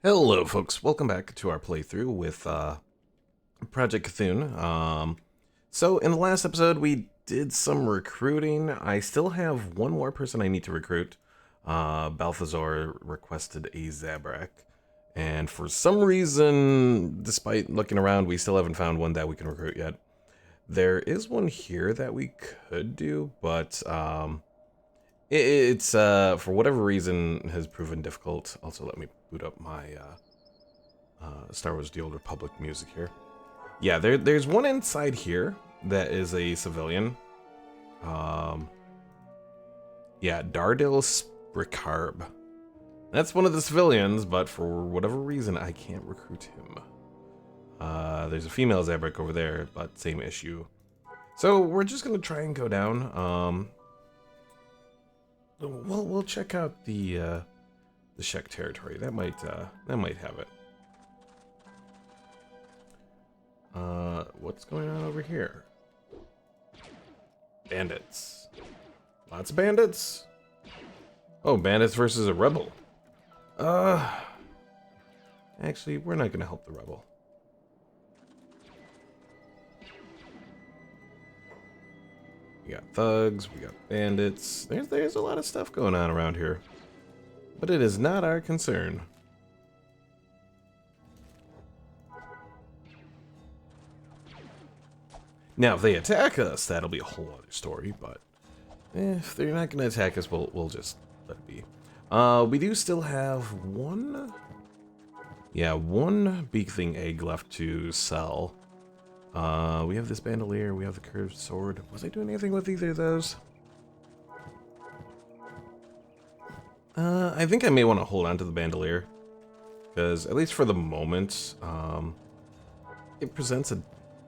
Hello, folks. Welcome back to our playthrough with Project Kathun. So in the last episode, we did some recruiting. I still have one more person I need to recruit. Balthazar requested a Zabrak, and for some reason, despite looking around, we still haven't found one that we can recruit yet. There is one here that we could do, but it's for whatever reason has proven difficult. Also, let me boot up my Star Wars: The Old Republic music here. Yeah, there's one inside here that is a civilian. Um, yeah, Dardil Spricarb. That's one of the civilians, but for whatever reason, I can't recruit him. There's a female Zabrak over there, but same issue. So we're just gonna try and go down. We'll check out the Shek territory. That might have it. What's going on over here? Bandits. Lots of bandits? Oh, bandits versus a rebel. Actually, we're not gonna help the rebel. We got thugs, we got bandits. There's a lot of stuff going on around here. But it is not our concern. Now, if they attack us, that'll be a whole other story, but if they're not going to attack us, we'll just let it be. We do still have one beak thing egg left to sell. We have this bandolier, we have the curved sword. Was I doing anything with either of those? I think I may want to hold on to the bandolier, because at least for the moment, it presents a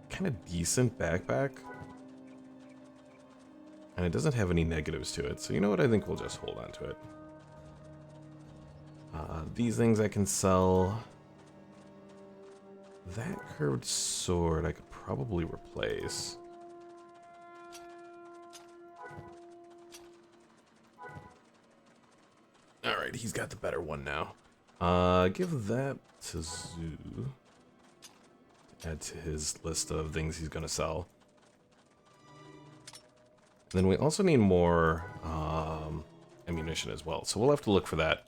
kind of decent backpack, and it doesn't have any negatives to it, so you know what, I think we'll just hold on to it. These things I can sell. That curved sword I could probably replace. Alright, he's got the better one now. Give that to Zoo. Add to his list of things he's gonna sell. And then we also need more ammunition as well, so we'll have to look for that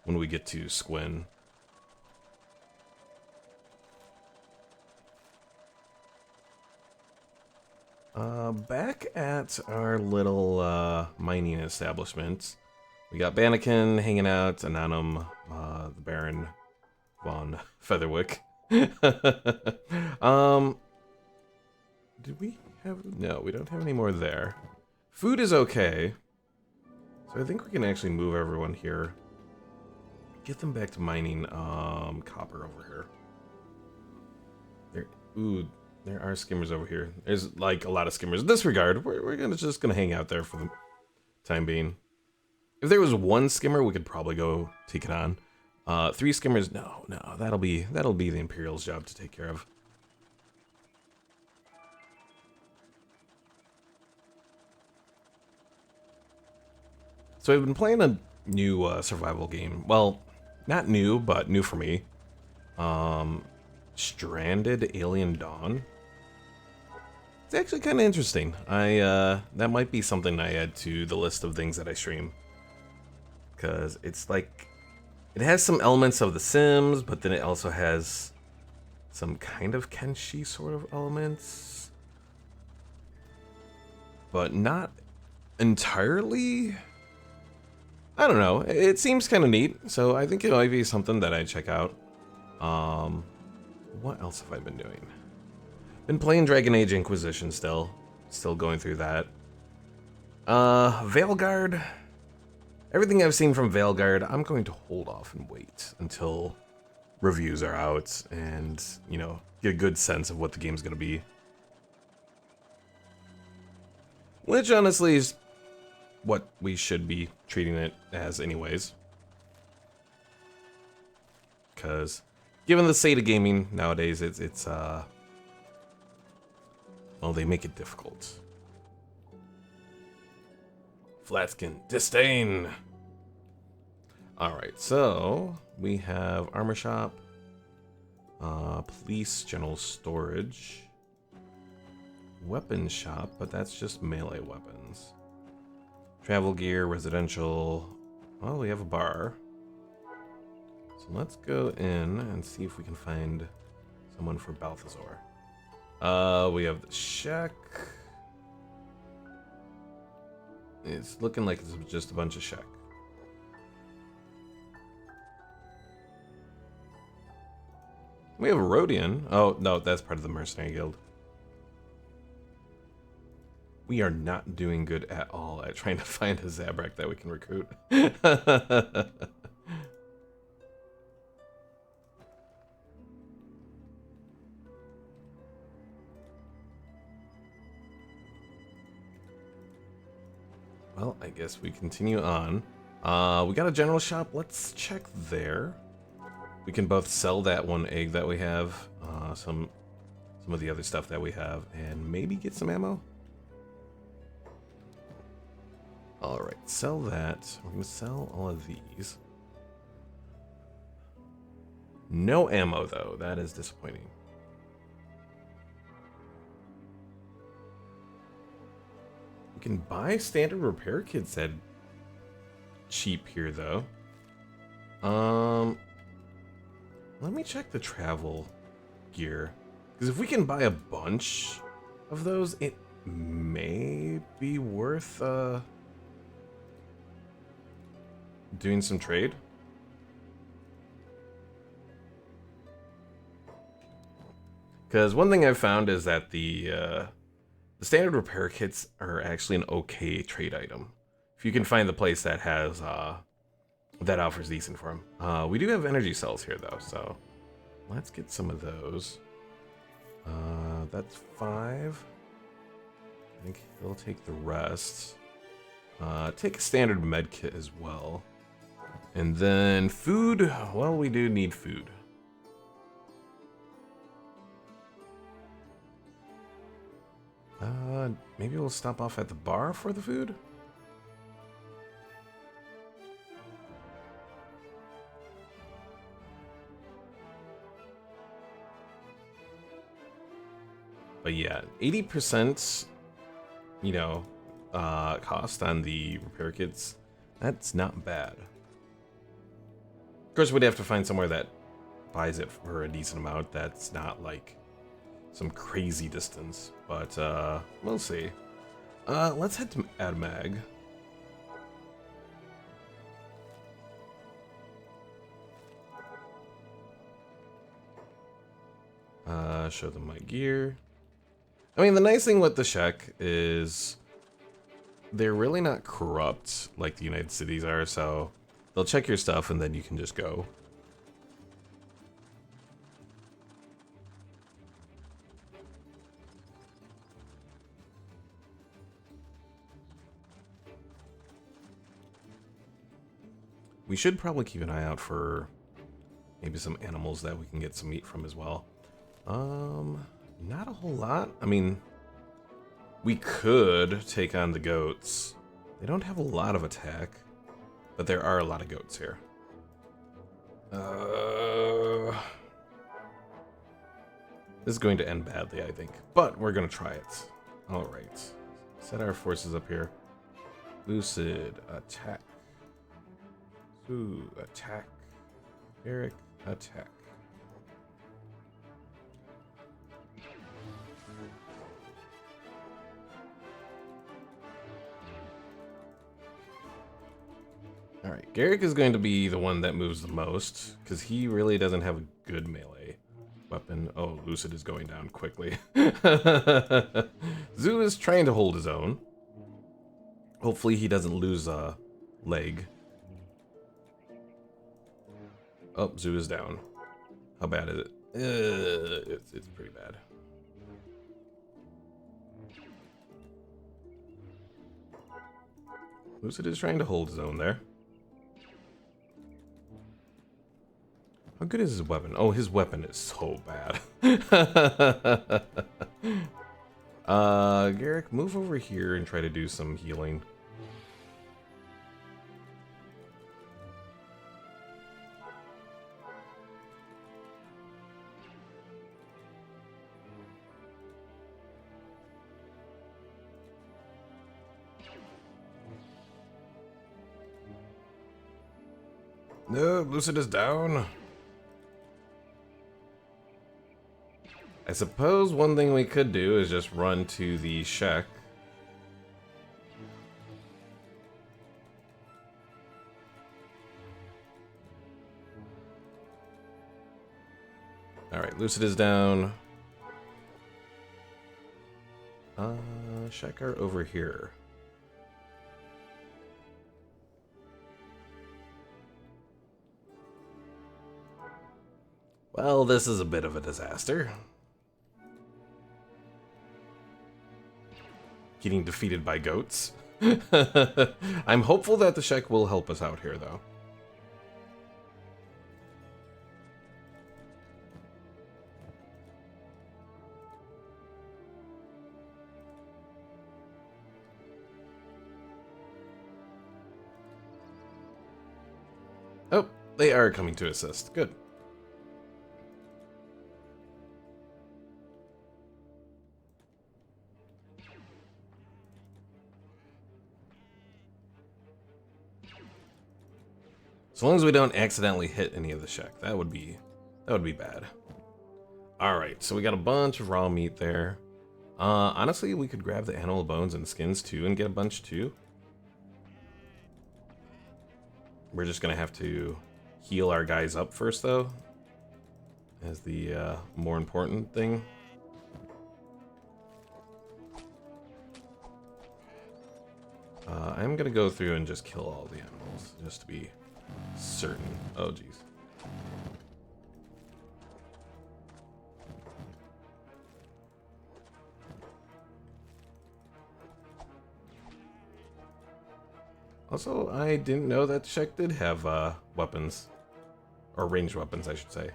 when we get to Squin. Back at our little mining establishment, we got Bannekin hanging out, Anonum, the Baron von Featherwick. Did we have... No, we don't have any more there. Food is okay. So I think we can actually move everyone here. Get them back to mining copper over here. There are skimmers over here. There's like a lot of skimmers. In this regard, we're just gonna hang out there for the time being. If there was one skimmer, we could probably go take it on. 3 skimmers, no, that'll be the Imperial's job to take care of. So I've been playing a new survival game. Well, not new, but new for me. Stranded Alien Dawn. It's actually kind of interesting. That might be something I add to the list of things that I stream. Because it's like, it has some elements of The Sims, but then it also has some kind of Kenshi sort of elements. But not entirely. I don't know. It seems kind of neat, so I think it might be something that I check out. What else have I been doing? Been playing Dragon Age Inquisition still going through that. Veilguard. Everything I've seen from Veilguard, I'm going to hold off and wait until reviews are out and, you know, get a good sense of what the game's gonna be. Which honestly is what we should be treating it as anyways. Because given the state of gaming nowadays, it's well, they make it difficult. Flatskin, disdain. Alright, so we have armor shop, police, general storage, weapon shop, but that's just melee weapons. Travel gear, residential. Oh, we have a bar. So let's go in and see if we can find someone for Balthazar. We have the shack. It's looking like it's just a bunch of shack. We have a Rhodian. Oh, no, that's part of the Mercenary Guild. We are not doing good at all at trying to find a Zabrak that we can recruit. Well, I guess we continue on. We got a general shop. Let's check there. We can both sell that one egg that we have, some of the other stuff that we have, and maybe get some ammo. All right, sell that. We're gonna sell all of these. No ammo though. That is disappointing. We can buy standard repair kits at cheap here though. Let me check the travel gear, because if we can buy a bunch of those, it may be worth doing some trade. Because one thing I've found is that the standard repair kits are actually an okay trade item. If you can find the place that has that offers decent for them. We do have energy cells here though, so let's get some of those. That's 5. I think he'll take the rest. Take a standard med kit as well. And then food, well, we do need food. Maybe we'll stop off at the bar for the food? But yeah, 80%, you know, cost on the repair kits, that's not bad. Of course, we'd have to find somewhere that buys it for a decent amount that's not like some crazy distance, but we'll see. Let's head to Admag. Show them my gear. I mean, the nice thing with the Shek is they're really not corrupt like the United Cities are, so they'll check your stuff and then you can just go. We should probably keep an eye out for maybe some animals that we can get some meat from as well. Not a whole lot. I mean, we could take on the goats. They don't have a lot of attack, but there are a lot of goats here. This is going to end badly, I think, but we're going to try it. All right. Set our forces up here. Lucid, attack. Ooh, attack. Eric, attack. Alright, Garrick is going to be the one that moves the most, because he really doesn't have a good melee weapon. Oh, Lucid is going down quickly. Zoo is trying to hold his own. Hopefully he doesn't lose a leg. Oh, Zoo is down. How bad is it? It's pretty bad. Lucid is trying to hold his own there. How good is his weapon? Oh, his weapon is so bad. Garrick, move over here and try to do some healing. No, Lucid is down. I suppose one thing we could do is just run to the shack. Alright, Lucid is down. Shack are over here. Well, this is a bit of a disaster. Getting defeated by goats. I'm hopeful that the shack will help us out here, though. Oh, they are coming to assist. Good. As long as we don't accidentally hit any of the shack, that would be bad. Alright, so we got a bunch of raw meat there. Honestly, we could grab the animal bones and skins too and get a bunch too. We're just gonna have to heal our guys up first, though, as the more important thing. I'm gonna go through and just kill all the animals, just to be certain. Oh, jeez. Also, I didn't know that Shek did have weapons. Or ranged weapons, I should say.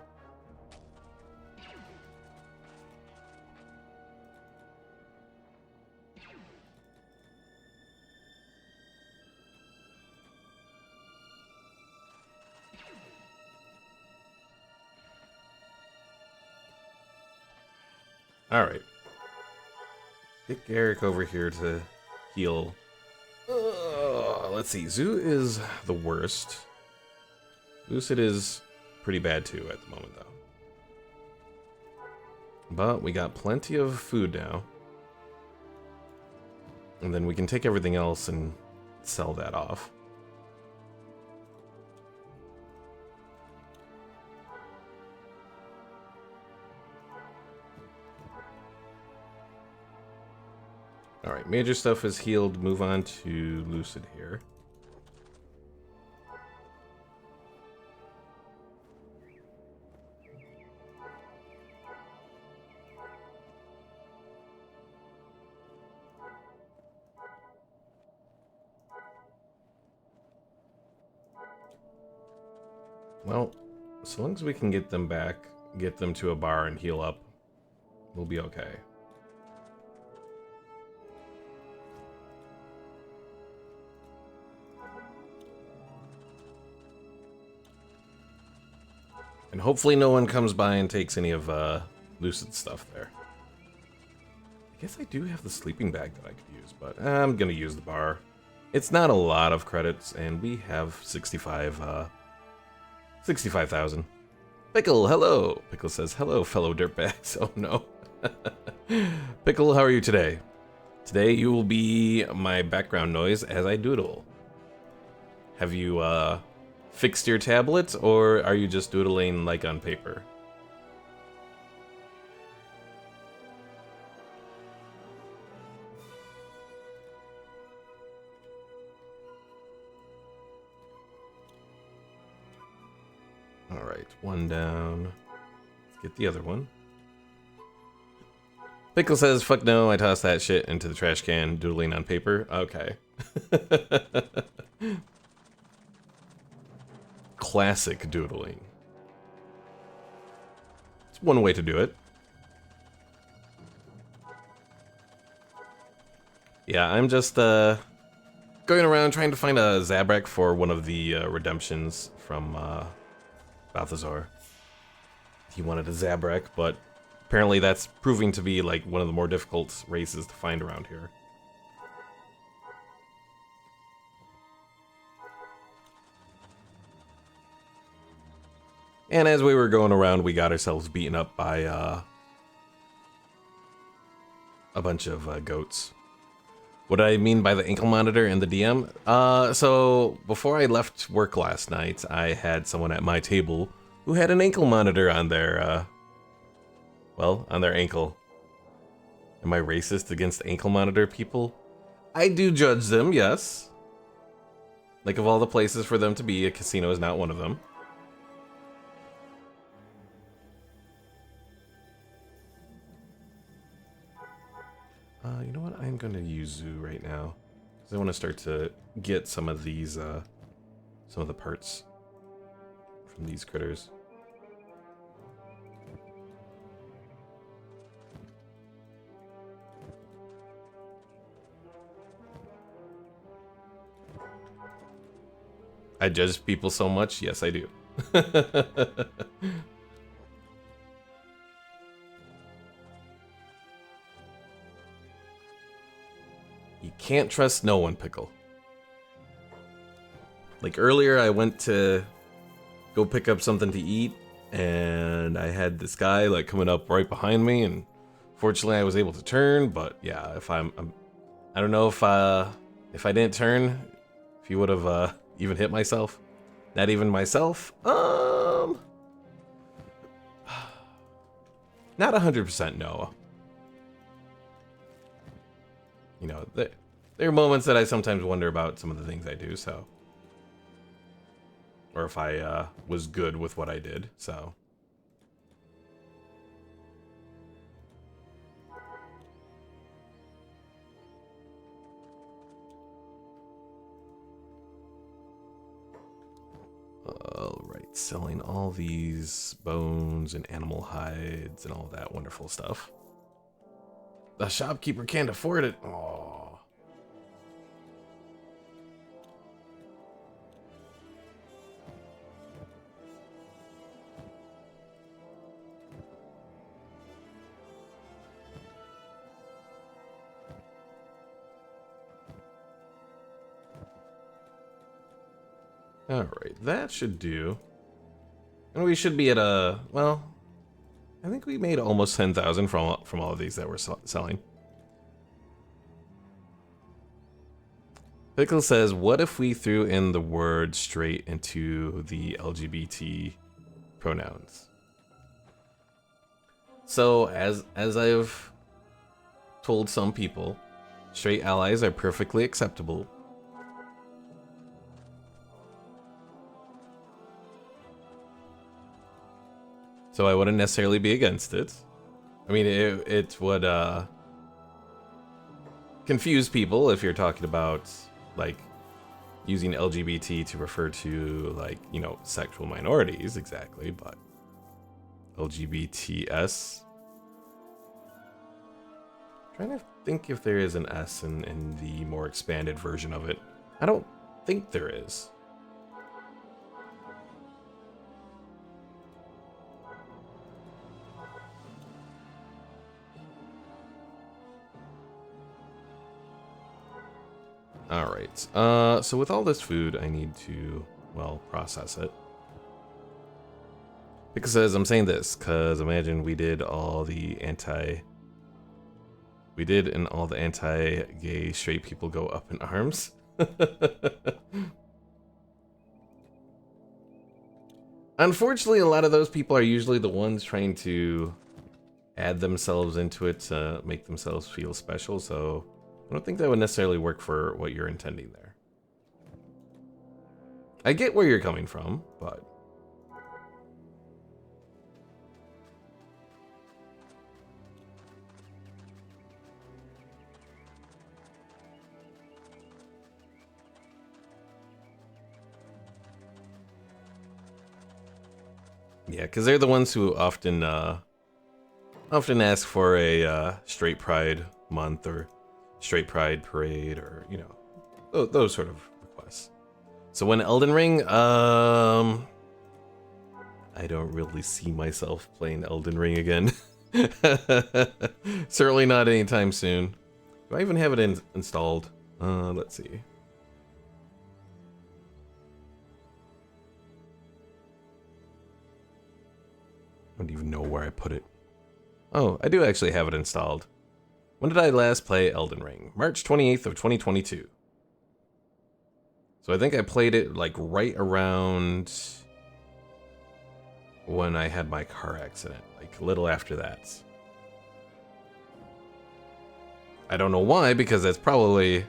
Alright. Get Garrick over here to heal. Let's see. Zoo is the worst. Lucid is pretty bad too at the moment, though. But we got plenty of food now. And then we can take everything else and sell that off. Alright, major stuff is healed. Move on to Lucid here. Well, as long as we can get them back, get them to a bar and heal up, we'll be okay. And hopefully no one comes by and takes any of Lucid's stuff there. I guess I do have the sleeping bag that I could use, but I'm gonna use the bar. It's not a lot of credits, and we have 65,000. Pickle, hello! Pickle says, hello, fellow dirtbags. Oh no. Pickle, how are you today? Today you will be my background noise as I doodle. Have you, fixed your tablet, or are you just doodling like on paper? Alright, one down. Let's get the other one. Pickle says, fuck no, I tossed that shit into the trash can, doodling on paper. Okay. Classic doodling. It's one way to do it. Yeah, I'm just going around trying to find a Zabrak for one of the redemptions from Balthazar. He wanted a Zabrak, but apparently that's proving to be like one of the more difficult races to find around here. And as we were going around, we got ourselves beaten up by a bunch of goats. What I mean by the ankle monitor and the DM? So before I left work last night, I had someone at my table who had an ankle monitor on their, on their ankle. Am I racist against ankle monitor people? I do judge them, yes. Like, of all the places for them to be, a casino is not one of them. You know what? I'm going to use Zoo right now. Because I want to start to get some of these, some of the parts from these critters. I judge people so much? Yes, I do. You can't trust no one, Pickle. Like earlier, I went to go pick up something to eat, and I had this guy like coming up right behind me, and fortunately, I was able to turn. But yeah, if I don't know if I didn't turn, if you would have even hit myself. Not even myself. Not 100% no. You know, there are moments that I sometimes wonder about some of the things I do, so. Or if I was good with what I did, so. Alright, selling all these bones and animal hides and all that wonderful stuff. The shopkeeper can't afford it. Aww. Alright, that should do. And we should be at a, well, I think we made almost 10,000 from all of these that we're selling. Pickle says, what if we threw in the word straight into the LGBT pronouns? So, as I've told some people, straight allies are perfectly acceptable. So I wouldn't necessarily be against it. I mean, it would confuse people if you're talking about, like, using LGBT to refer to, like, you know, sexual minorities, exactly, but LGBTS. Trying to think if there is an S in the more expanded version of it. I don't think there is. Alright, so with all this food, I need to, well, process it. Because I'm saying this, because imagine we did all the and all the anti-gay straight people go up in arms. Unfortunately, a lot of those people are usually the ones trying to add themselves into it to make themselves feel special, so I don't think that would necessarily work for what you're intending there. I get where you're coming from, but... yeah, because they're the ones who often ask for a straight pride month or straight pride parade, or, you know, those sort of requests. So when Elden Ring, I don't really see myself playing Elden Ring again. Certainly not anytime soon. Do I even have it installed? Let's see. don't even know where I put it. Oh, I do actually have it installed. When did I last play Elden Ring? March 28th of 2022. So I think I played it like right around when I had my car accident, like a little after that. I don't know why, because that's probably,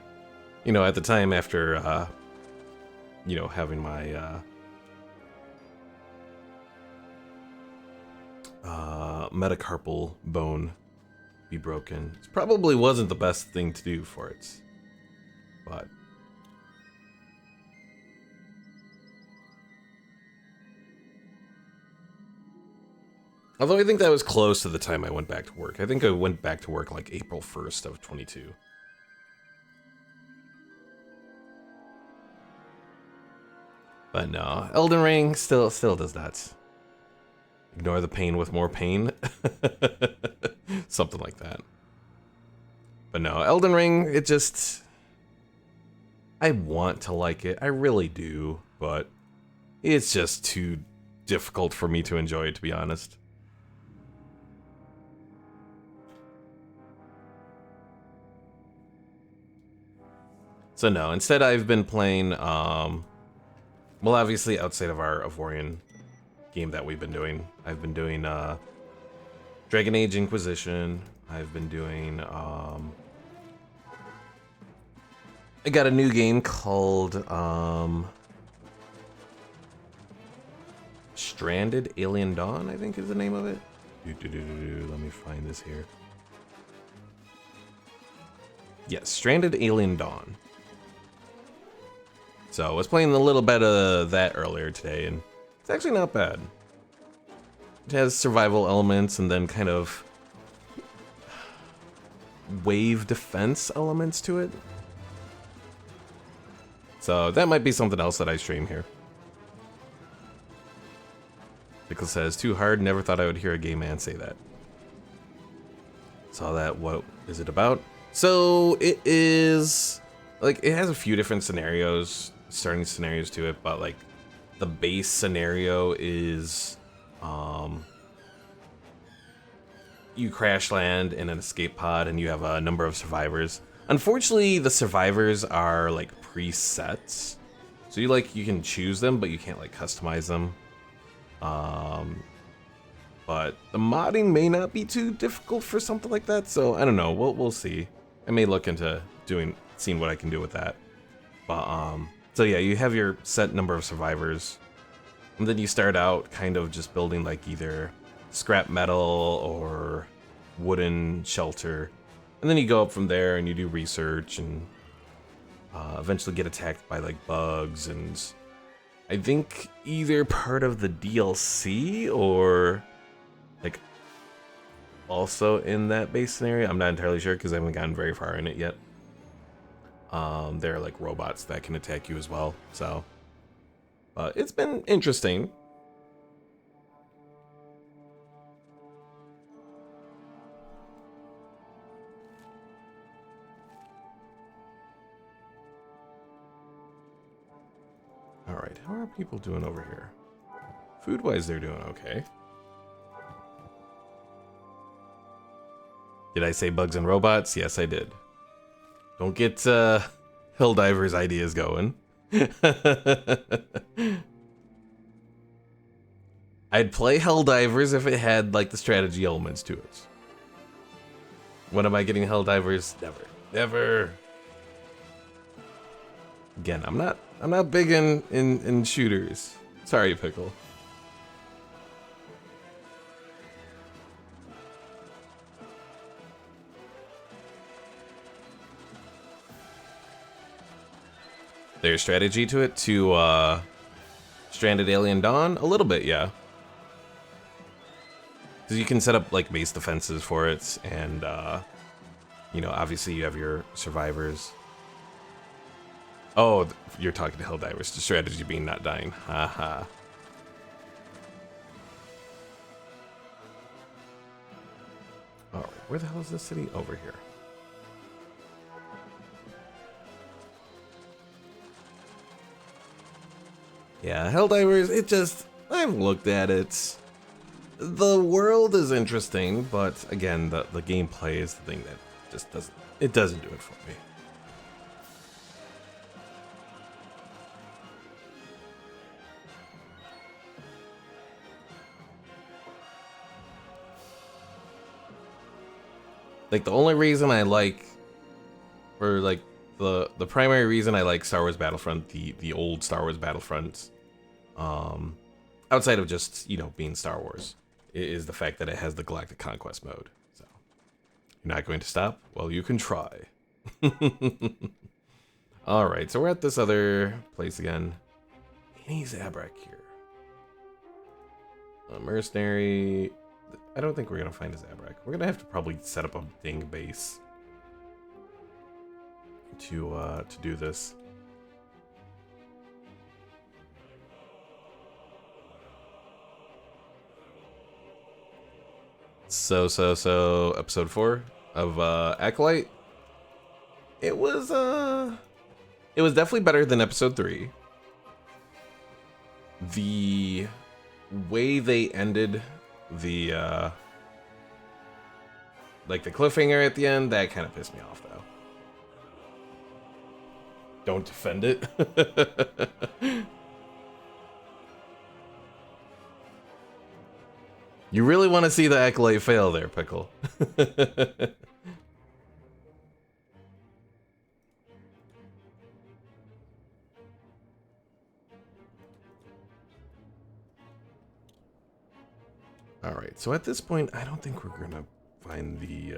you know, at the time after, you know, having my, metacarpal bone be broken. It probably wasn't the best thing to do for it, but... Although I think that was close to the time I went back to work. I think I went back to work like April 1st of 22. But no, Elden Ring still does that. Ignore the pain with more pain. Something like that. But no, Elden Ring, it just... I want to like it. I really do. But it's just too difficult for me to enjoy it, to be honest. So no, instead I've been playing, well, obviously outside of our Ivorian game that we've been doing, I've been doing Dragon Age Inquisition. I've been doing I got a new game called Stranded Alien Dawn, I think is the name of it. Let me find this here. Yes, Stranded Alien Dawn. So I was playing a little bit of that earlier today, and it's actually not bad. It has survival elements and then kind of wave defense elements to it. So that might be something else that I stream here. Pickle says, too hard, never thought I would hear a gay man say that. Saw that, what is it about? So it is, like, it has a few different scenarios, starting scenarios to it, but like the base scenario is you crash land in an escape pod and you have a number of survivors. Unfortunately, the survivors are like presets, so you can choose them, but you can't like customize them. But the modding may not be too difficult for something like that, so I don't know. We'll see. I may look into seeing what I can do with that. But so yeah, you have your set number of survivors, and then you start out kind of just building like either scrap metal or wooden shelter, and then you go up from there and you do research and eventually get attacked by like bugs, and I think either part of the DLC or like also in that base scenario. I'm not entirely sure because I haven't gotten very far in it yet. There are like robots that can attack you as well, so it's been interesting. Alright, how are people doing over here? Food-wise, they're doing okay. Did I say bugs and robots? Yes, I did. Don't get Helldivers ideas going. I'd play Helldivers if it had like the strategy elements to it. When am I getting Helldivers? Never. Never. Again, I'm not big in shooters. Sorry, Pickle. There's strategy to it, to Stranded Alien Dawn? A little bit, yeah. Because you can set up like base defenses for it, and you know, obviously you have your survivors. Oh, you're talking to Helldivers. The strategy being not dying. Haha. Alright, where the hell is this city? Over here. Yeah, Helldivers, it just... I've looked at it. The world is interesting, but again, the gameplay is the thing that just doesn't do it for me. Like the only reason I like, or like the primary reason I like Star Wars Battlefront, the old Star Wars Battlefront, outside of just, you know, being Star Wars, is the fact that it has the Galactic Conquest mode. So you're not going to stop? Well, you can try. All right, so we're at this other place again. Any Zabrak here? A mercenary. I don't think we're gonna find a Zabrak. We're gonna have to probably set up a ding base to do this. So episode 4 of Acolyte. It was definitely better than episode 3. The way they ended the like the cliffhanger at the end, that kind of pissed me off though. Don't defend it. You really want to see the Acolyte fail there, Pickle. Alright, so at this point, I don't think we're gonna find the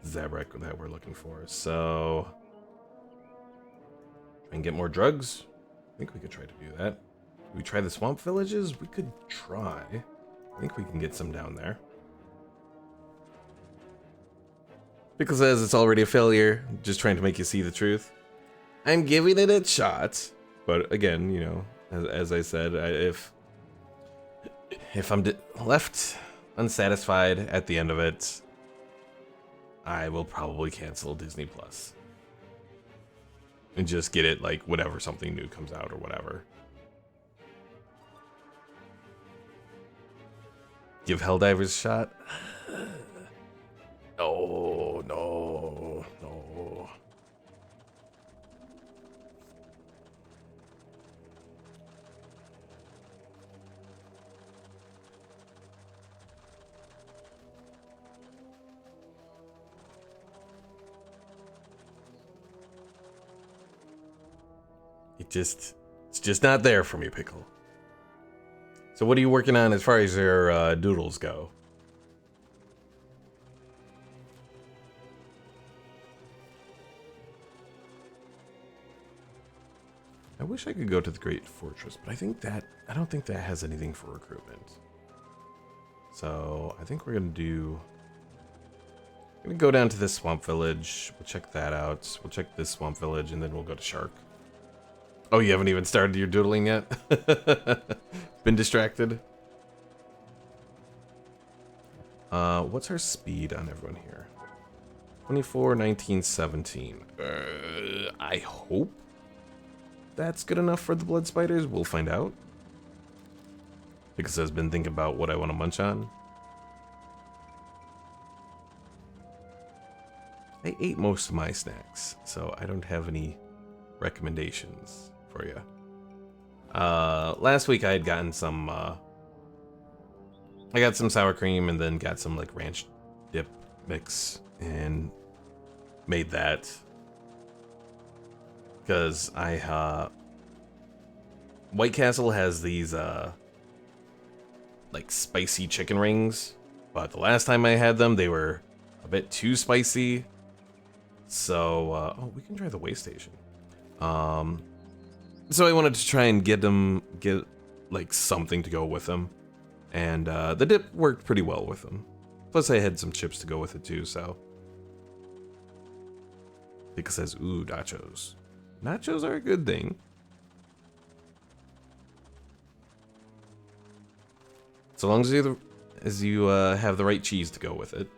Zabrak that we're looking for. So, try and get more drugs? I think we could try to do that. Can we try the swamp villages? We could try. I think we can get some down there. Pickle says it's already a failure, just trying to make you see the truth. I'm giving it a shot, but again, you know, as I said, if I'm left unsatisfied at the end of it, I will probably cancel Disney Plus and just get it like whenever something new comes out or whatever. Give Helldivers a shot? No, no, no. It's just not there for me, Pickle. So what are you working on as far as your doodles go? I wish I could go to the Great Fortress, but I don't think that has anything for recruitment. So I think we're gonna go down to this swamp village. We'll check that out. We'll check this swamp village, and then we'll go to Shark. Oh, you haven't even started your doodling yet? Been distracted? What's our speed on everyone here? 24, 19, 17. I hope that's good enough for the blood spiders. We'll find out. Because I've been thinking about what I want to munch on. I ate most of my snacks, so I don't have any recommendations for you. Last week I had gotten some, I got some sour cream and then got some like ranch dip mix and made that. Because White Castle has these, like spicy chicken rings, but the last time I had them, they were a bit too spicy. So, oh, we can try the way station. So I wanted to try and get like something to go with them, and the dip worked pretty well with them. Plus, I had some chips to go with it too. So, Pika says, "Ooh, nachos. Nachos are a good thing." So long as you have the right cheese to go with it.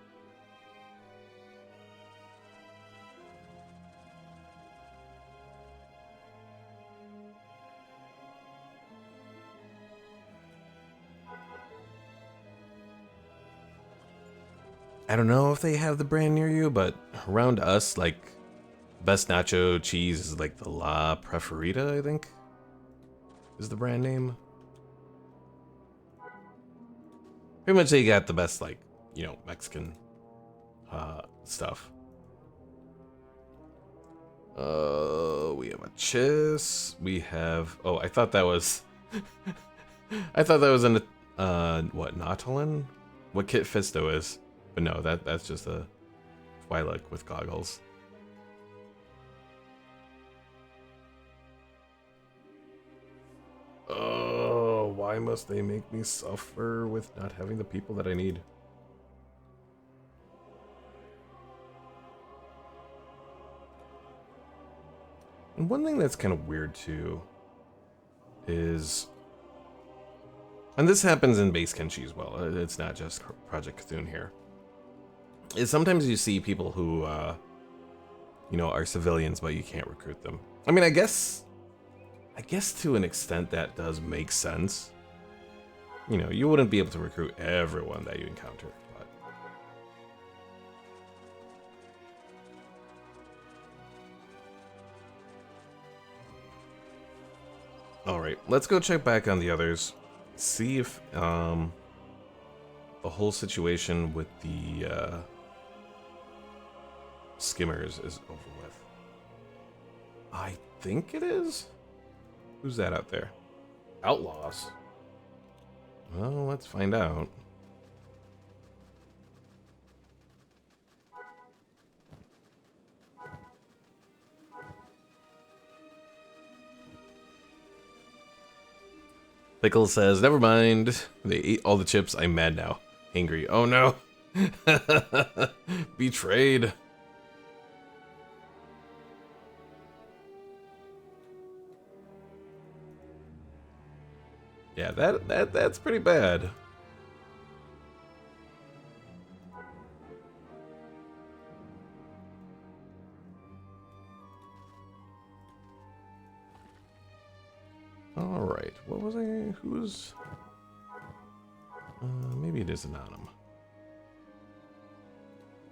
I don't know if they have the brand near you, but around us, like, best nacho cheese is like the La Preferita, I think, is the brand name. Pretty much they got the best, like, you know, Mexican stuff. We have a chiss. We have, oh, I thought that was I thought that was an what, Nautilin? What Kit Fisto is. But no, that's just a Twi'lek with goggles. Oh, why must they make me suffer with not having the people that I need? And one thing that's kind of weird too is, and this happens in base Kenshi as well, it's not just Project Kathun here, is sometimes you see people who, you know, are civilians, but you can't recruit them. I mean, I guess to an extent that does make sense. You know, you wouldn't be able to recruit everyone that you encounter, but... Alright, let's go check back on the others. See if, the whole situation with the, skimmers is over with. I think it is? Who's that out there? Outlaws? Well, let's find out. Pickle says, never mind. They ate all the chips. I'm mad now. Angry. Oh no. Betrayed. Yeah, that's pretty bad. All right, what was I? Who's? Maybe it is Anonymous.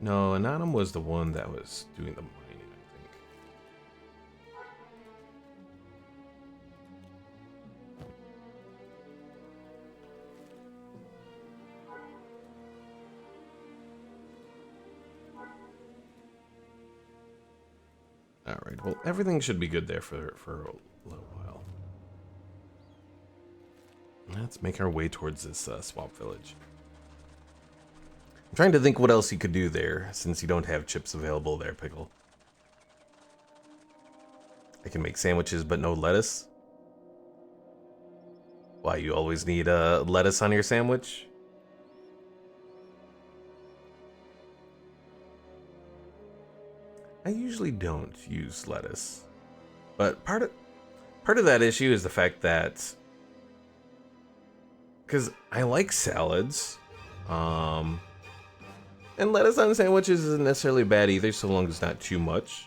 No, Anonymous was the one that was doing the mining, I think. All right, well, everything should be good there for a little while. Let's make our way towards this swamp village. I'm trying to think what else you could do there, since you don't have chips available there, Pickle. I can make sandwiches, but no lettuce. Why, you always need lettuce on your sandwich? I usually don't use lettuce, but part of that issue is the fact that, because I like salads, and lettuce on sandwiches isn't necessarily bad either, so long as it's not too much.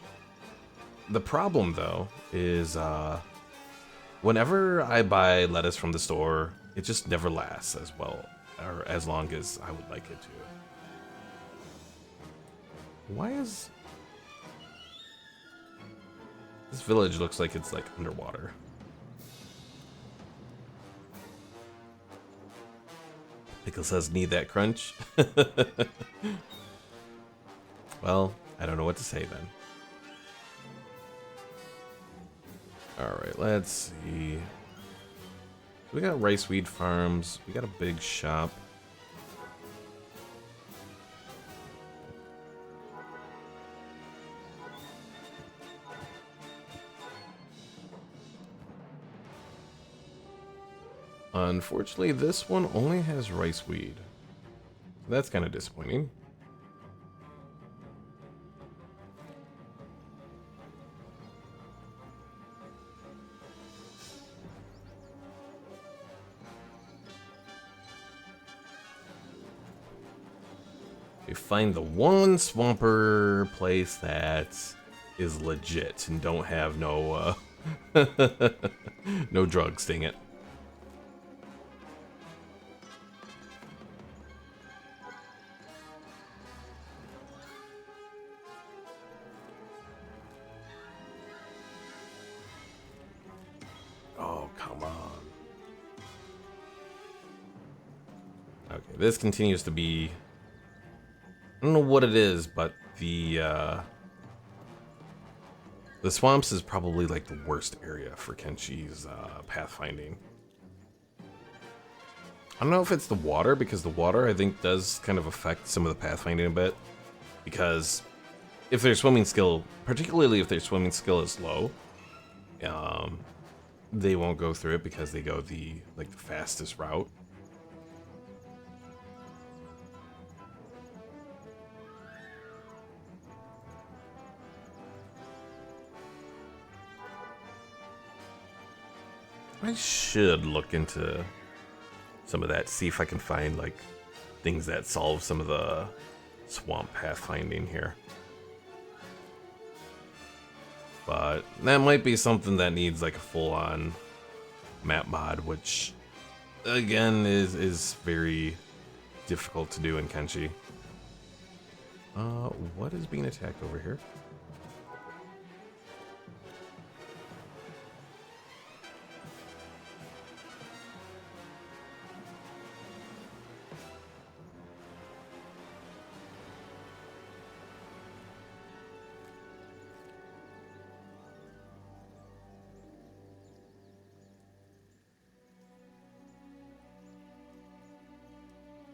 The problem though is, whenever I buy lettuce from the store, it just never lasts as well or as long as I would like it to. Why is this village looks like it's like underwater? Pickle says, need that crunch. Well, I don't know what to say then. Alright, let's see. We got rice weed farms. We got a big shop. Unfortunately, this one only has rice weed. That's kind of disappointing. We find the one swamper place that is legit and don't have no no drugs, dang it. Okay, this continues to be... I don't know what it is, but the swamps is probably like the worst area for Kenshi's pathfinding. I don't know if it's the water, because the water I think does kind of affect some of the pathfinding a bit. Because if their swimming skill, particularly if their swimming skill is low, they won't go through it because they go the fastest route. I should look into some of that, see if I can find like things that solve some of the swamp pathfinding here. But that might be something that needs like a full-on map mod, which again is very difficult to do in Kenshi. What is being attacked over here?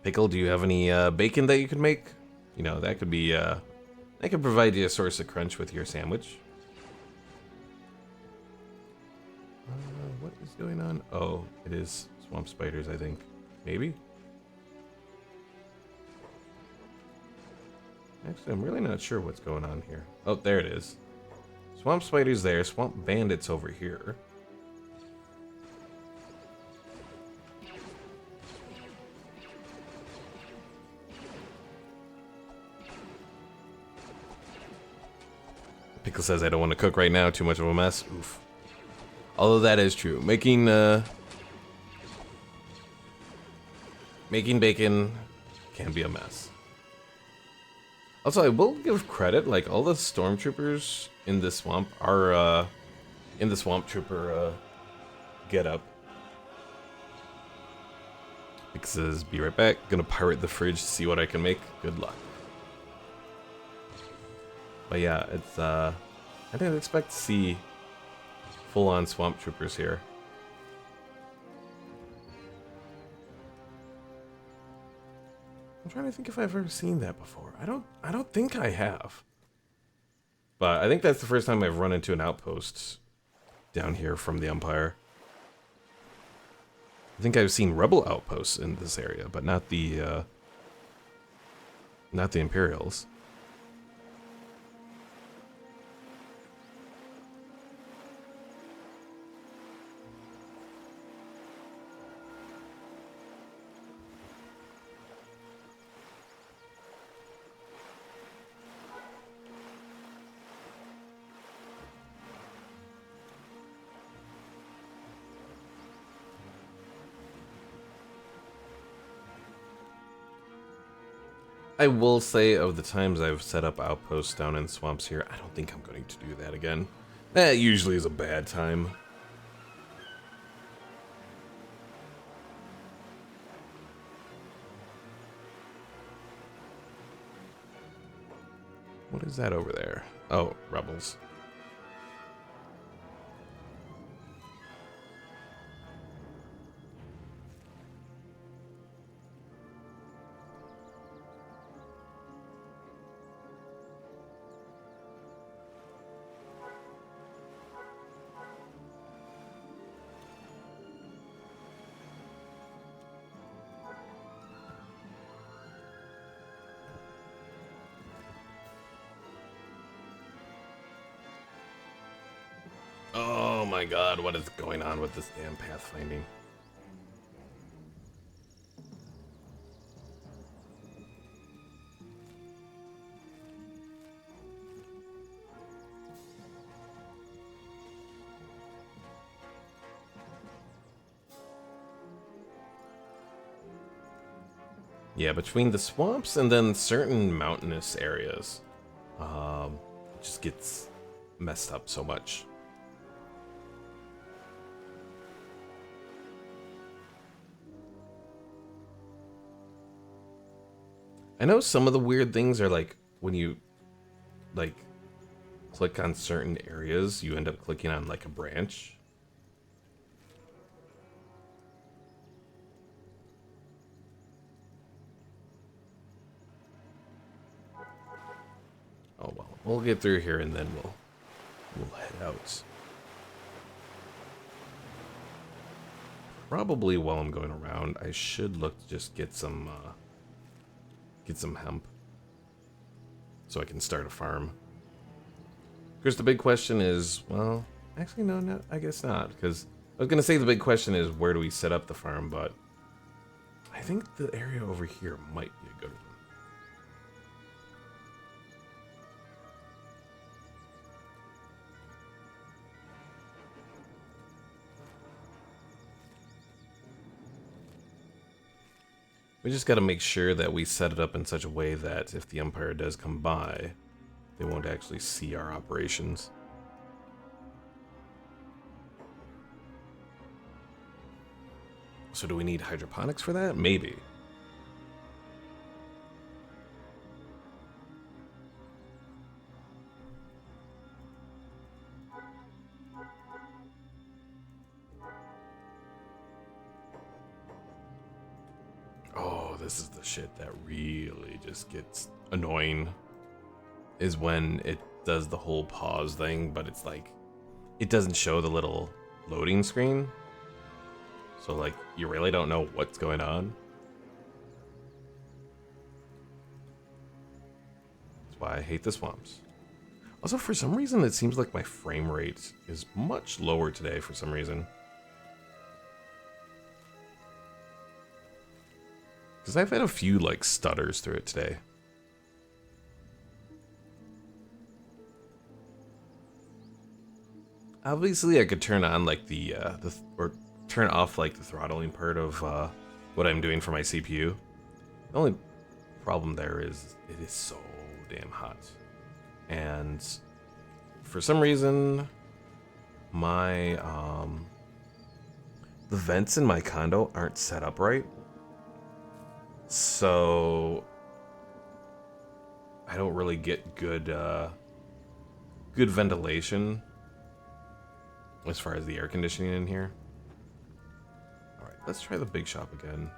Pickle, do you have any bacon that you could make? You know, that could be that could provide you a source of crunch with your sandwich. What is going on? Oh, it is swamp spiders, I think. Maybe? Actually, I'm really not sure what's going on here. Oh, there it is. Swamp spiders there, swamp bandits over here. Pickle says I don't want to cook right now, too much of a mess. Oof. Although that is true. Making bacon can be a mess. Also, I will give credit, like all the stormtroopers in this swamp are in the swamp trooper getup. Pickle says, be right back. Gonna pirate the fridge to see what I can make. Good luck. But yeah, it's I didn't expect to see full-on swamp troopers here. I'm trying to think if I've ever seen that before. I don't think I have. But I think that's the first time I've run into an outpost down here from the Empire. I think I've seen rebel outposts in this area, but not the Imperials. I will say, of the times I've set up outposts down in swamps here, I don't think I'm going to do that again. That usually is a bad time. What is that over there? Oh, rebels. Oh my god, what is going on with this damn pathfinding? Yeah, between the swamps and then certain mountainous areas, it just gets messed up so much. I know some of the weird things are like when you like click on certain areas, you end up clicking on like a branch. Oh well, we'll get through here and then we'll head out. Probably while I'm going around, I should look to just get some hemp so I can start a farm. Of course, the big question is, well, actually no, I guess not, because I was gonna say the big question is where do we set up the farm, but I think the area over here might be a good one. We just got to make sure that we set it up in such a way that if the Empire does come by, they won't actually see our operations. So do we need hydroponics for that? Maybe. Oh, this is the shit that really just gets annoying. Is when it does the whole pause thing, but it's like, it doesn't show the little loading screen. So like, you really don't know what's going on. That's why I hate the swamps. Also, for some reason, it seems like my frame rate is much lower today for some reason. Because I've had a few, like, stutters through it today. Obviously, I could turn on, like, or turn off, like, the throttling part of, what I'm doing for my CPU. The only problem there is it is so damn hot. And for some reason, my, the vents in my condo aren't set up right. So I don't really get good good ventilation as far as the air conditioning in here. All right, let's try the big shop again.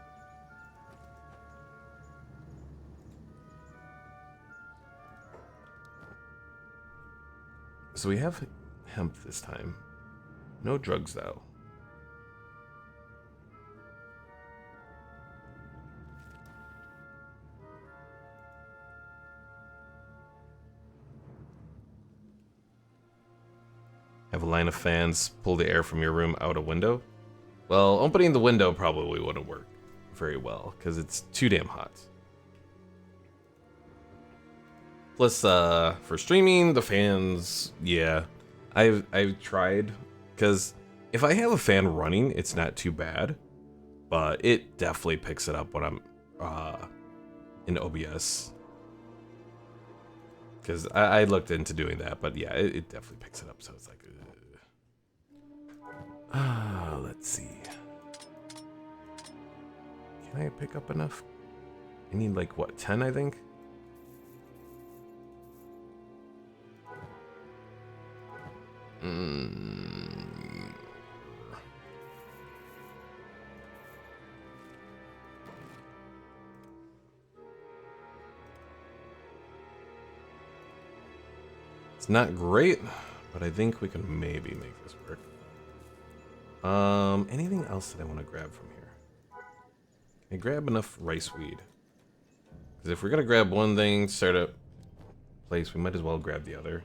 So we have hemp this time. No drugs though. Have a line of fans pull the air from your room out a window? Well, opening the window probably wouldn't work very well, because it's too damn hot. Plus, for streaming, the fans, yeah. I've tried, because if I have a fan running, it's not too bad, but it definitely picks it up when I'm in OBS. Because I looked into doing that, but yeah, it definitely picks it up, so it's like, let's see. Can I pick up enough? I need like, what, 10, I think? It's not great, but I think we can maybe make this work. Anything else that I want to grab from here? Can I grab enough rice weed? Because if we're gonna grab one thing, start a place, we might as well grab the other.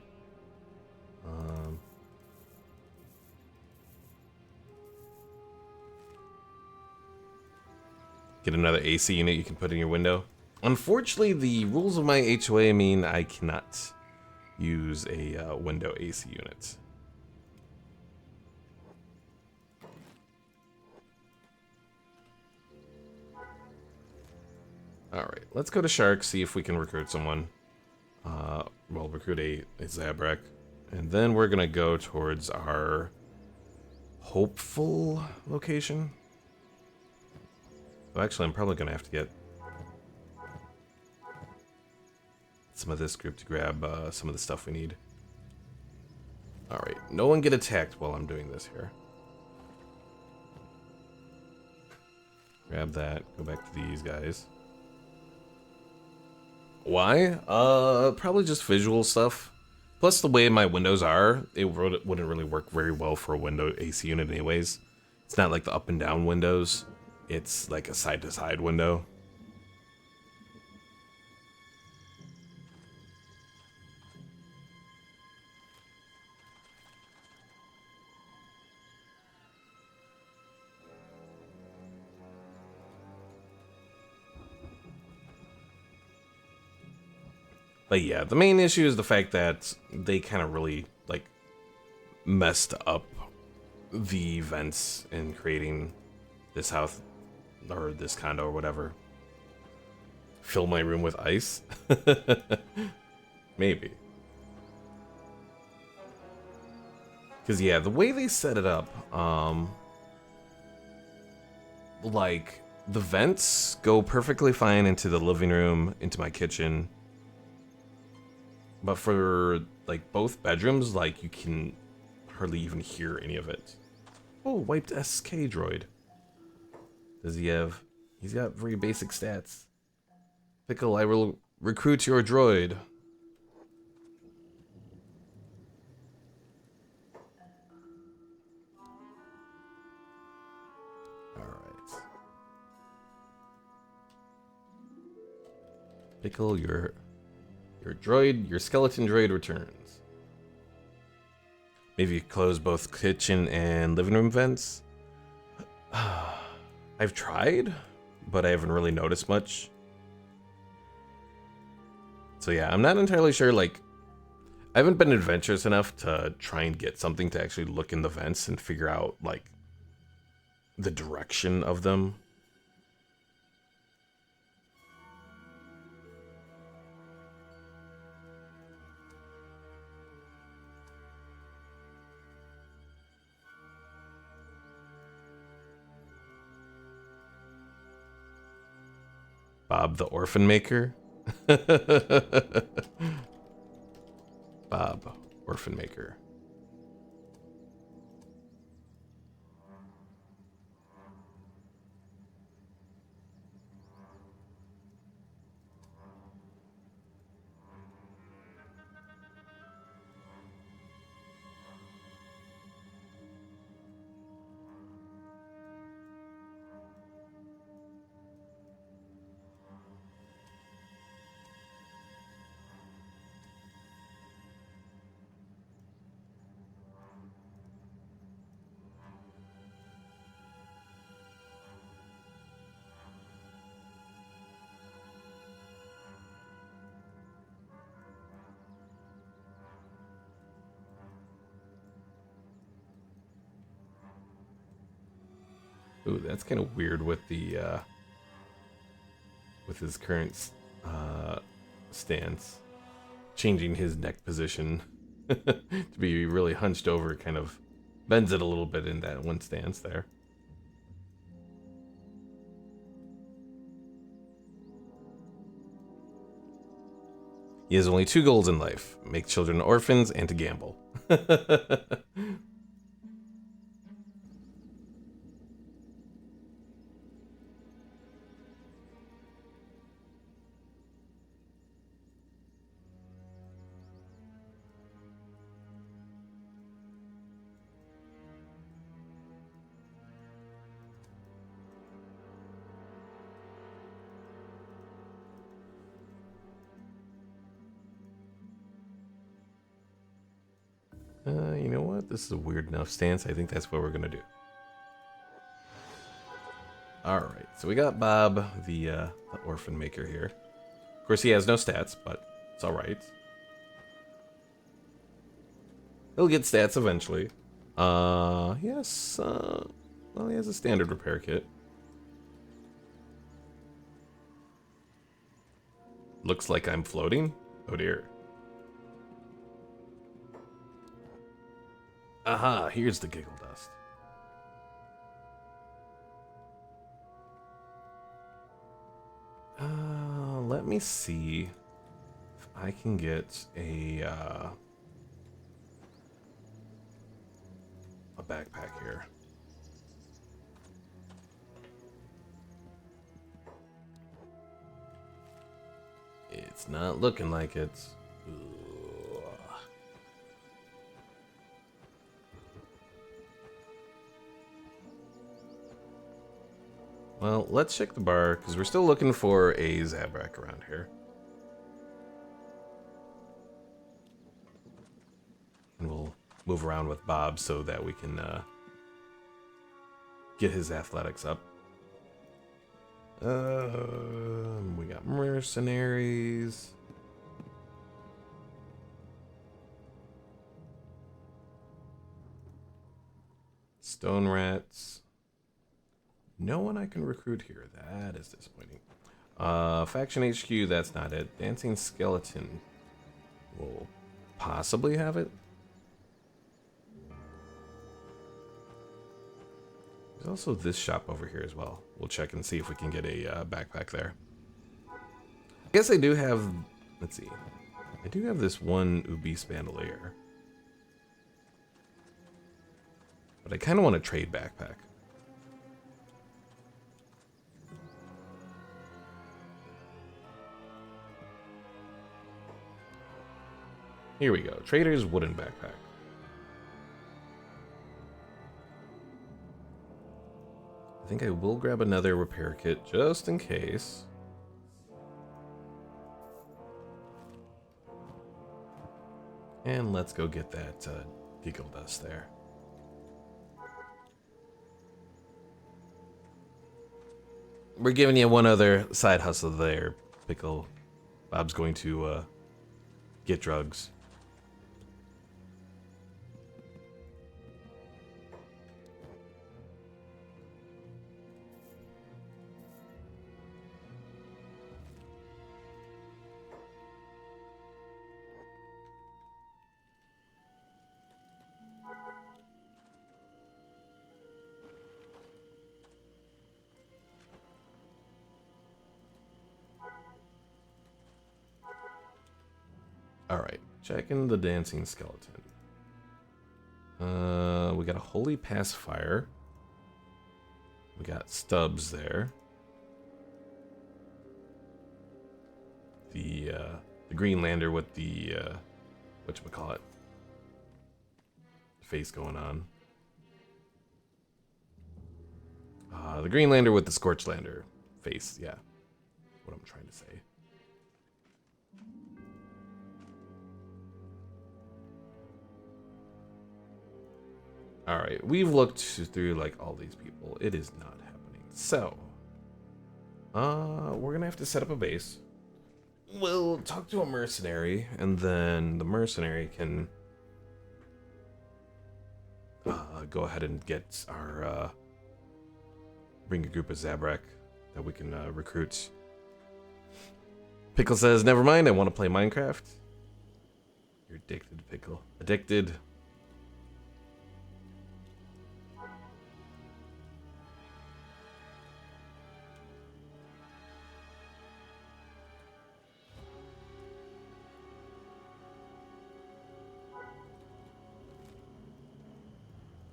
Get another AC unit you can put in your window. Unfortunately, the rules of my HOA mean I cannot use a window AC unit. Alright, let's go to Shark, see if we can recruit someone. Well, recruit a Zabrak. And then we're gonna go towards our hopeful location. Well, actually, I'm probably gonna have to get... some of this group to grab some of the stuff we need. Alright, no one get attacked while I'm doing this here. Grab that, go back to these guys. Why? Probably just visual stuff. Plus, the way my windows are, it wouldn't really work very well for a window AC unit anyways. It's not like the up and down windows. It's like a side-to-side window. But yeah, the main issue is the fact that they kind of really, like, messed up the vents in creating this house, or this condo, or whatever. Fill my room with ice? Maybe. Because, yeah, the way they set it up, like, the vents go perfectly fine into the living room, into my kitchen. But for, like, both bedrooms, like, you can hardly even hear any of it. Oh, wiped SK droid. Does he have... He's got very basic stats. Pickle, I will recruit your droid. Alright. Pickle, your droid, your skeleton droid returns. Maybe close both kitchen and living room vents. I've tried, but I haven't really noticed much. So yeah, I'm not entirely sure, like, I haven't been adventurous enough to try and get something to actually look in the vents and figure out, like, the direction of them. Bob the Orphan Maker? Bob, Orphan Maker. Ooh, that's kind of weird with the with his current stance, changing his neck position to be really hunched over, kind of bends it a little bit in that one stance there. He has only 2 goals in life: make children orphans and to gamble. You know what? This is a weird enough stance. I think that's what we're gonna do. Alright, so we got Bob, the orphan maker here. Of course, he has no stats, but it's alright. He'll get stats eventually. Yes, well, he has a standard repair kit. Looks like I'm floating? Oh dear. Aha, here's the giggle dust. Let me see if I can get a backpack here. It's not looking like it's. Ugh. Well, let's check the bar, because we're still looking for a Zabrak around here. And we'll move around with Bob so that we can get his athletics up. We got mercenaries. Stone rats. No one I can recruit here. That is disappointing. Faction HQ, that's not it. Dancing skeleton will possibly have it. There's also this shop over here as well. We'll check and see if we can get a backpack there. I guess I do have, let's see. I do have this one Ubis bandolier. But I kind of want a trade backpack. Here we go. Trader's wooden backpack. I think I will grab another repair kit just in case. And let's go get that giggle dust there. We're giving you one other side hustle there, Pickle. Bob's going to get drugs. Alright, checking the dancing skeleton. We got a holy pacifier. We got Stubbs there. The Greenlander with the whatchamacallit, face going on. The Greenlander with the Scorchlander face, yeah. What I'm trying to say. Alright, we've looked through like all these people. It is not happening. So, we're gonna have to set up a base. We'll talk to a mercenary, and then the mercenary can go ahead and get our bring a group of Zabrak that we can recruit. Pickle says, never mind, I want to play Minecraft. You're addicted, Pickle. Addicted.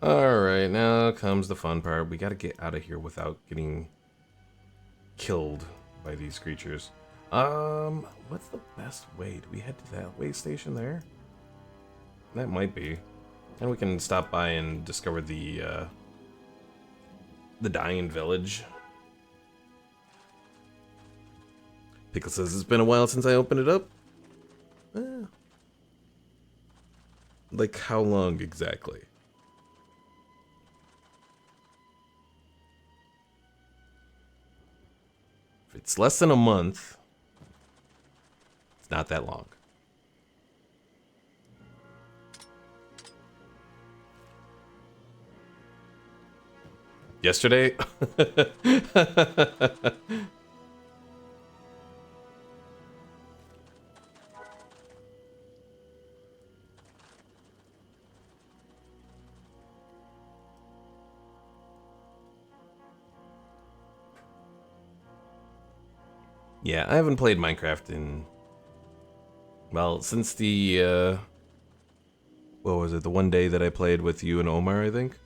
Alright, now comes the fun part. We gotta get out of here without getting killed by these creatures. What's the best way? Do we head to that way station there? That might be. And we can stop by and discover the dying village. Pickle says, it's been a while since I opened it up. Like how long exactly? If it's less than a month, it's not that long. Yesterday? Yeah, I haven't played Minecraft in Well, since the, what was it, the one day that I played with you and Omar, I think?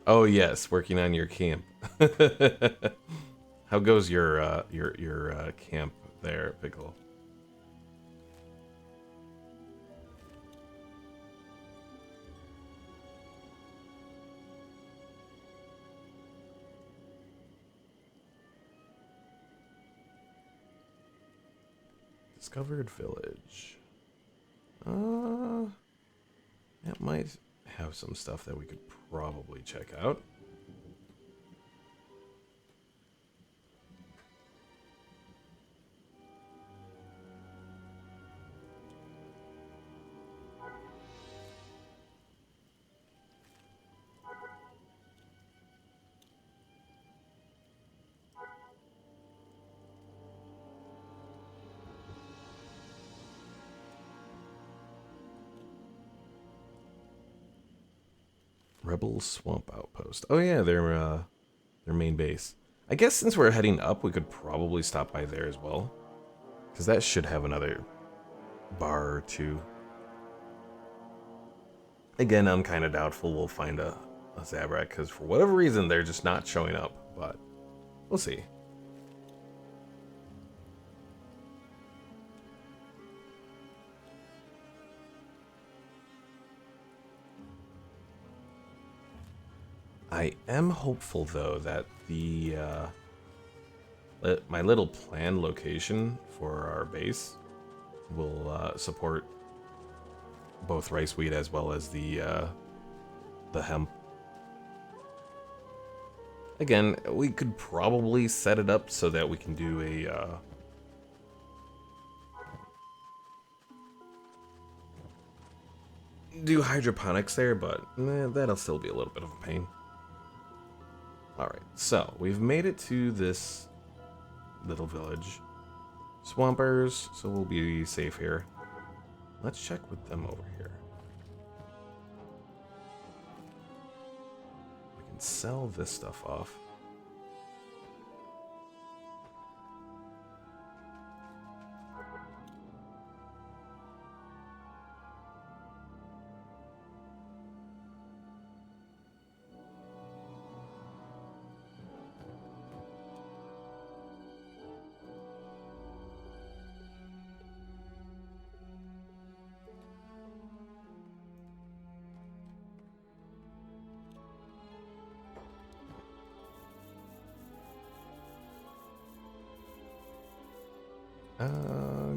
Oh yes, working on your camp. How goes your camp there, Pickle? Discovered village. That might have some stuff that we could probably check out. Rebel Swamp Outpost. Oh yeah, their main base. I guess since we're heading up, we could probably stop by there as well, because that should have another bar or two. Again, I'm kind of doubtful we'll find a Zabrak, because for whatever reason, they're just not showing up, but we'll see. I am hopeful, though, that the my little planned location for our base will support both rice wheat as well as the hemp. Again, we could probably set it up so that we can do a do hydroponics there, but that'll still be a little bit of a pain. Alright, so we've made it to this little village. Swampers, so we'll be safe here. Let's check with them over here. We can sell this stuff off.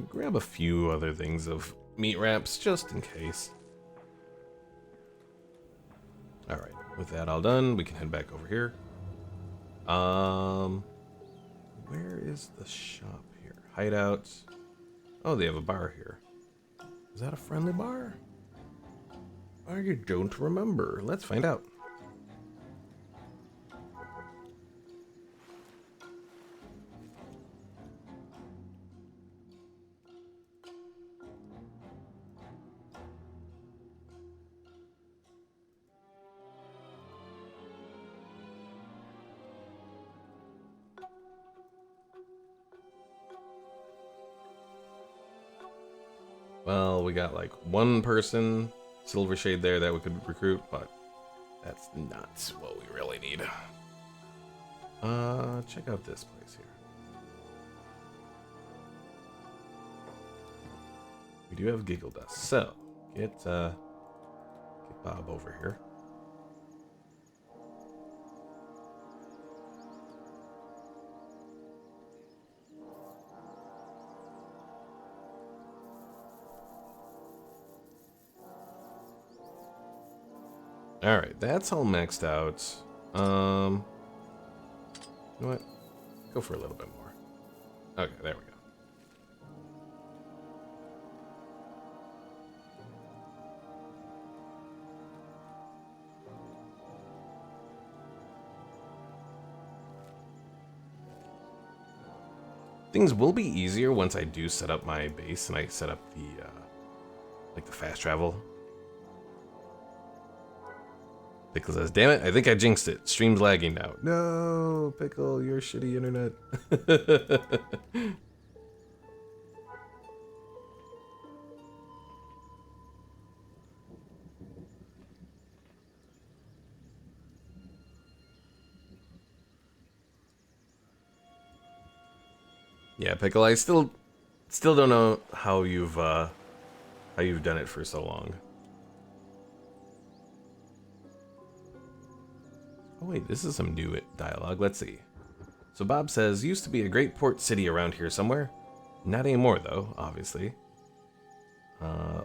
Grab a few other things of meat wraps just in case. Alright, with that all done, we can head back over here. Where is the shop here? Hideouts. Oh, they have a bar here. Is that a friendly bar? I don't remember. Let's find out. Well, we got like one person, Silver Shade there that we could recruit, but that's not what we really need. Check out this place here. We do have Giggle Dust, so get Bob over here. Alright, that's all maxed out. You know what? Go for a little bit more. Okay, there we go. Things will be easier once I do set up my base and I set up the like the fast travel. Pickle says, damn it, I think I jinxed it. Stream's lagging now. No, Pickle, your shitty internet. Yeah, Pickle, I still don't know how you've done it for so long. Oh wait, this is some new dialogue. Let's see. So Bob says, used to be a great port city around here somewhere. Not anymore though, obviously.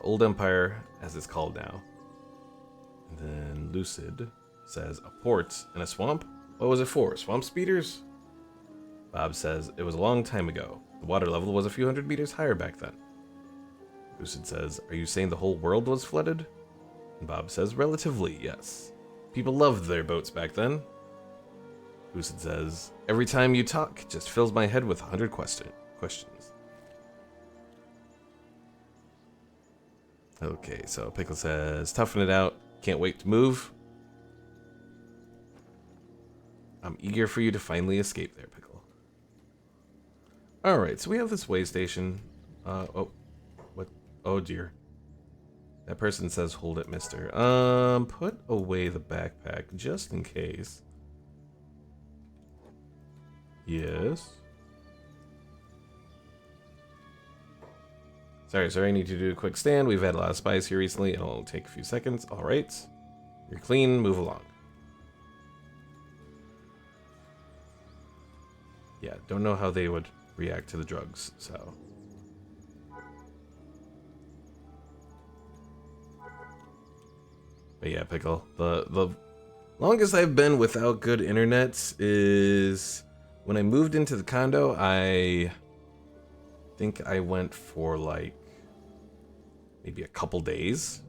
Old Empire, as it's called now. And then Lucid says, a port in a swamp? What was it for? Swamp speeders? Bob says, it was a long time ago. The water level was a few hundred meters higher back then. Lucid says, are you saying the whole world was flooded? And Bob says, relatively, yes. People loved their boats back then. Lucid says, every time you talk, it just fills my head with 100 questions. Okay, so Pickle says, toughen it out. Can't wait to move. I'm eager for you to finally escape there, Pickle. Alright, so we have this way station. Oh, what? Oh dear. That person says, hold it, mister. Put away the backpack, just in case. Yes. Sorry, I need to do a quick stand. We've had a lot of spies here recently. It'll only take a few seconds. Alright. You're clean, move along. Yeah, don't know how they would react to the drugs, so. But yeah, Pickle, the longest I've been without good internet is when I moved into the condo. I think I went for like maybe a couple days.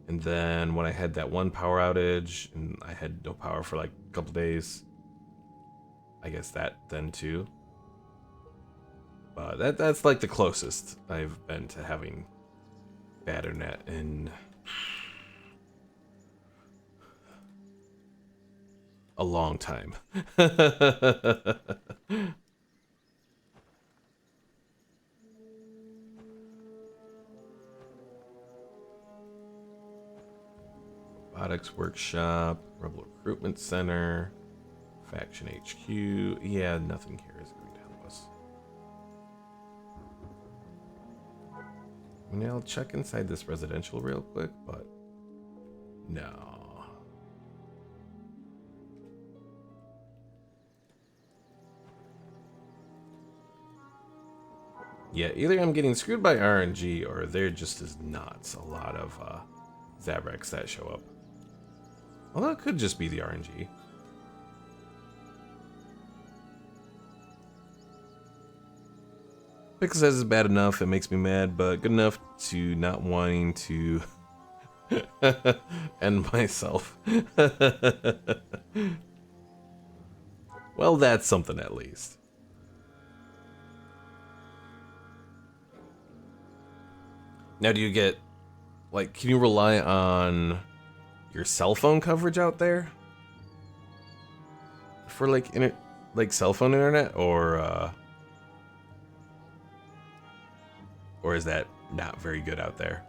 And then when I had that one power outage and I had no power for like a couple days, I guess that then too. But that's like the closest I've been to having bad internet in a long time. Robotics Workshop, Rebel Recruitment Center, Faction HQ. Yeah, nothing here is going to help us. I mean, I'll check inside this residential real quick, but no. Yeah, either I'm getting screwed by RNG or there just is not a lot of Zabreks that show up. Although it could just be the RNG. Pickle says it's bad enough, it makes me mad, but good enough to not wanting to end myself. Well, that's something at least. Now, do you get, like, can you rely on your cell phone coverage out there? For, like, cell phone internet, or is that not very good out there?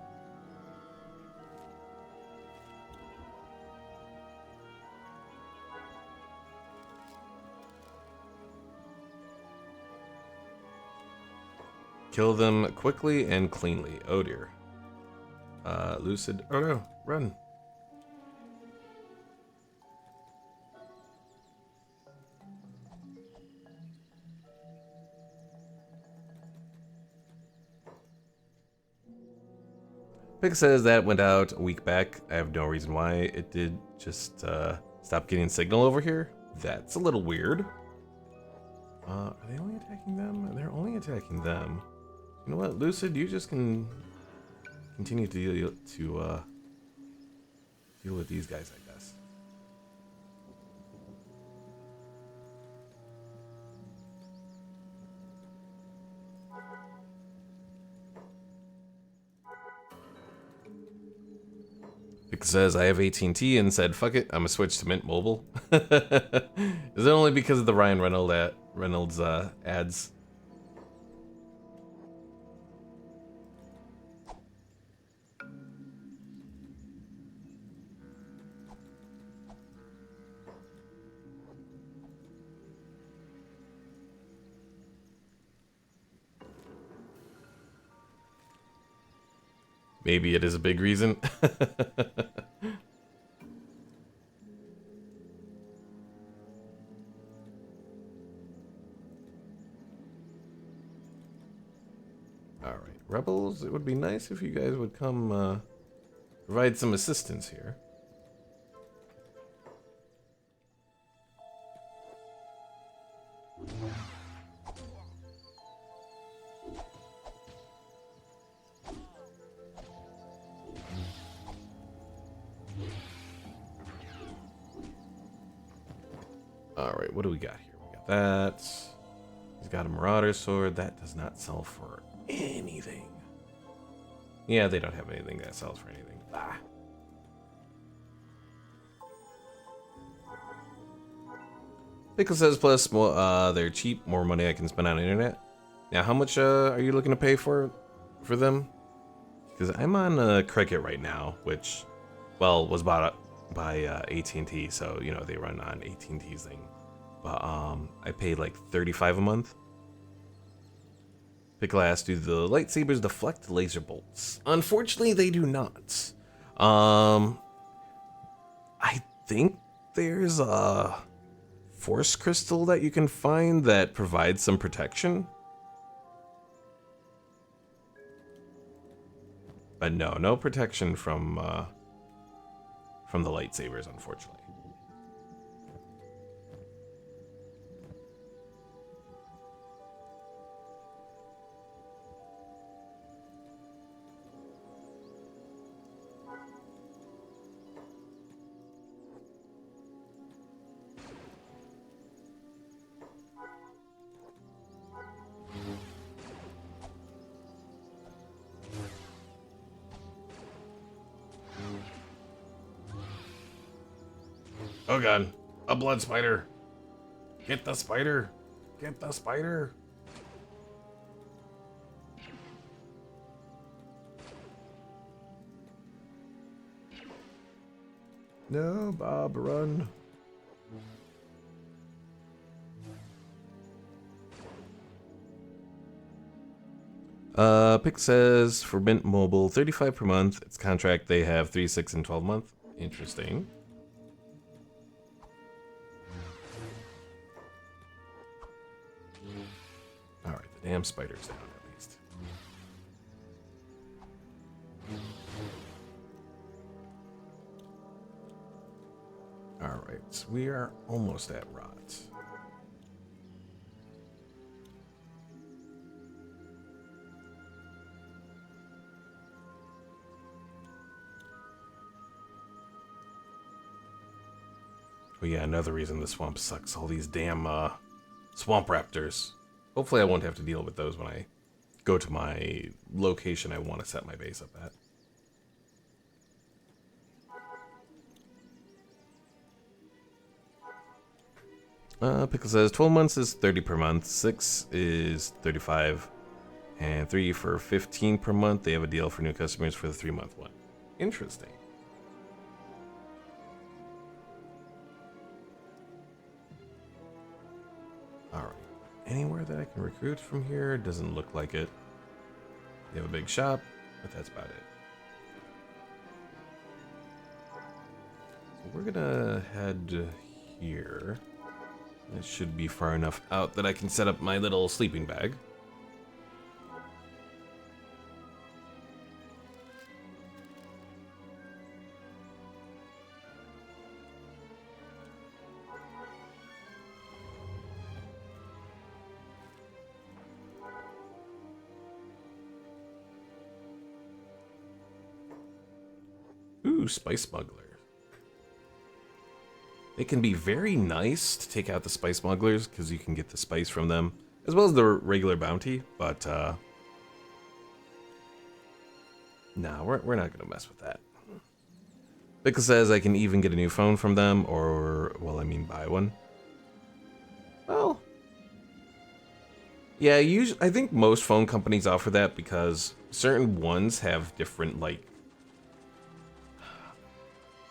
Kill them quickly and cleanly. Oh dear. Lucid. Oh no, run. Pick says that went out a week back. I have no reason why it did. Just stop getting signal over here. That's a little weird. Are they only attacking them? They're only attacking them. You know what, Lucid? You just can continue to deal with these guys, I guess. Pick Pick says, I have AT&T and said, fuck it, I'm gonna switch to Mint Mobile. Is it only because of the Ryan Reynolds ads? Maybe it is a big reason. Alright, Rebels, it would be nice if you guys would come provide some assistance here. Alright, what do we got here? We got that. He's got a Marauder Sword. That does not sell for anything. Yeah, they don't have anything that sells for anything. Ah. Pickle says, plus, more, they're cheap. More money I can spend on the internet. Now, how much are you looking to pay for them? Because I'm on Cricket right now, which, well, was bought up by AT&T, so you know they run on AT&T's thing. But I paid like $35 a month. Pickle asks, do the lightsabers deflect laser bolts? Unfortunately, they do not. I think there's a force crystal that you can find that provides some protection. But no protection from the lightsabers, unfortunately. Oh god, a blood spider. Get the spider. Get the spider. No, Bob, run. Pick says for Mint Mobile, $35 per month. It's contract. They have 3, 6, and 12 month. Interesting. All right, the damn spider's down at least. All right, we are almost at rot. Oh yeah, another reason the swamp sucks. All these damn swamp raptors. Hopefully I won't have to deal with those when I go to my location I want to set my base up at. Pickle says 12 months is 30 per month, 6 is 35, and 3 for 15 per month. They have a deal for new customers for the 3-month one. Interesting. Alright. Anywhere that I can recruit from here? Doesn't look like it. They have a big shop, but that's about it. So we're gonna head here. It should be far enough out that I can set up my little sleeping bag. Ooh, spice smuggler. They can be very nice to take out the spice smugglers because you can get the spice from them, as well as the regular bounty, but nah, we're not gonna mess with that. Bika says I can even get a new phone from them, or, well, I mean buy one. Well, yeah, usually, I think most phone companies offer that because certain ones have different, like,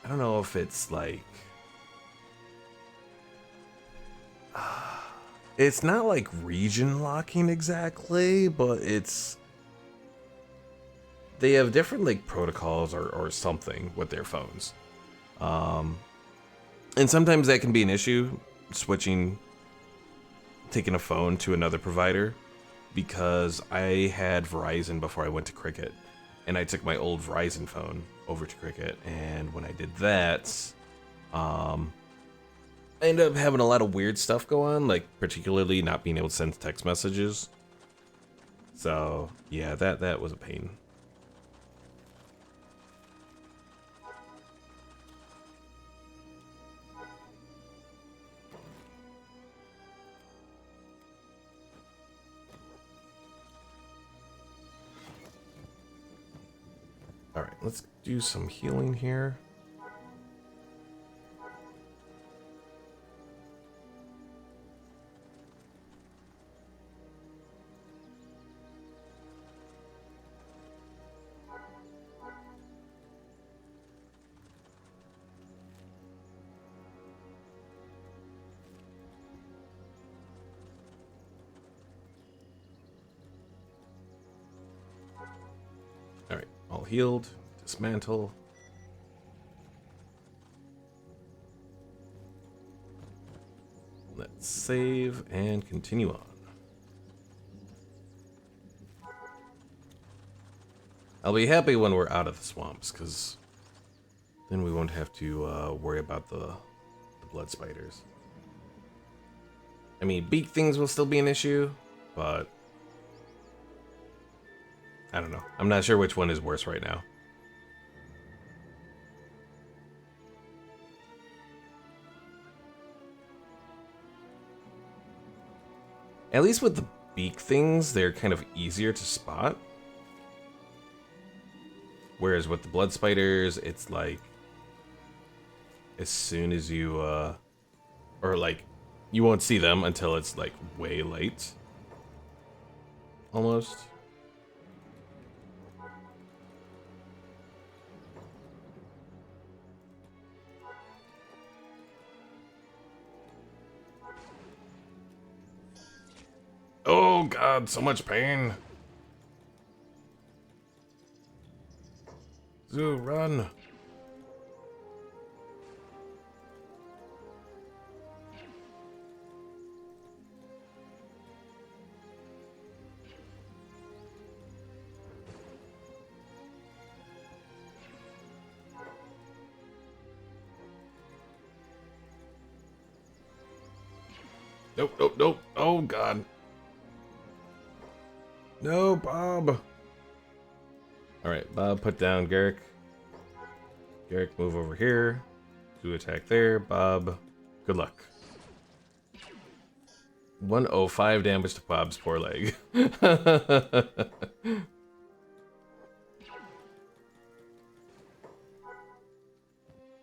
I don't know if it's like, it's not like region locking exactly, but they have different like protocols or something with their phones. And sometimes that can be an issue, taking a phone to another provider, because I had Verizon before I went to Cricket, and I took my old Verizon phone over to Cricket, and when I did that, I ended up having a lot of weird stuff go on, like particularly not being able to send text messages. So yeah, that was a pain. All right, let's do some healing here. All right, all healed. Dismantle. Let's save and continue on. I'll be happy when we're out of the swamps, because then we won't have to worry about the blood spiders. I mean, beak things will still be an issue, but I don't know. I'm not sure which one is worse right now. At least with the beak things, they're kind of easier to spot. Whereas with the blood spiders, it's like, as soon as you, or like, you won't see them until it's like way late. Almost. Oh god, so much pain. Zoo, run. Nope, nope, nope. Oh god. No, Bob. Alright, Bob, put down Garrick. Garrick, move over here. Do attack there. Bob, good luck. 105 damage to Bob's poor leg.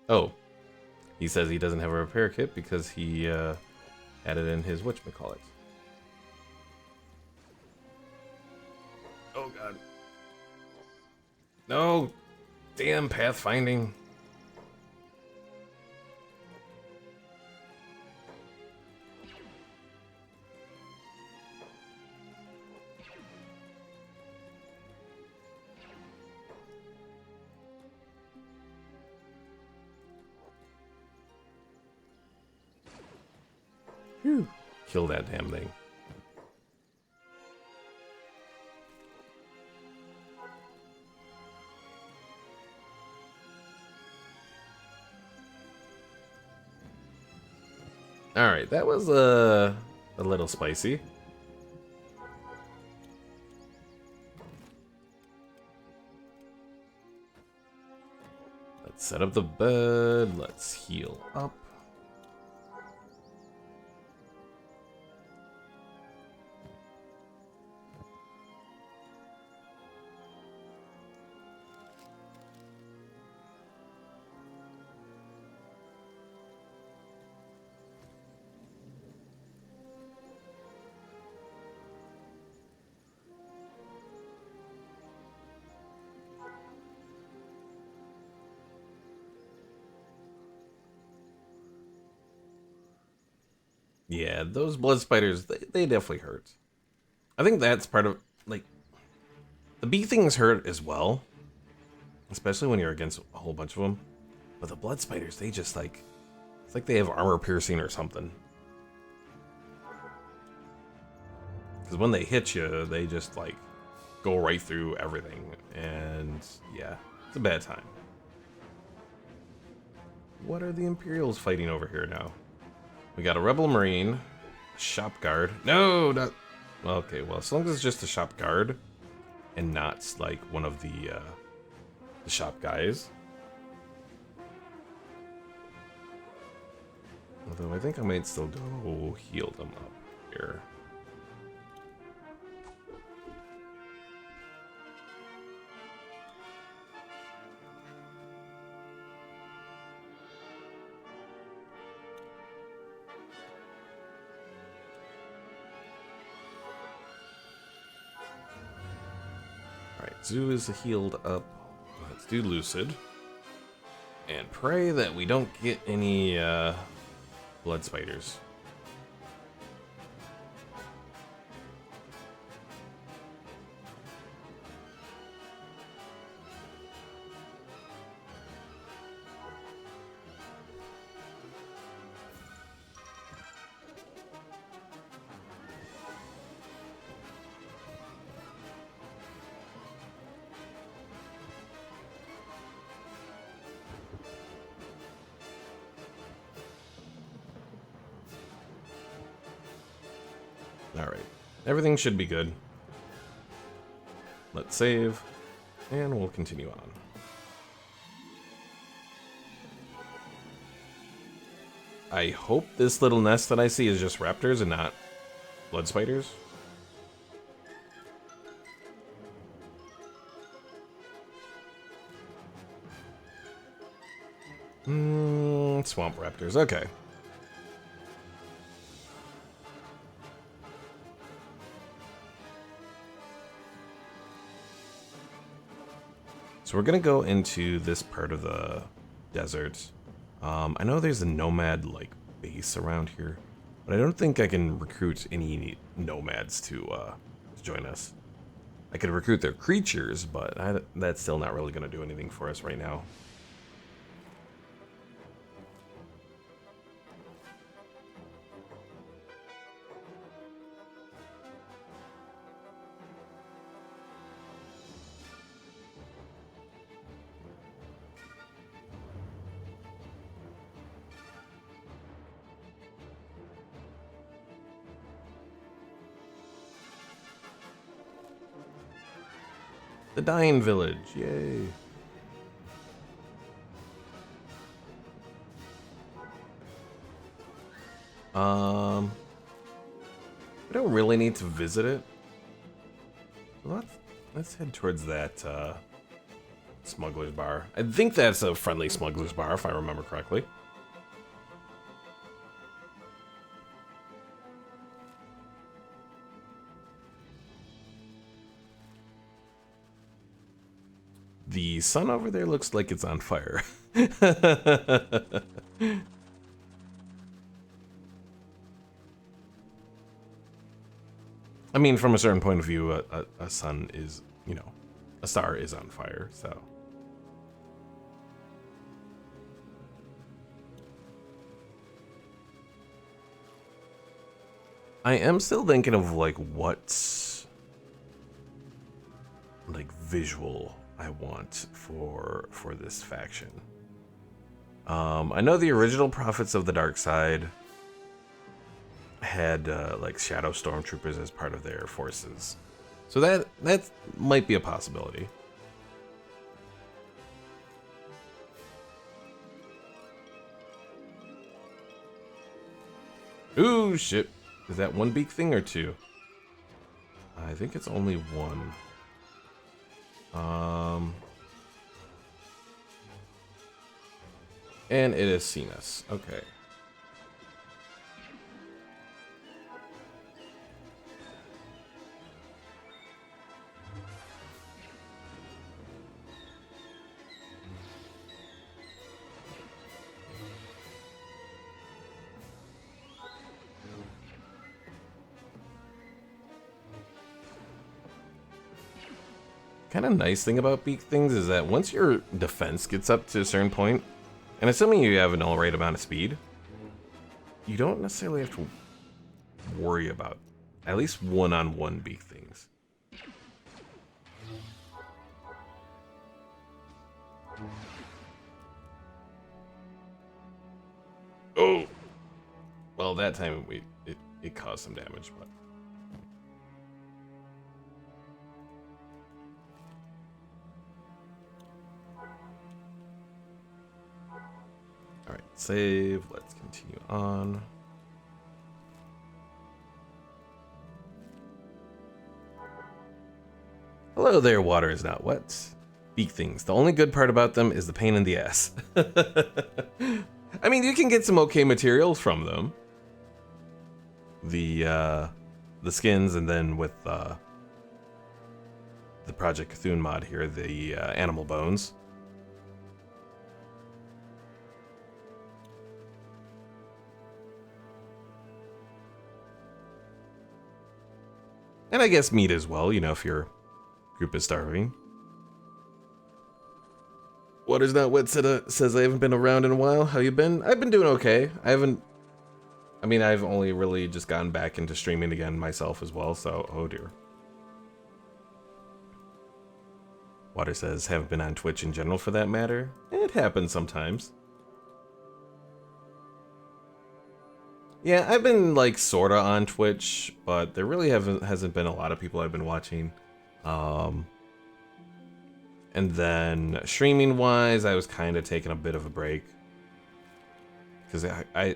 Oh, he says he doesn't have a repair kit because he had it in his whatchamacallit. Oh god. No! Damn pathfinding. Whew. Kill that damn thing. Alright, that was a little spicy. Let's set up the bed. Let's heal up. Yeah, those blood spiders, they definitely hurt. I think that's part of, like, the bee things hurt as well, especially when you're against a whole bunch of them. But the blood spiders, they just, like, it's like they have armor piercing or something. Because when they hit you, they just, like, go right through everything. And, yeah, it's a bad time. What are the Imperials fighting over here now? We got a Rebel Marine, shop guard. No, not... Okay, well, as long as it's just a shop guard and not, like, one of the shop guys. Although I think I might still go heal them up here. Alright, Zoo is healed up. Let's do Lucid. And pray that we don't get any blood spiders. Alright, everything should be good. Let's save, and we'll continue on. I hope this little nest that I see is just raptors and not blood spiders. Swamp raptors, okay. So we're gonna go into this part of the desert. I know there's a nomad like base around here, but I don't think I can recruit any nomads to join us. I could recruit their creatures, but that's still not really gonna do anything for us right now. The Dying Village, yay. We don't really need to visit it. Let's head towards that smuggler's bar. I think that's a friendly smuggler's bar, if I remember correctly. The sun over there looks like it's on fire. I mean, from a certain point of view, a sun is, you know, a star is on fire, so. I am still thinking of, like, what, like, visual I want for this faction. I know the original Prophets of the Dark Side had like shadow stormtroopers as part of their forces, so that might be a possibility. Ooh, shit! Is that one beak thing or two? I think it's only one. And it has seen us. Okay. kind of nice thing about beak things is that once your defense gets up to a certain point, and assuming you have an alright amount of speed, you don't necessarily have to worry about at least one-on-one beak things. Oh! Well, that time it caused some damage, but... Alright, save. Let's continue on. Hello there, water is not wet. Beak things. The only good part about them is the pain in the ass. I mean, you can get some okay materials from them. The skins, and then with the Project Kathun mod here, the animal bones. And I guess meat as well, you know, if your group is starving. Water's not wet says I haven't been around in a while. How you been? I've been doing okay. I've only really just gotten back into streaming again myself as well, so oh dear. Water says haven't been on Twitch in general for that matter. It happens sometimes. Yeah, I've been like sorta on Twitch, but there really hasn't been a lot of people I've been watching. And then streaming wise, I was kind of taking a bit of a break because I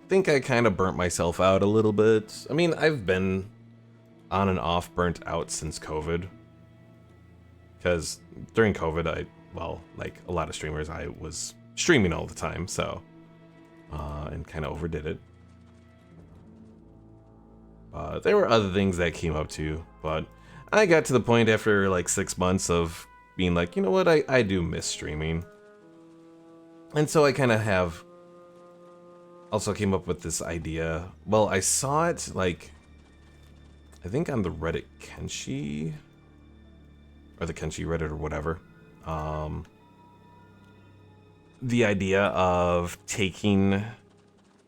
think I kind of burnt myself out a little bit. I mean, I've been on and off burnt out since COVID, because during COVID, like a lot of streamers, I was streaming all the time, so and kind of overdid it. There were other things that came up too, but I got to the point after like 6 months of being like, you know what, I do miss streaming. And so I kind of have also came up with this idea. Well, I saw it like, I think on the Reddit Kenshi, or the Kenshi Reddit or whatever. The idea of taking,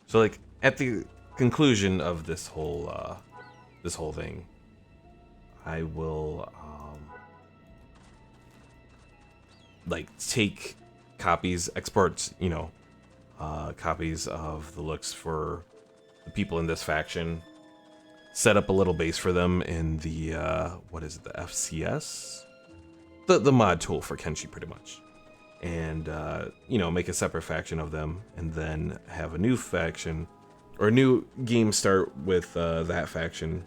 so like at the conclusion of this whole thing, I will like take copies, export, you know, copies of the looks for the people in this faction, set up a little base for them in the what is it, the FCS, the mod tool for Kenshi, pretty much, and you know, make a separate faction of them, and then have a new faction or a new game start with that faction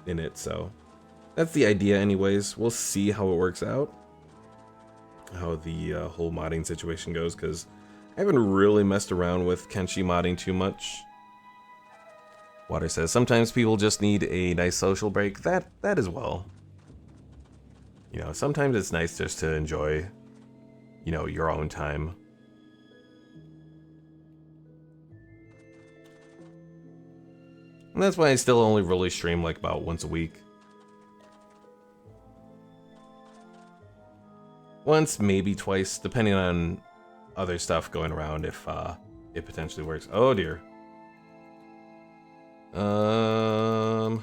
in it. So that's the idea anyways. We'll see how it works out, how the whole modding situation goes, because I haven't really messed around with Kenshi modding too much. Water says sometimes people just need a nice social break. That as well. You know, sometimes it's nice just to enjoy, you know, your own time. And that's why I still only really stream like about once a week. Once, maybe twice, depending on other stuff going around, if it potentially works. Oh dear. How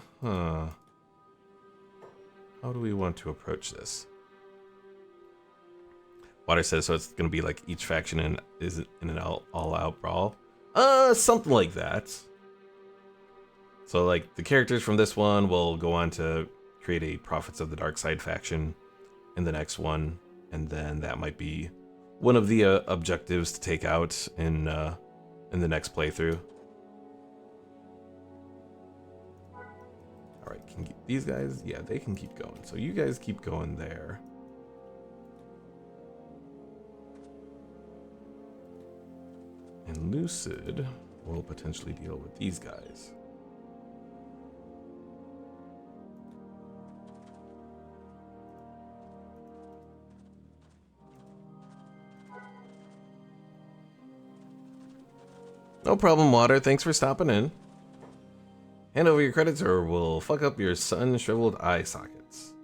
do we want to approach this? Water says, so it's gonna be like each faction is in an all-out brawl? Something like that. So like the characters from this one will go on to create a Prophets of the Dark Side faction in the next one, and then that might be one of the objectives to take out in the next playthrough. All right, can these guys? Yeah, they can keep going. So you guys keep going there. And Lucid will potentially deal with these guys. No problem, Water. Thanks for stopping in. Hand over your credits or we'll fuck up your sun-shriveled eye sockets.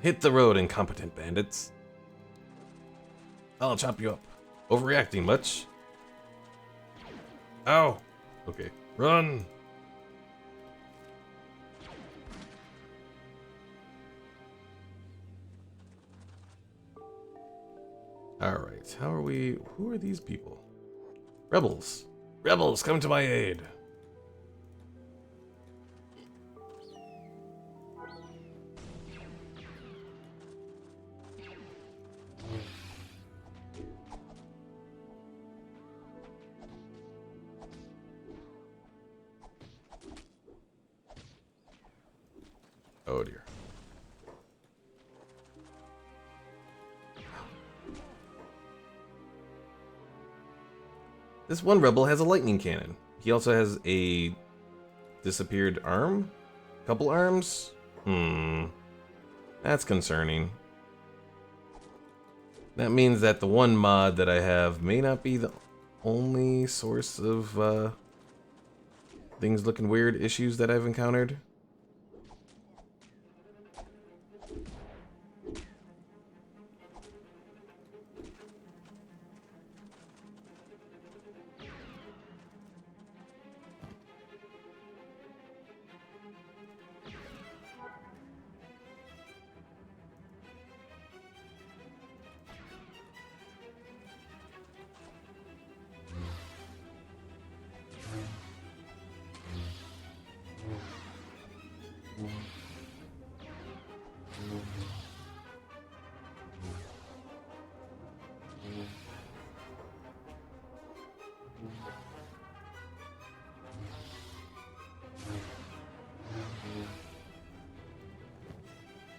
Hit the road, incompetent bandits. I'll chop you up. Overreacting much? Ow! Okay, run! Alright, how are we... Who are these people? Rebels! Rebels, come to my aid! Oh dear. This one rebel has a lightning cannon. He also has a disappeared arm? Couple arms? That's concerning. That means that the one mod that I have may not be the only source of things looking weird issues that I've encountered.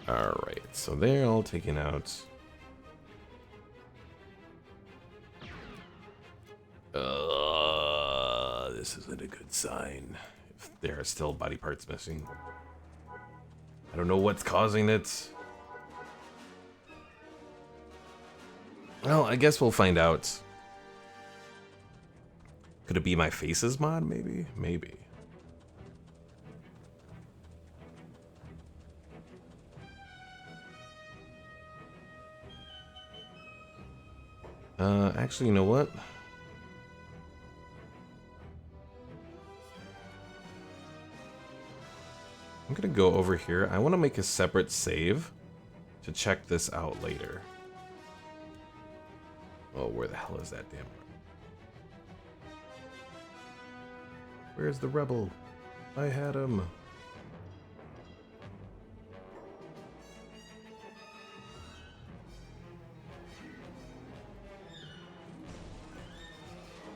Alright, so they're all taken out. This isn't a good sign. If there are still body parts missing. I don't know what's causing it. Well, I guess we'll find out. Could it be my faces mod, maybe? Maybe. Actually, you know what? I'm gonna go over here. I want to make a separate save to check this out later. Oh, where the hell is that damn? Where's the rebel? I had him.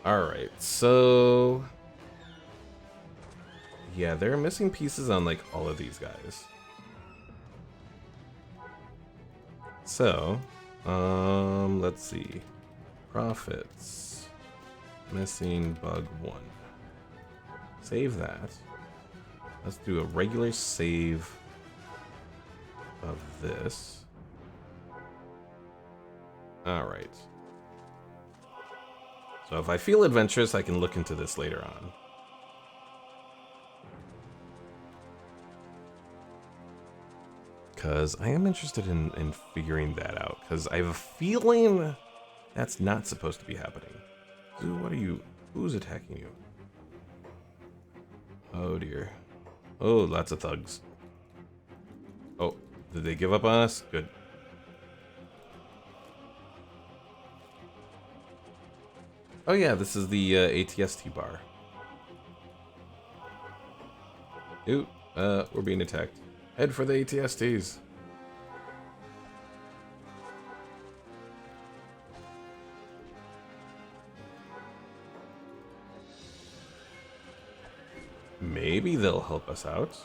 Alright, so... yeah, there are missing pieces on, like, all of these guys. So, let's see. Profits. Missing bug 1. Save that. Let's do a regular save of this. Alright. So if I feel adventurous, I can look into this later on. Because I am interested in figuring that out. Because I have a feeling that's not supposed to be happening. Ooh, what are you? Who's attacking you? Oh dear. Oh, lots of thugs. Oh, did they give up on us? Good. Oh yeah, this is the ATST bar. Ooh, we're being attacked. Head for the ATSTs. Maybe they'll help us out.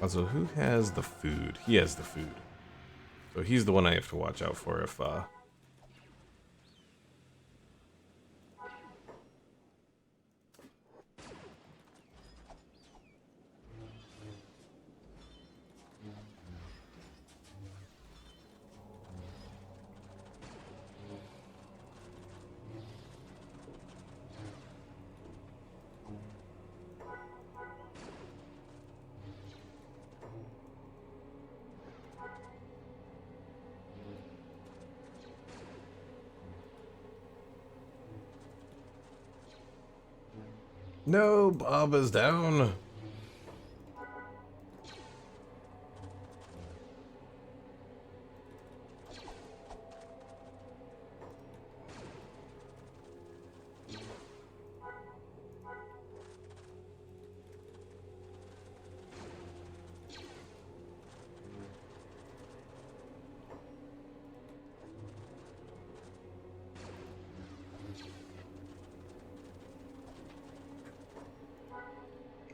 Also, who has the food? He has the food. So he's the one I have to watch out for if, No, Bob is down.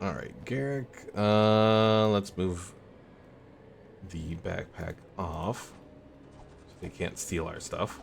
Alright, Garrick. Let's move the backpack off so they can't steal our stuff.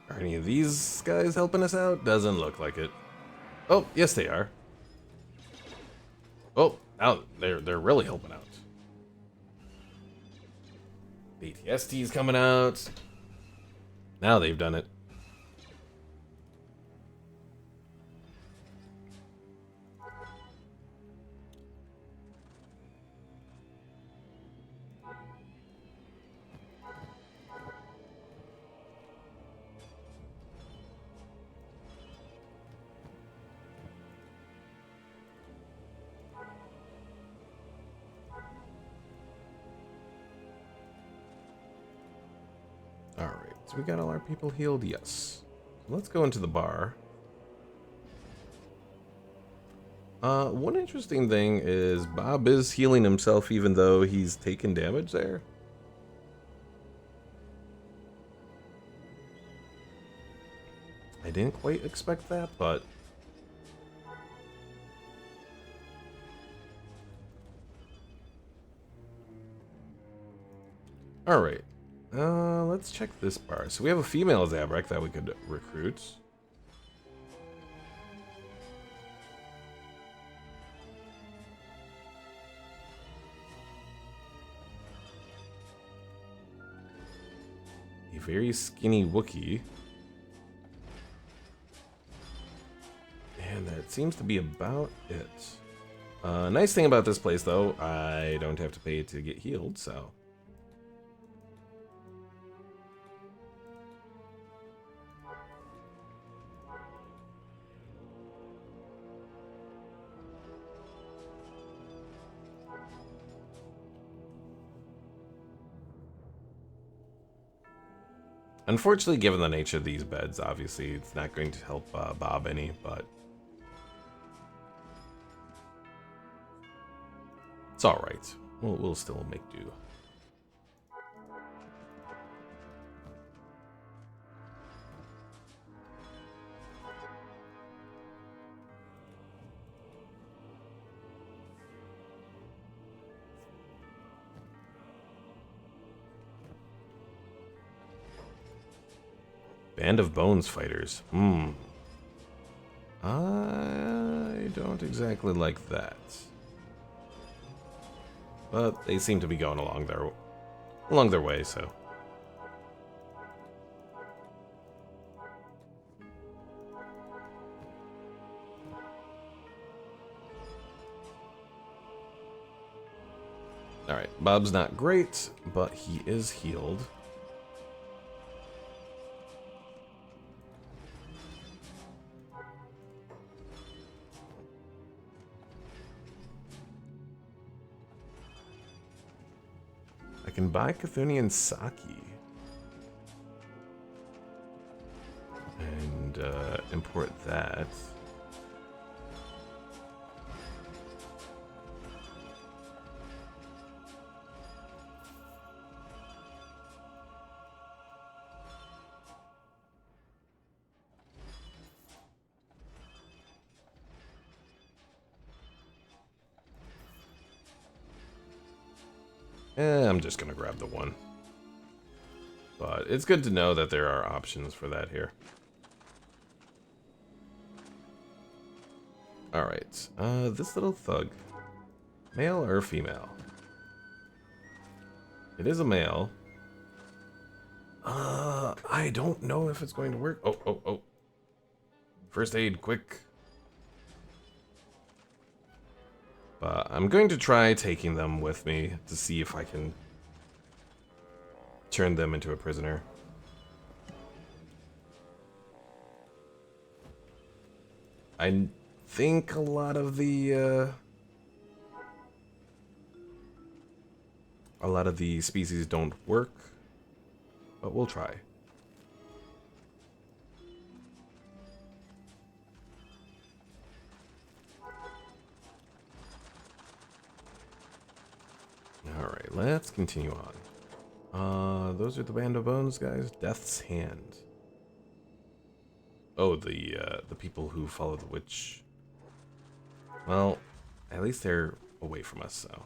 Are any of these guys helping us out? Doesn't look like it. Oh, yes they are. Oh, now they're really helping out. The ATST's coming out. Now they've done it. Alright, so we got all our people healed? Yes. So let's go into the bar. One interesting thing is Bob is healing himself even though he's taken damage there. I didn't quite expect that, but... Alright. Let's check this bar. So we have a female Zabrak that we could recruit. A very skinny Wookiee. And that seems to be about it. Nice thing about this place, though, I don't have to pay to get healed, so... Unfortunately, given the nature of these beds, obviously, it's not going to help Bob any, but... It's alright. We'll still make do. Band of Bones fighters. I don't exactly like that. But they seem to be going along their way, so. Alright, Bob's not great, but he is healed. I can buy Kathunian sake. And import that. I'm just gonna grab the one. But it's good to know that there are options for that here. Alright, this little thug. Male or female? It is a male. I don't know if it's going to work. Oh. First aid, quick. But I'm going to try taking them with me to see if I can turn them into a prisoner. I think a lot of the species don't work, but we'll try. Alright, let's continue on. Those are the band of bones, guys. Death's Hand. Oh, the people who follow the witch. Well, at least they're away from us, so.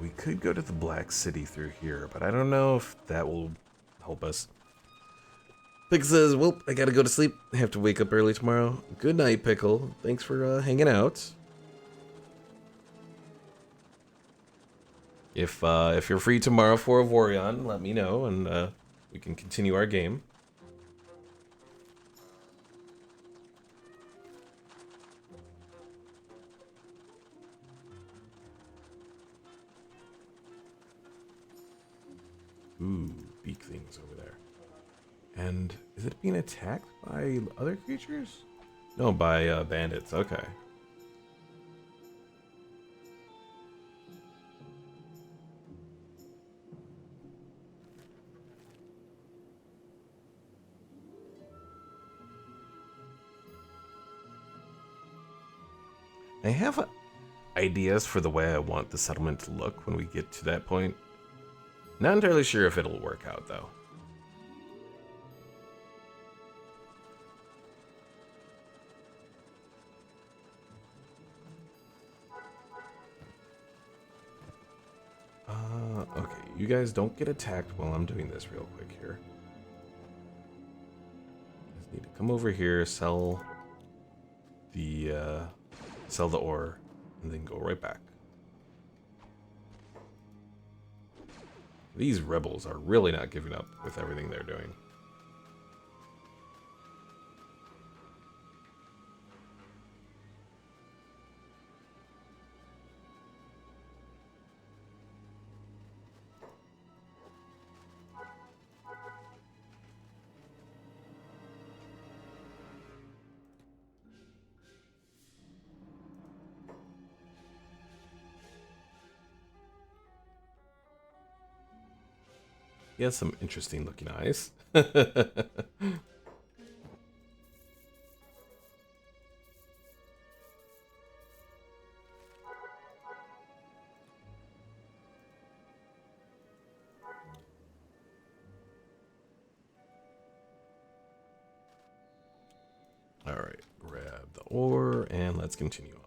We could go to the Black City through here, but I don't know if that will help us. Pickle says, well, I gotta go to sleep. I have to wake up early tomorrow. Good night, Pickle. Thanks for hanging out. If you're free tomorrow for a Vorion, let me know, and we can continue our game. Ooh, beak things over there. And is it being attacked by other creatures? No, by bandits. Okay. I have ideas for the way I want the settlement to look when we get to that point. Not entirely sure if it'll work out, though. Okay, you guys don't get attacked while I'm doing this real quick here. Just need to come over here, sell the ore, and then go right back. These rebels are really not giving up with everything they're doing. He has some interesting looking eyes. Alright, grab the ore and let's continue on.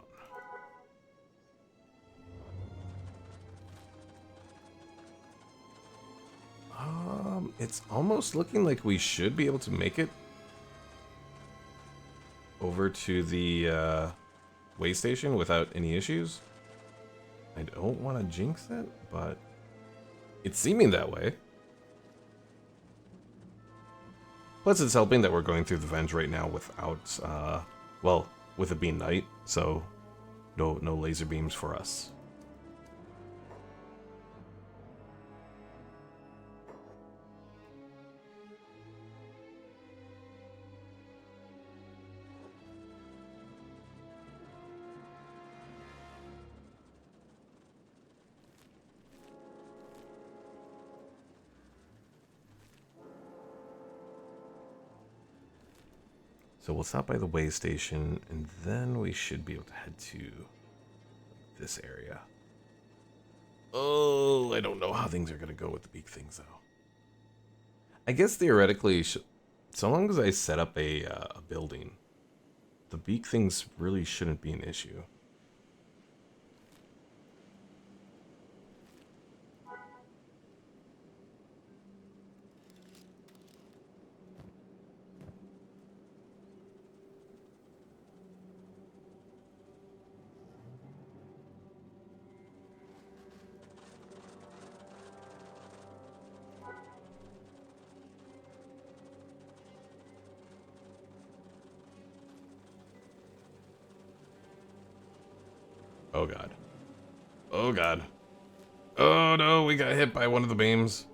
It's almost looking like we should be able to make it over to the way station without any issues. I don't want to jinx it, but it's seeming that way. Plus, it's helping that we're going through the vent right now without, well, with it being night, so no laser beams for us. So we'll stop by the way station, and then we should be able to head to this area. Oh, I don't know how things are going to go with the beak things, though. I guess theoretically, so long as I set up a building, the beak things really shouldn't be an issue. Oh god. Oh god. Oh no, we got hit by one of the beams.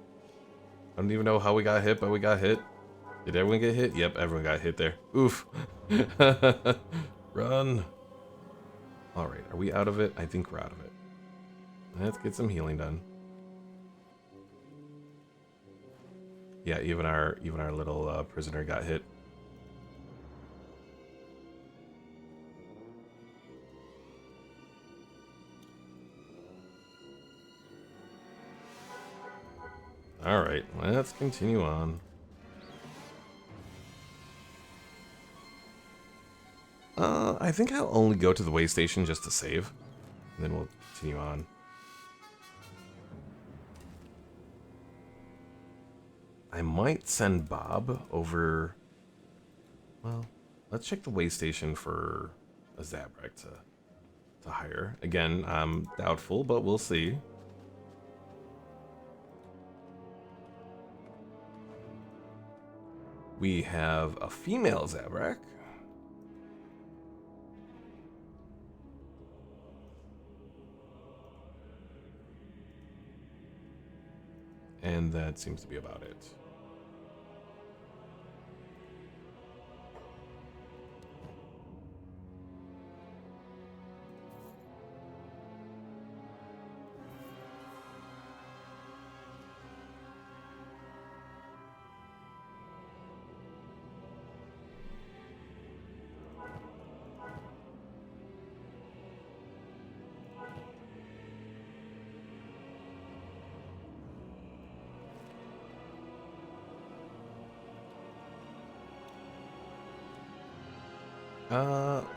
I don't even know how we got hit, but we got hit. Did everyone get hit? Yep, everyone got hit there. Oof. Run. Alright, are we out of it? I think we're out of it. Let's get some healing done. Yeah, even our little prisoner got hit. Alright, let's continue on. I think I'll only go to the way station just to save. And then we'll continue on. I might send Bob over... Well, let's check the way station for a Zabrak to hire. Again, I'm doubtful, but we'll see. We have a female Zabrak. And that seems to be about it.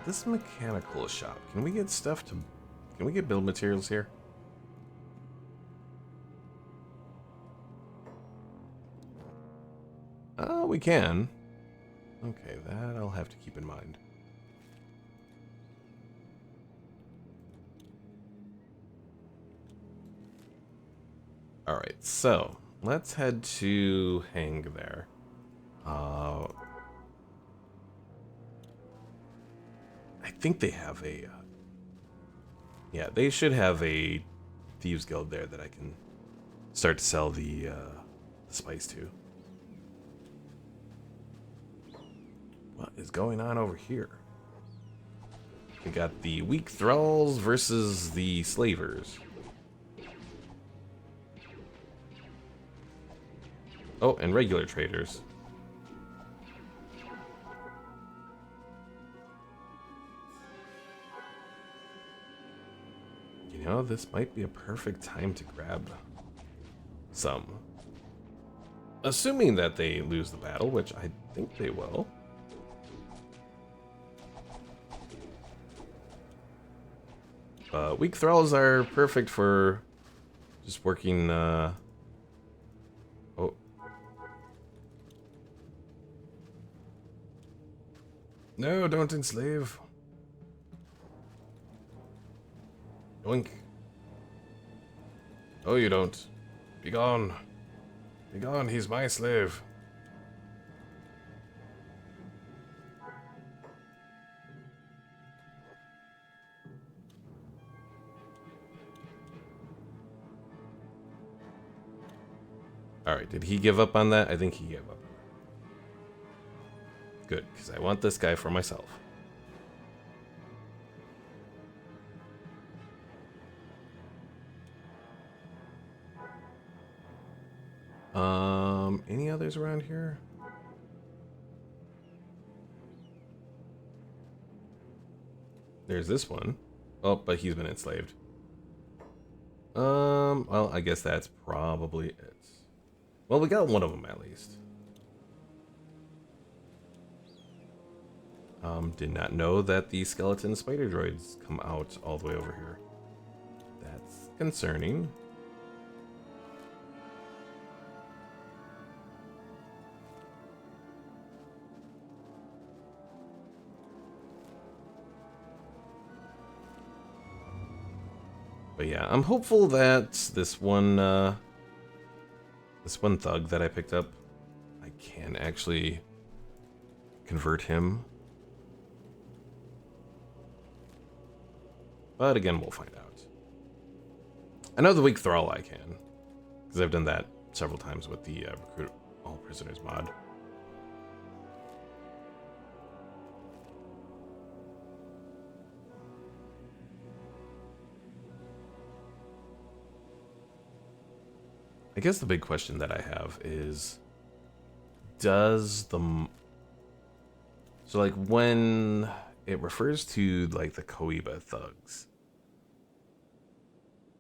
This mechanical shop. Can we get stuff to... Can we get build materials here? We can. Okay, that I'll have to keep in mind. Alright, so let's head to Hang there. I think they have a... yeah, they should have a Thieves Guild there that I can start to sell the spice to. What is going on over here? We got the weak thralls versus the slavers. Oh, and regular traders. You know, this might be a perfect time to grab some. Assuming that they lose the battle, which I think they will. Weak thralls are perfect for just working, oh, No, don't enslave. Yoink. Oh, you don't. Be gone. Be gone, he's my slave. Alright, did he give up on that? I think he gave up. Good, because I want this guy for myself. Any others around here? There's this one. Oh, but he's been enslaved. Well, I guess that's probably it. Well, we got one of them at least. Did not know that the skeleton spider droids come out all the way over here. That's concerning. But yeah, I'm hopeful that this one thug that I picked up, I can actually convert him. But again, we'll find out. I know the weak thrall I can, because I've done that several times with the recruit all prisoners mod. I guess the big question that I have is, does the... So, like, when it refers to, like, the Koiba thugs,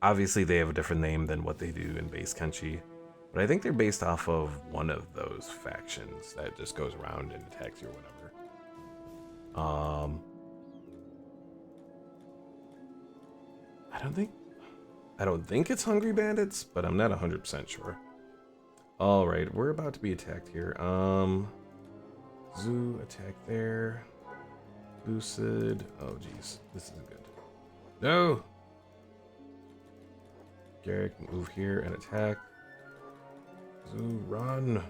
obviously they have a different name than what they do in base Kenshi, but I think they're based off of one of those factions that just goes around and attacks you or whatever. I don't think it's Hungry Bandits, but I'm not 100% sure. Alright, we're about to be attacked here. Zoo, attack there. Lucid. Oh, jeez. This isn't good. No! Garrick, move here and attack. Zoo, run.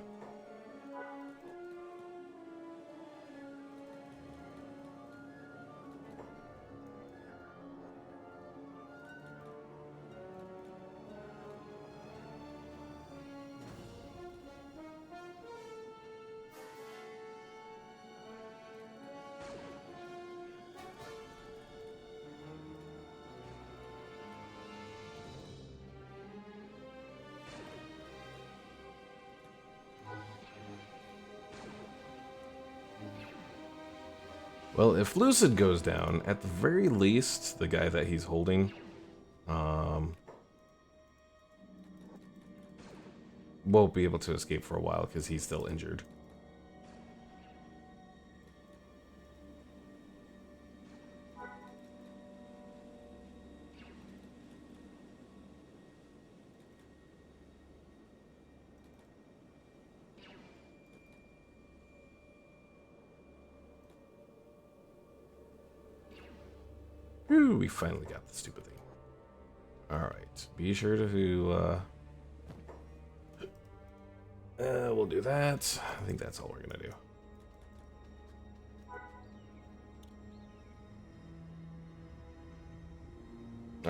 Well, if Lucid goes down, at the very least, the guy that he's holding, won't be able to escape for a while because he's still injured. Whew, we finally got the stupid thing. Alright, be sure to, we'll do that. I think that's all we're gonna do.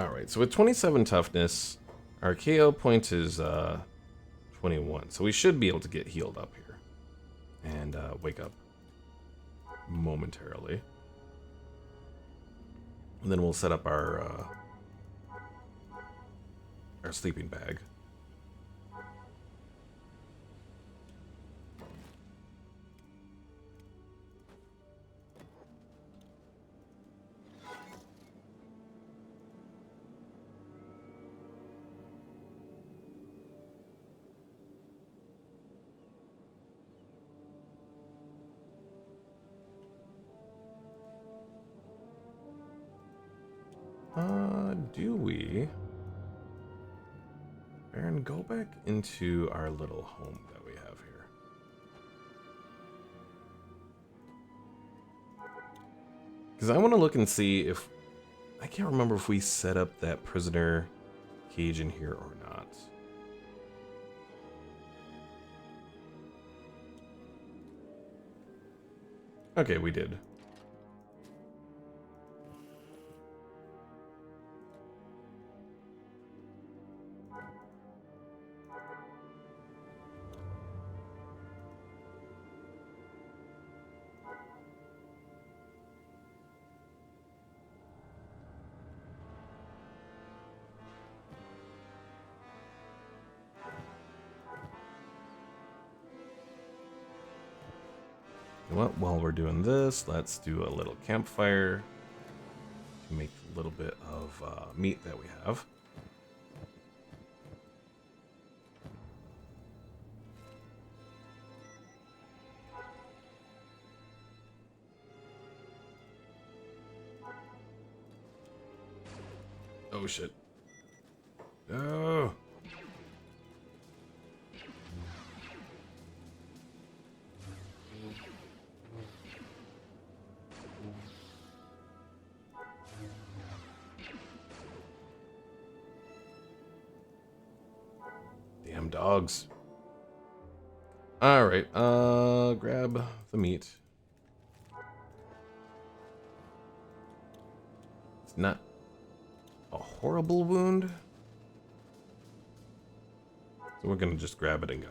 Alright, so with 27 toughness, our KO point is, 21. So we should be able to get healed up here. And, wake up momentarily. And then we'll set up our sleeping bag. Do we? Baron, go back into our little home that we have here. Because I want to look and see if... I can't remember if we set up that prisoner cage in here or not. Okay, we did. Well, while we're doing this, let's do a little campfire to make a little bit of meat that we have. Oh shit. Oh. Damn dogs. Alright, grab the meat. It's not a horrible wound. So we're gonna just grab it and go.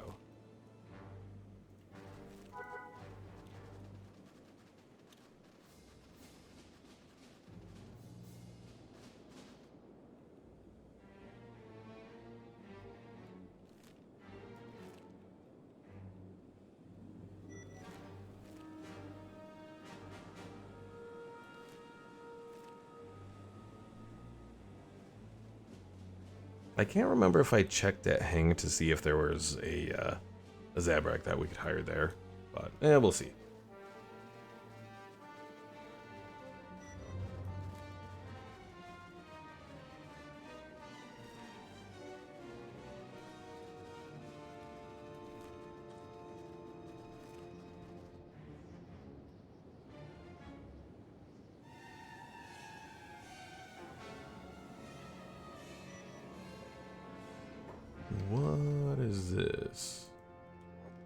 I can't remember if I checked at Hang to see if there was a Zabrak that we could hire there, but we'll see. What is this?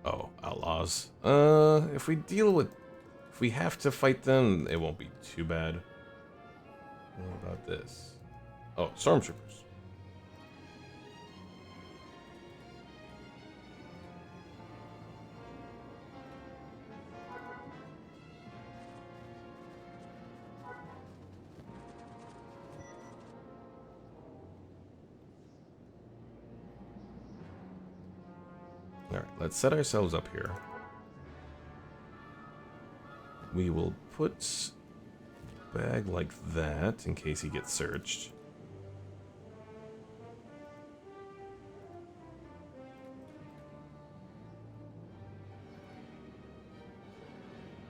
Oh, outlaws. If we have to fight them, it won't be too bad. What about this? Oh, stormtroopers. Alright, let's set ourselves up here. We will put a bag like that in case he gets searched.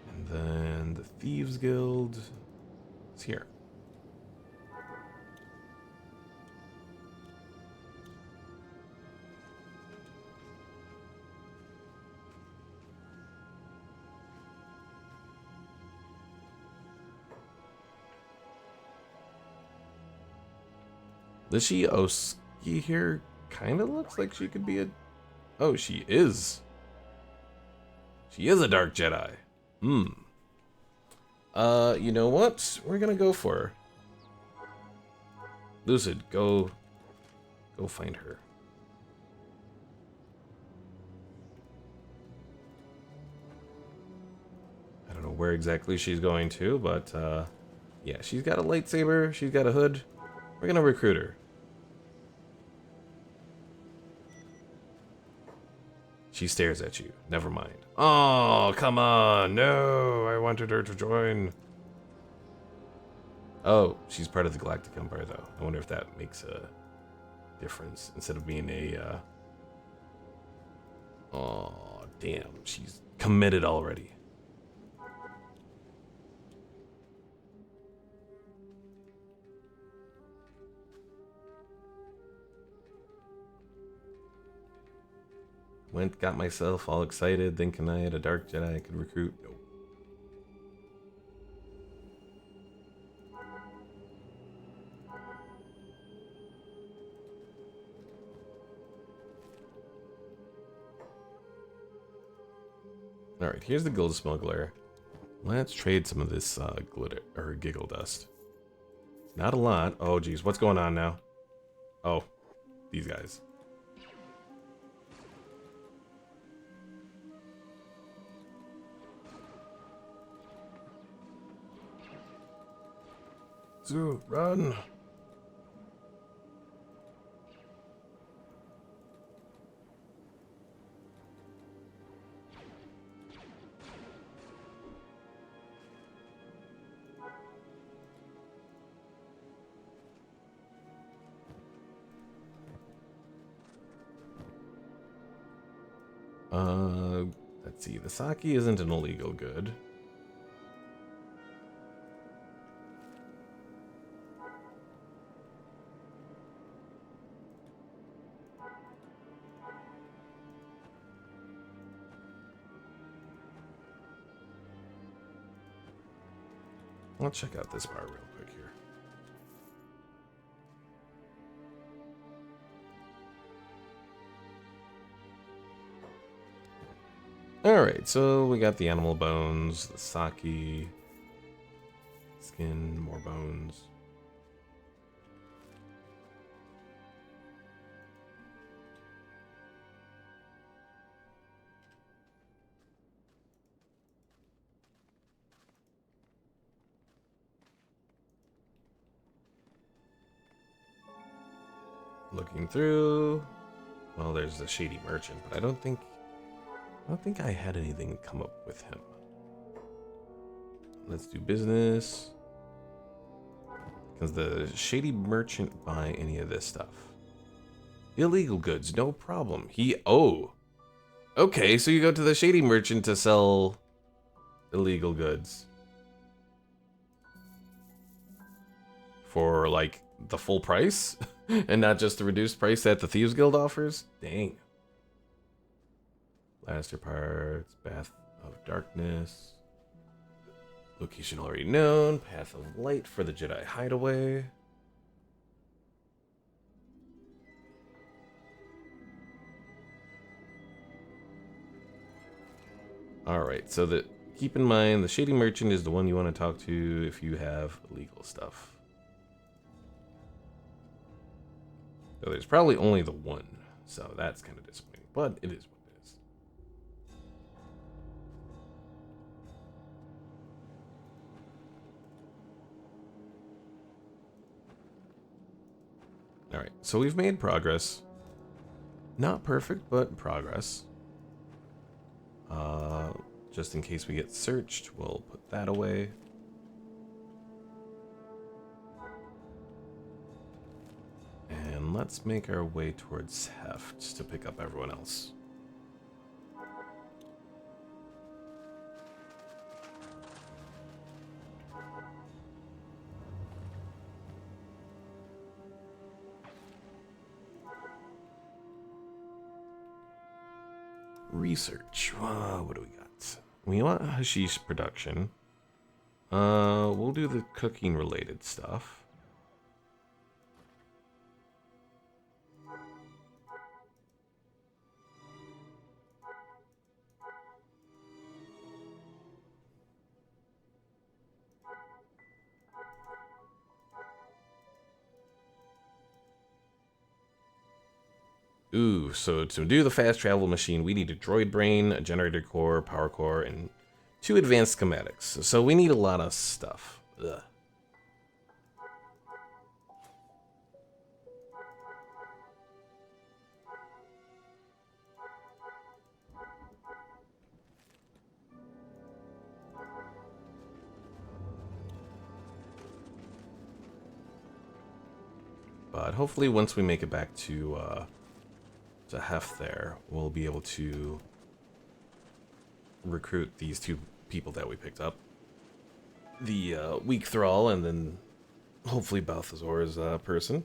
And then the Thieves Guild is here. Does she Oski here? Kind of looks like she could be a... Oh, she is. She is a Dark Jedi. You know what? We're gonna go for her. Lucid, go find her. I don't know where exactly she's going to, but yeah, she's got a lightsaber, she's got a hood. We're gonna recruit her. She stares at you. Never mind. Oh, come on. No, I wanted her to join. Oh, she's part of the Galactic Empire, though. I wonder if that makes a difference instead of being a... Oh, damn. She's committed already. Got myself all excited, thinking I had a Dark Jedi I could recruit. Nope. Alright, here's the gold smuggler. Let's trade some of this glitter or giggle dust. Not a lot. Oh geez, what's going on now? Oh, these guys. Zoo, run! Let's see. The sake isn't an illegal good. I'll check out this bar real quick here. Alright, so we got the animal bones, the sake, skin, more bones. Looking through. Well, there's the shady merchant, but I don't think I had anything come up with him. Let's do business. Does the shady merchant buy any of this stuff? Illegal goods, no problem. Oh. Okay, so you go to the shady merchant to sell illegal goods. For, like, the full price? And not just the reduced price that the Thieves Guild offers? Dang. Blaster parts, Bath of Darkness. Location already known. Path of Light for the Jedi Hideaway. Alright, so keep in mind the Shady Merchant is the one you want to talk to if you have illegal stuff. So there's probably only the one, so that's kind of disappointing, but it is what it is. Alright, so we've made progress. Not perfect, but progress. Just in case we get searched, we'll put that away. And let's make our way towards Heft to pick up everyone else. Research. What do we got? We want hashish production. We'll do the cooking related stuff. Ooh, so to do the fast travel machine, we need a droid brain, a generator core, power core, and 2 advanced schematics. So we need a lot of stuff. Ugh. But hopefully once we make it back to Heft there, we'll be able to recruit these 2 people that we picked up. The weak thrall, and then hopefully Balthazar's person.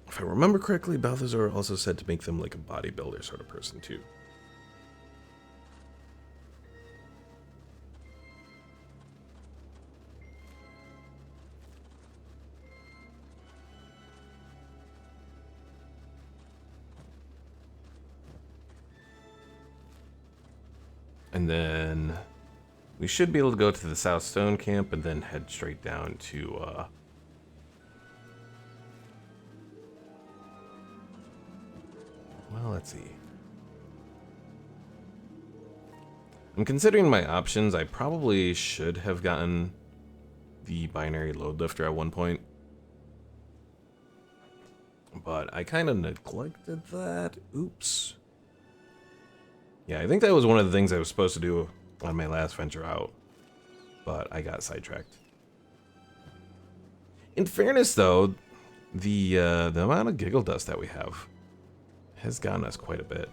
If I remember correctly, Balthazar also said to make them like a bodybuilder sort of person too. And then we should be able to go to the South Stone camp and then head straight down to well, let's see. I'm considering my options. I probably should have gotten the binary load lifter at one point, but I kind of neglected that. Oops. Yeah, I think that was one of the things I was supposed to do on my last venture out, but I got sidetracked. In fairness, though, the amount of giggle dust that we have has gotten us quite a bit.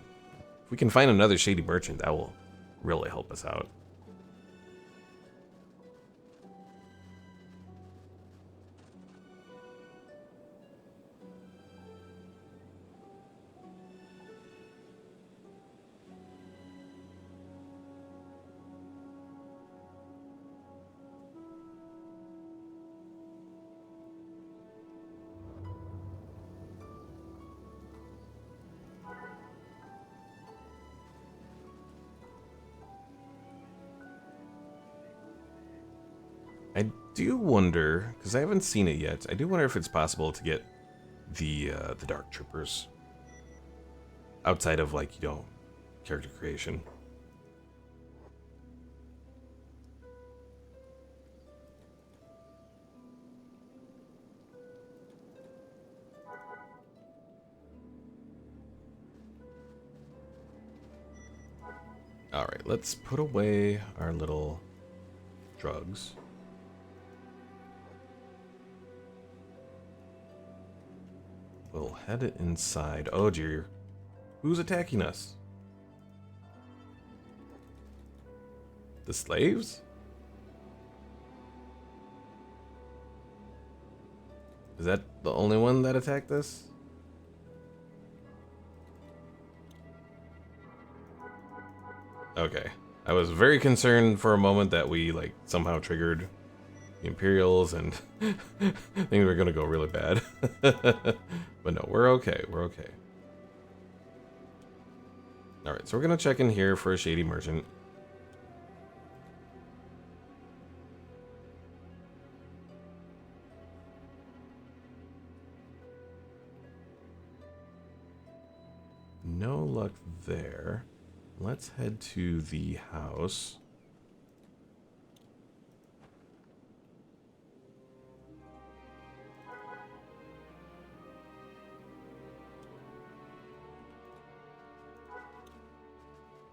If we can find another shady merchant, that will really help us out. I do wonder, because I haven't seen it yet, I do wonder if it's possible to get the Dark Troopers outside of, like, you know, character creation. Alright, let's put away our little drugs. We'll head it inside. Oh dear. Who's attacking us? The slaves? Is that the only one that attacked us? Okay. I was very concerned for a moment that we, like, somehow triggered the Imperials and things were gonna go really bad. But no, we're okay. We're okay. Alright, so we're gonna check in here for a shady merchant. No luck there. Let's head to the house.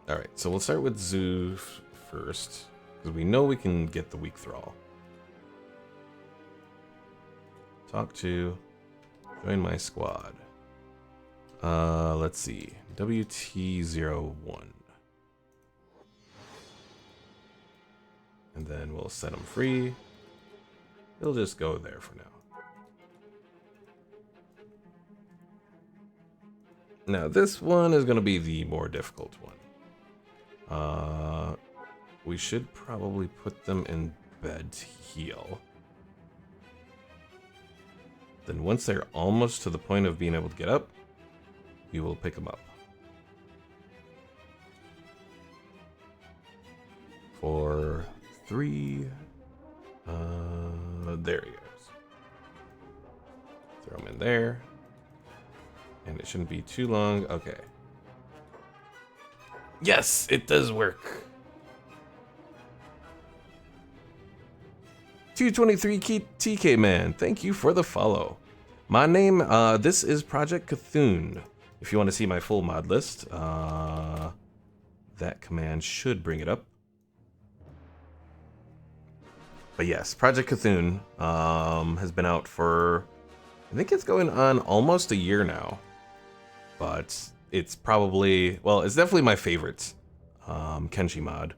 Alright, so we'll start with Zoo first, because we know we can get the weak thrall. Talk to, join my squad. Let's see, WT01. And then we'll set him free. He'll just go there for now. Now this one is going to be the more difficult one. We should probably put them in bed to heal. Then once they're almost to the point of being able to get up, we will pick them up. For 3, there he goes. Throw him in there. And it shouldn't be too long. Okay. Yes, it does work. 223 TK man, thank you for the follow. My name, this is Project Kathun. If you want to see my full mod list, that command should bring it up. But yes, Project Kathun has been out for, I think it's going on almost a year now. But it's probably, well, it's definitely my favorite Kenshi mod.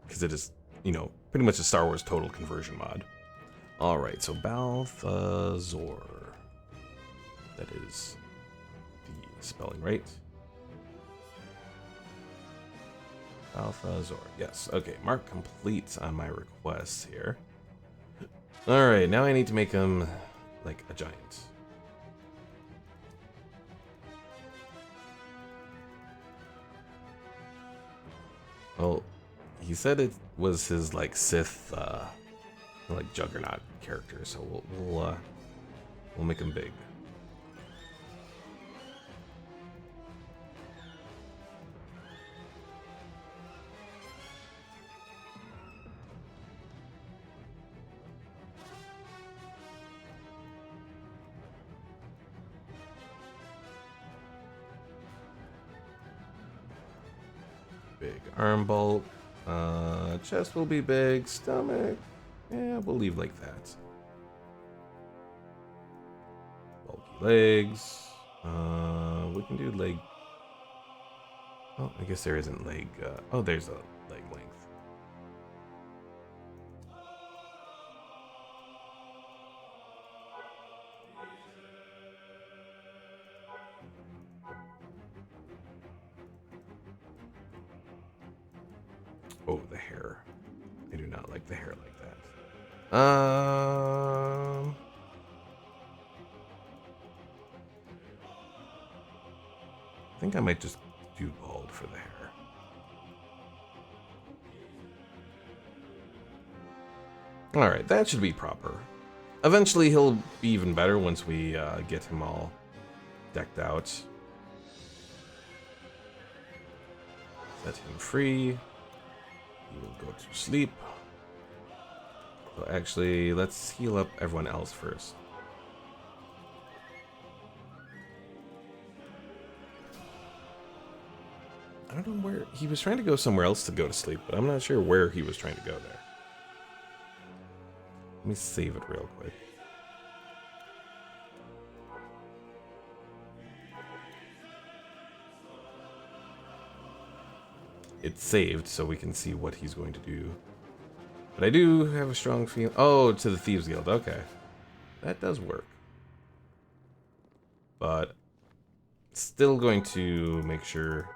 Because it is, you know, pretty much a Star Wars total conversion mod. Alright, so Balthazar. That is the spelling, right? Balthazar. Yes, okay. Mark complete on my requests here. Alright, now I need to make him like a giant. Well, he said it was his like Sith, like Juggernaut character, so we'll make him big. Big arm bulk. Chest will be big. Stomach. Yeah, we'll leave like that. Bulky legs. We can do leg. Oh, I guess there isn't leg. Oh, there's a leg length. Oh, the hair. I do not like the hair like that. I think I might just do bald for the hair. Alright, that should be proper. Eventually he'll be even better once we get him all decked out. Set him free. He will go to sleep. So actually, let's heal up everyone else first. I don't know where... He was trying to go somewhere else to go to sleep, but I'm not sure where he was trying to go there. Let me save it real quick. It's saved, so we can see what he's going to do. But I do have a strong feeling... Oh, to the Thieves Guild. Okay. That does work. But still going to make sure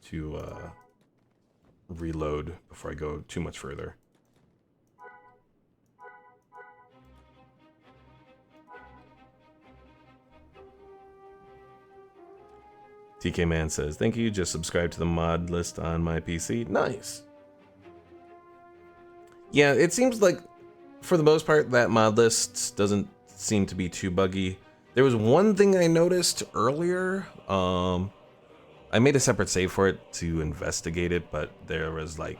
to reload before I go too much further. TK Man says, thank you, just subscribe to the mod list on my PC. Nice. Yeah, it seems like, for the most part, that mod list doesn't seem to be too buggy. There was one thing I noticed earlier. I made a separate save for it to investigate it, but there was like...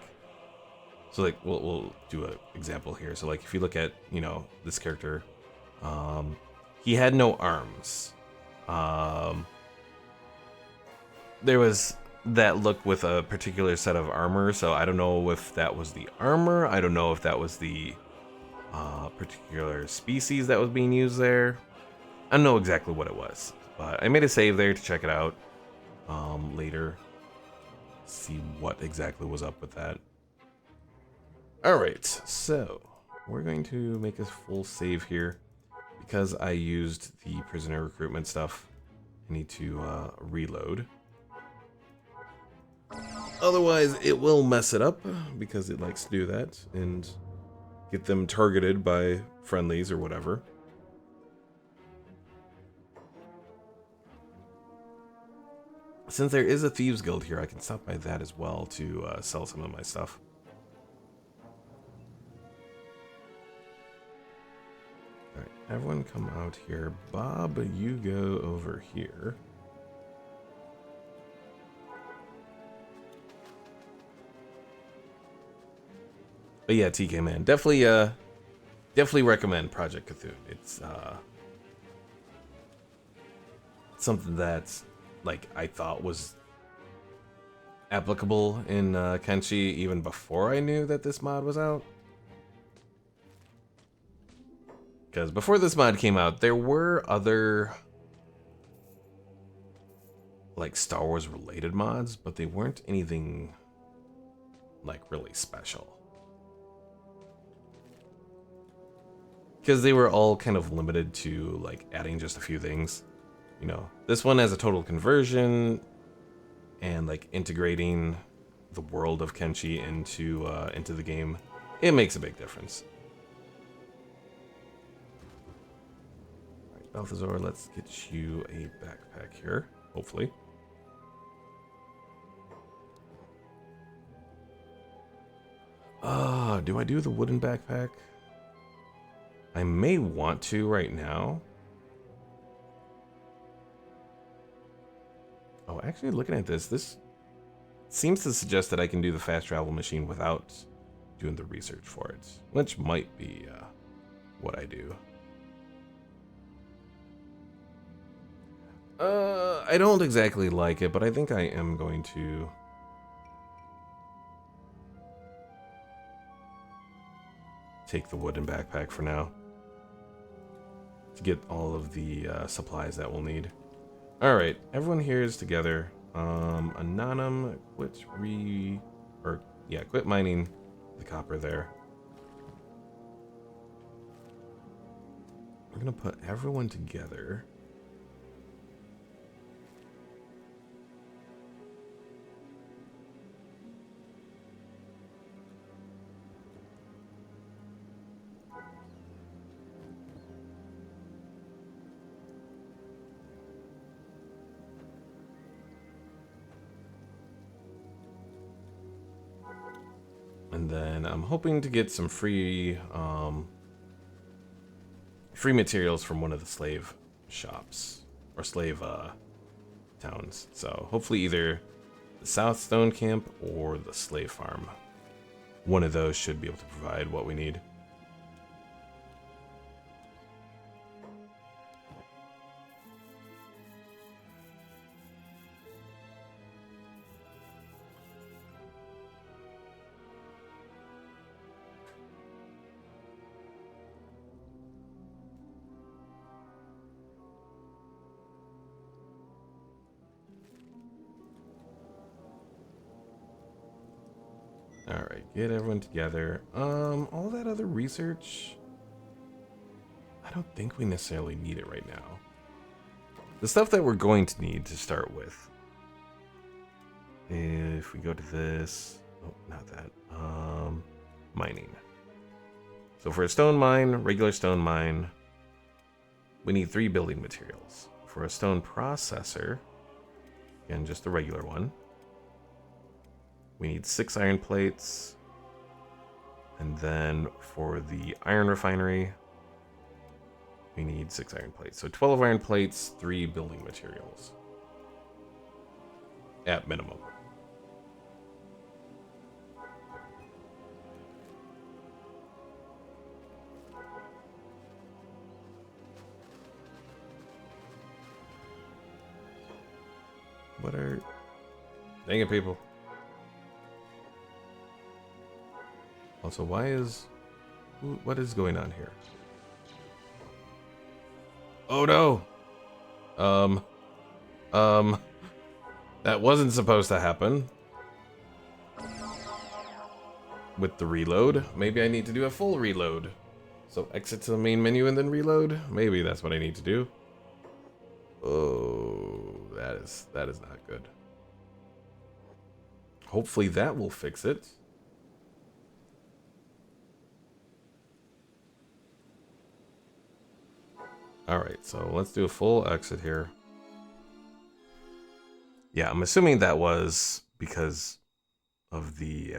So like, we'll do an example here. So like, if you look at, you know, this character, he had no arms. There was that look with a particular set of armor, so I don't know if that was the armor. I don't know if that was the particular species that was being used there. I don't know exactly what it was, but I made a save there to check it out later. See what exactly was up with that. Alright, so we're going to make a full save here. Because I used the prisoner recruitment stuff, I need to reload. Otherwise, it will mess it up, because it likes to do that, and get them targeted by friendlies or whatever. Since there is a Thieves Guild here, I can stop by that as well to sell some of my stuff. Alright, everyone come out here. Bob, you go over here. But yeah, TK Man, definitely recommend Project Kathun. It's something that's like I thought was applicable in Kenshi even before I knew that this mod was out. Because before this mod came out, there were other like Star Wars related mods, but they weren't anything like really special. Because they were all kind of limited to like adding just a few things. You know, this one has a total conversion and like integrating the world of Kenshi into the game. It makes a big difference. All right, Balthazar, let's get you a backpack here, hopefully. Do I do the wooden backpack? I may want to right now. Oh, actually, looking at this seems to suggest that I can do the fast travel machine without doing the research for it, which might be what I do. I don't exactly like it, but I think I am going to take the wooden backpack for now to get all of the supplies that we'll need. All right, everyone here is together. Anonymous, quit mining the copper there. We're gonna put everyone together. And then I'm hoping to get some free materials from one of the slave shops or slave towns. So hopefully either the South Stone Camp or the slave farm. One of those should be able to provide what we need. Alright, get everyone together. All that other research, I don't think we necessarily need it right now. The stuff that we're going to need to start with. If we go to this, oh, not that, mining. So for a stone mine, regular stone mine, we need 3 building materials. For a stone processor, again, just the regular one, we need 6 iron plates. And then for the iron refinery, we need 6 iron plates. So 12 iron plates, 3 building materials. At minimum. What are... Dang it, people. Also, why is... What is going on here? Oh no! That wasn't supposed to happen. With the reload. Maybe I need to do a full reload. So exit to the main menu and then reload? Maybe that's what I need to do. Oh, that is not good. Hopefully that will fix it. Alright, so let's do a full exit here. Yeah, I'm assuming that was because of the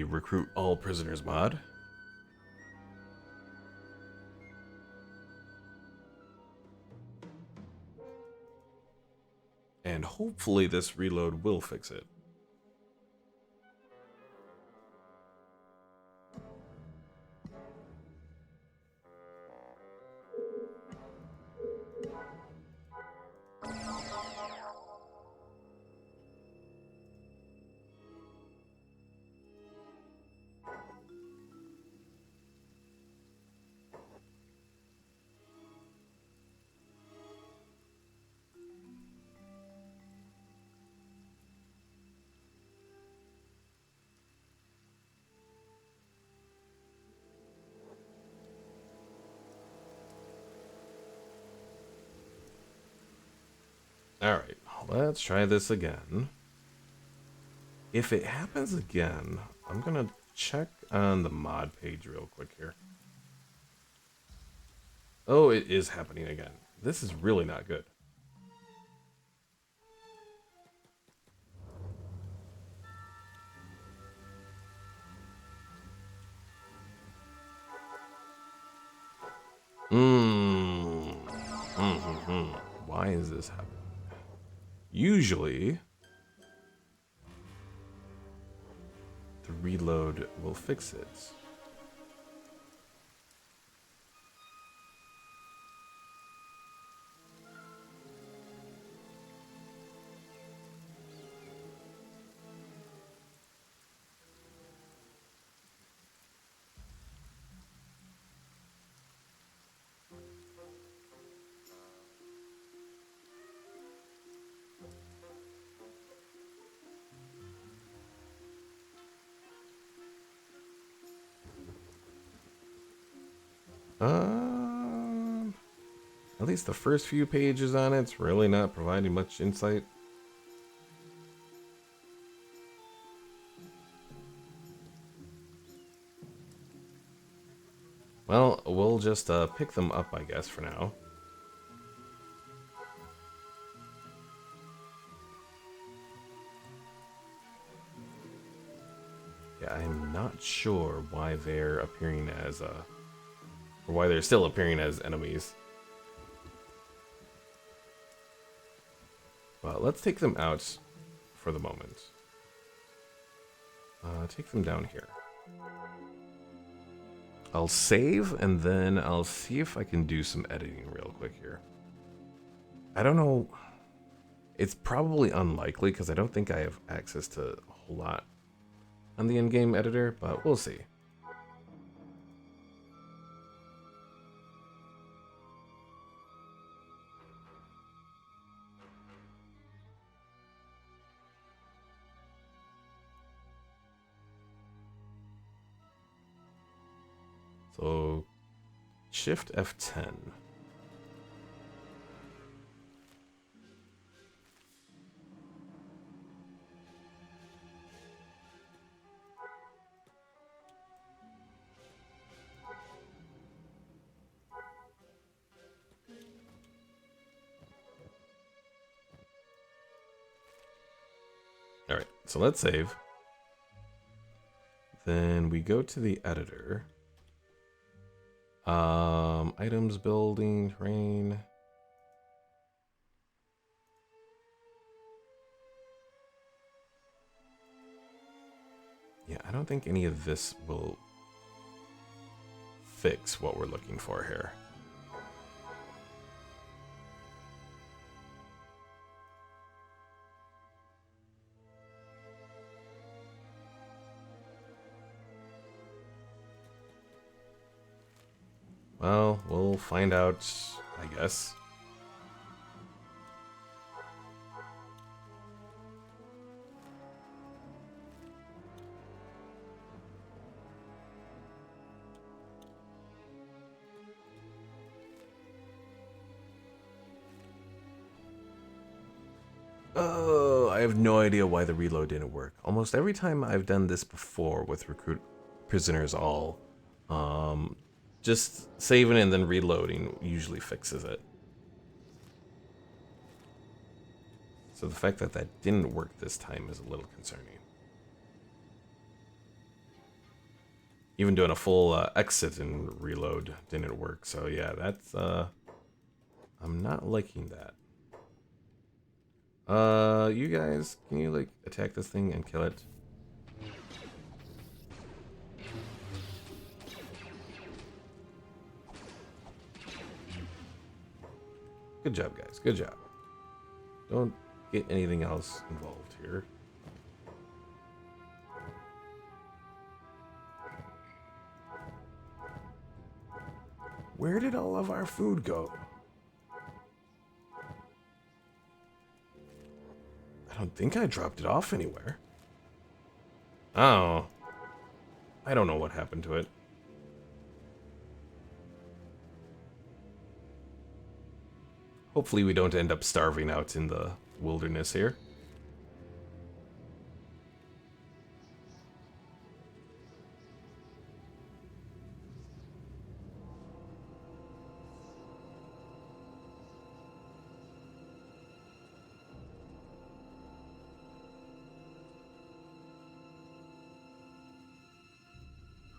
recruit all prisoners mod. And hopefully this reload will fix it. Alright, let's try this again. If it happens again, I'm gonna check on the mod page real quick here. Oh, it is happening again. This is really not good. Why is this happening? Usually, the reload will fix it. At least the first few pages on it's really not providing much insight. Well, we'll just pick them up, I guess, for now. Yeah, I'm not sure why they're appearing as, or why they're still appearing as enemies. But let's take them out for the moment. Take them down here. I'll save, and then I'll see if I can do some editing real quick here. I don't know. It's probably unlikely, because I don't think I have access to a whole lot on the in-game editor, but we'll see. So, Shift F10. Alright, so let's save. Then we go to the editor. Items, building, terrain. Yeah, I don't think any of this will fix what we're looking for here. Well, we'll find out, I guess. Oh, I have no idea why the reload didn't work. Almost every time I've done this before with recruit prisoners all, just saving and then reloading usually fixes it. So the fact that that didn't work this time is a little concerning. Even doing a full exit and reload didn't work. So yeah, that's I'm not liking that. You guys, can you like attack this thing and kill it? Good job, guys. Good job. Don't get anything else involved here. Where did all of our food go? I don't think I dropped it off anywhere. Oh. I don't know what happened to it. Hopefully we don't end up starving out in the wilderness here.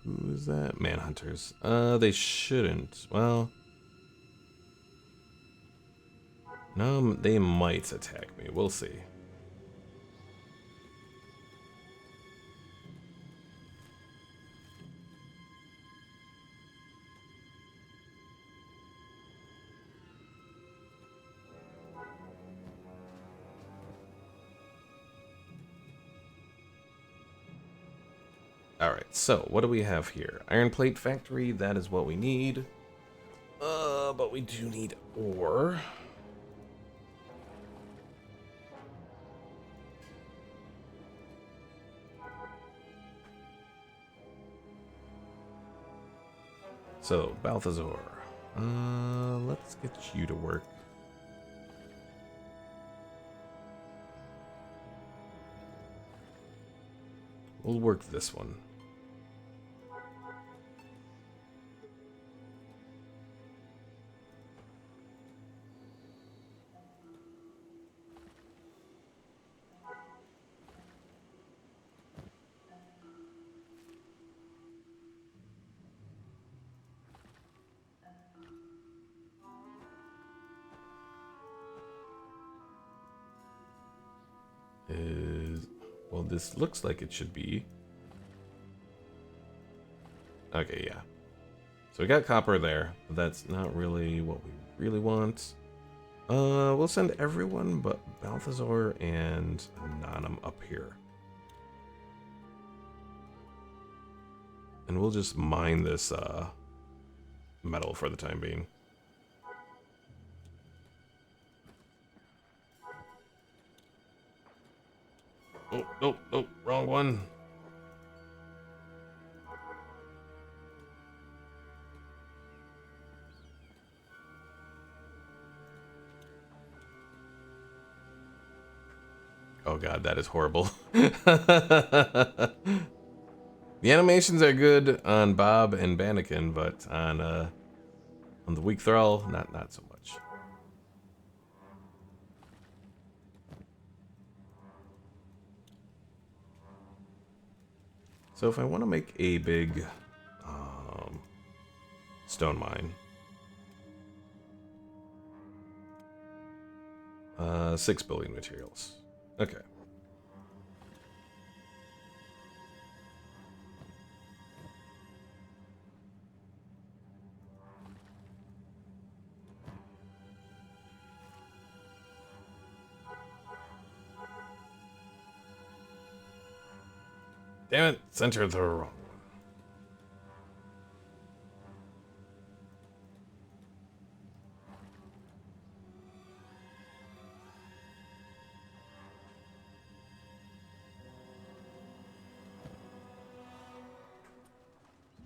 Who is that? Manhunters. They shouldn't. Well... No, they might attack me. We'll see. Alright, so what do we have here? Iron plate factory, that is what we need. But we do need ore. So, Balthazar, let's get you to work. We'll work this one. Well, this looks like it should be. Okay, yeah. So we got copper there, but that's not really what we really want. We'll send everyone but Balthazar and Anonym up here. And we'll just mine this metal for the time being. Oh, nope, nope, wrong one. Oh god, that is horrible. The animations are good on Bob and Bannikin, but on the weak thrall, not so much. So if I want to make a big stone mine, 6 building materials. Okay. Damn it, center the wrong one.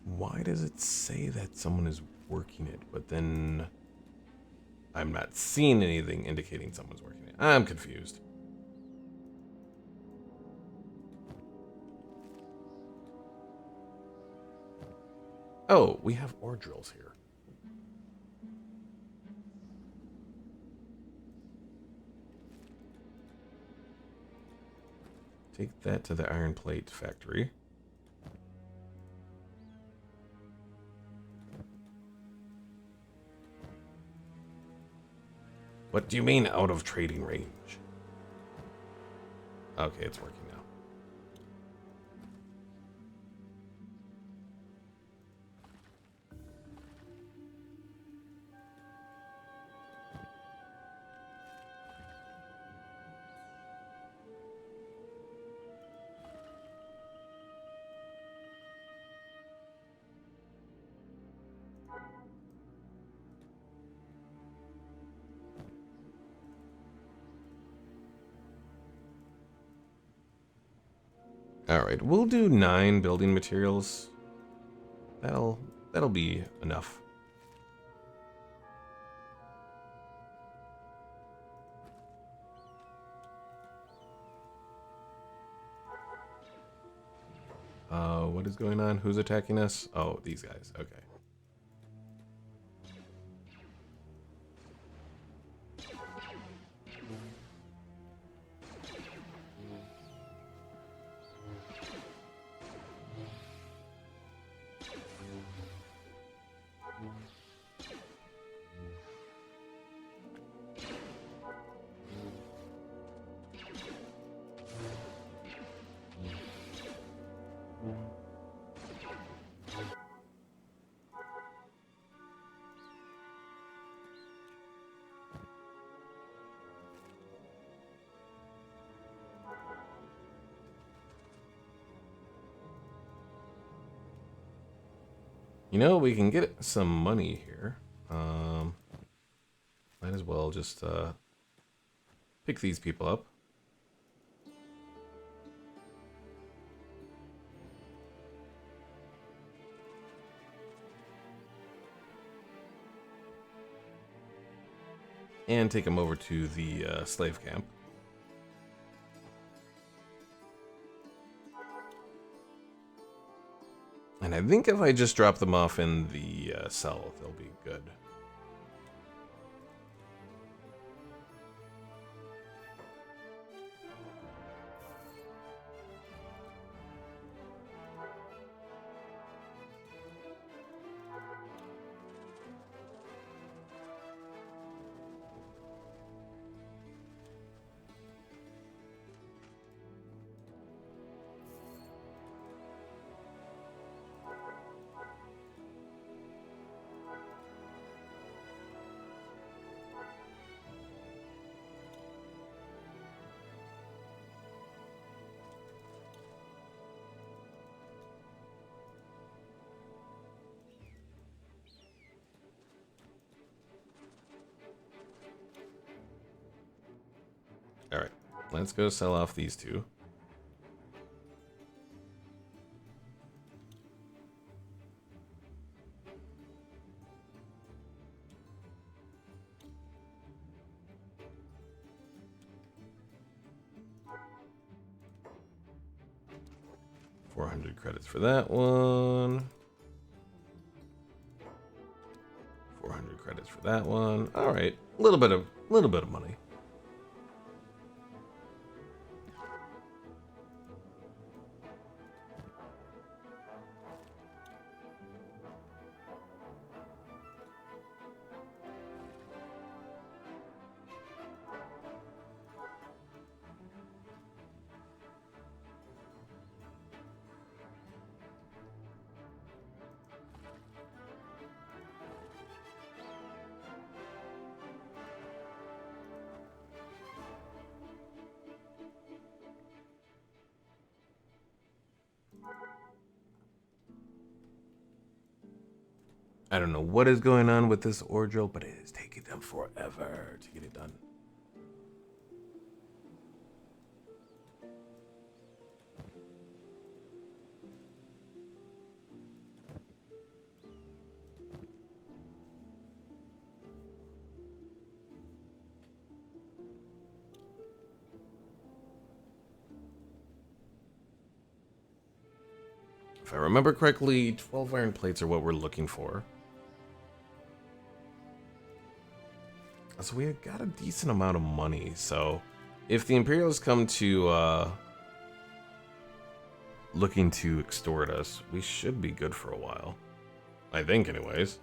Why does it say that someone is working it, but then I'm not seeing anything indicating someone's working it? I'm confused. Oh, we have ore drills here. Take that to the iron plate factory. What do you mean out of trading range? Okay, it's working now. Alright, we'll do 9 building materials. That'll be enough. What is going on? Who's attacking us? Oh, these guys. Okay. You know, we can get some money here. Might as well just pick these people up. And take them over to the slave camp. And I think if I just drop them off in the cell, they'll be good. All right, let's go sell off these two. $400 for that one. 400 credits for that one. All right, a little bit of money. I don't know what is going on with this ore drill, but it is taking them forever to get it done. If I remember correctly, 12 iron plates are what we're looking for. So we got a decent amount of money. So if the Imperials come to looking to extort us, we should be good for a while. I think anyways.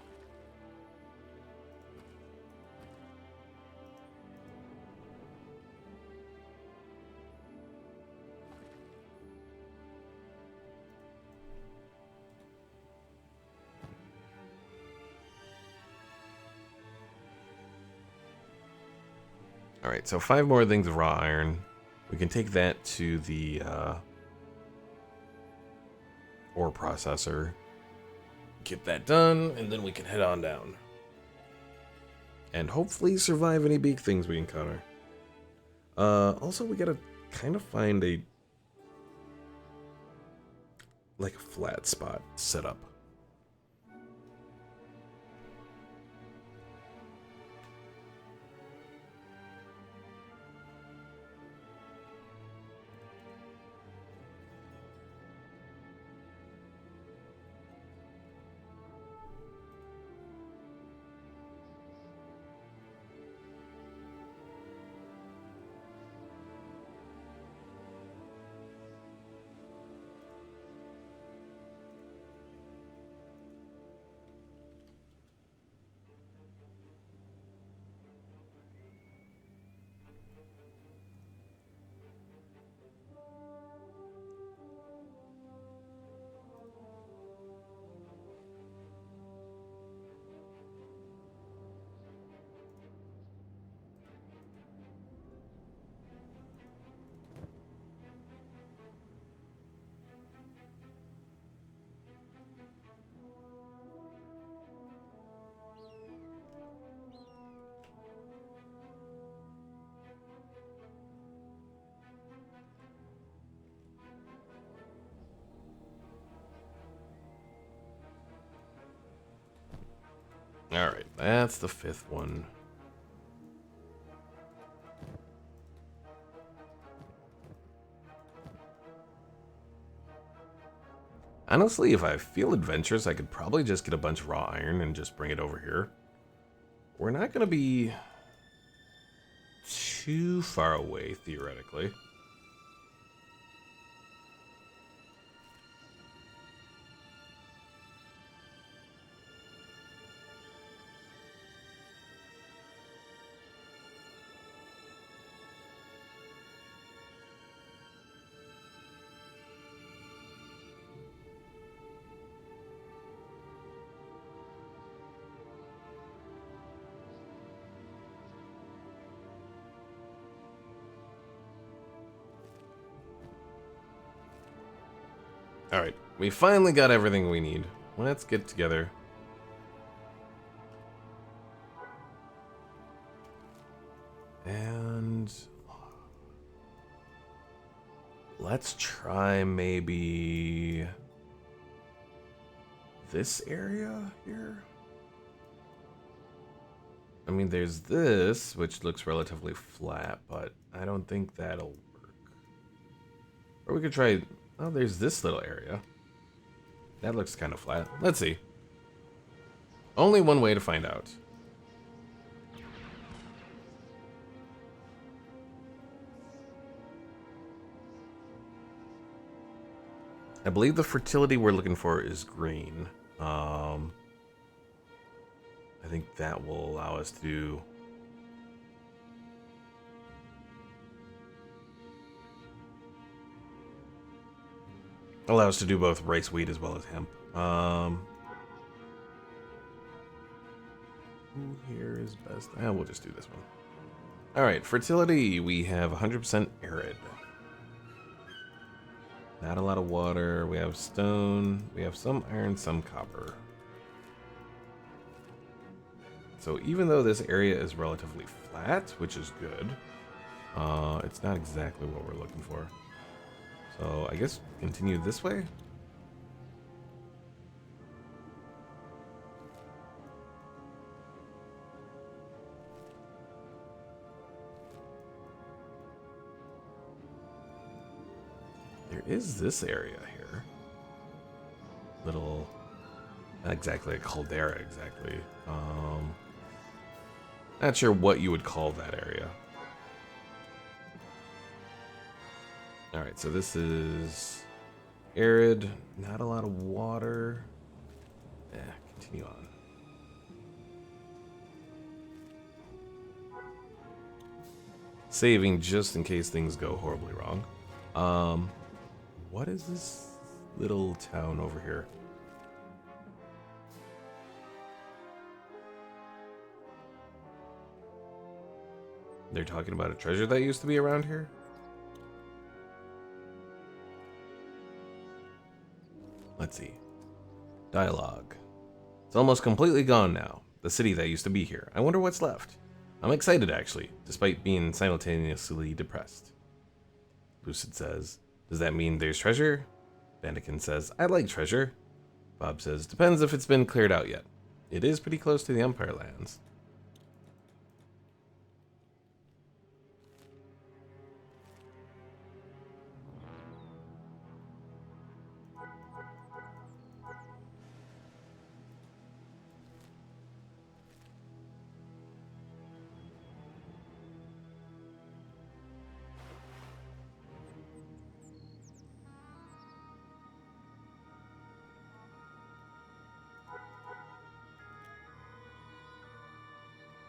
All right, so 5 more things of raw iron. We can take that to the ore processor, get that done, and then we can head on down. And hopefully survive any big things we encounter. Also, we gotta kind of find a flat spot set up. Alright, that's the 5th one. Honestly, if I feel adventurous, I could probably just get a bunch of raw iron and just bring it over here. We're not going to be too far away, theoretically. Alright, we finally got everything we need. Let's get together. And let's try maybe this area here. I mean, there's this, which looks relatively flat, but I don't think that'll work. Or we could try... Oh, there's this little area. That looks kind of flat. Let's see. Only one way to find out. I believe the fertility we're looking for is green. I think that will allow us to... allow us to do both rice, wheat, as well as hemp. Who here is best? We'll just do this one. Alright, fertility. We have 100% arid. Not a lot of water. We have stone. We have some iron, some copper. So even though this area is relatively flat, which is good, it's not exactly what we're looking for. So I guess continue this way. There is this area here. Little, not exactly a caldera exactly. Not sure what you would call that area. Alright, so this is arid, not a lot of water. Continue on. Saving just in case things go horribly wrong. What is this little town over here? They're talking about a treasure that used to be around here? Let's see. Dialogue. It's almost completely gone now. The city that used to be here. I wonder what's left. I'm excited, actually, despite being simultaneously depressed. Lucid says, does that mean there's treasure? Bandikin says, I like treasure. Bob says, depends if it's been cleared out yet. It is pretty close to the Empire lands.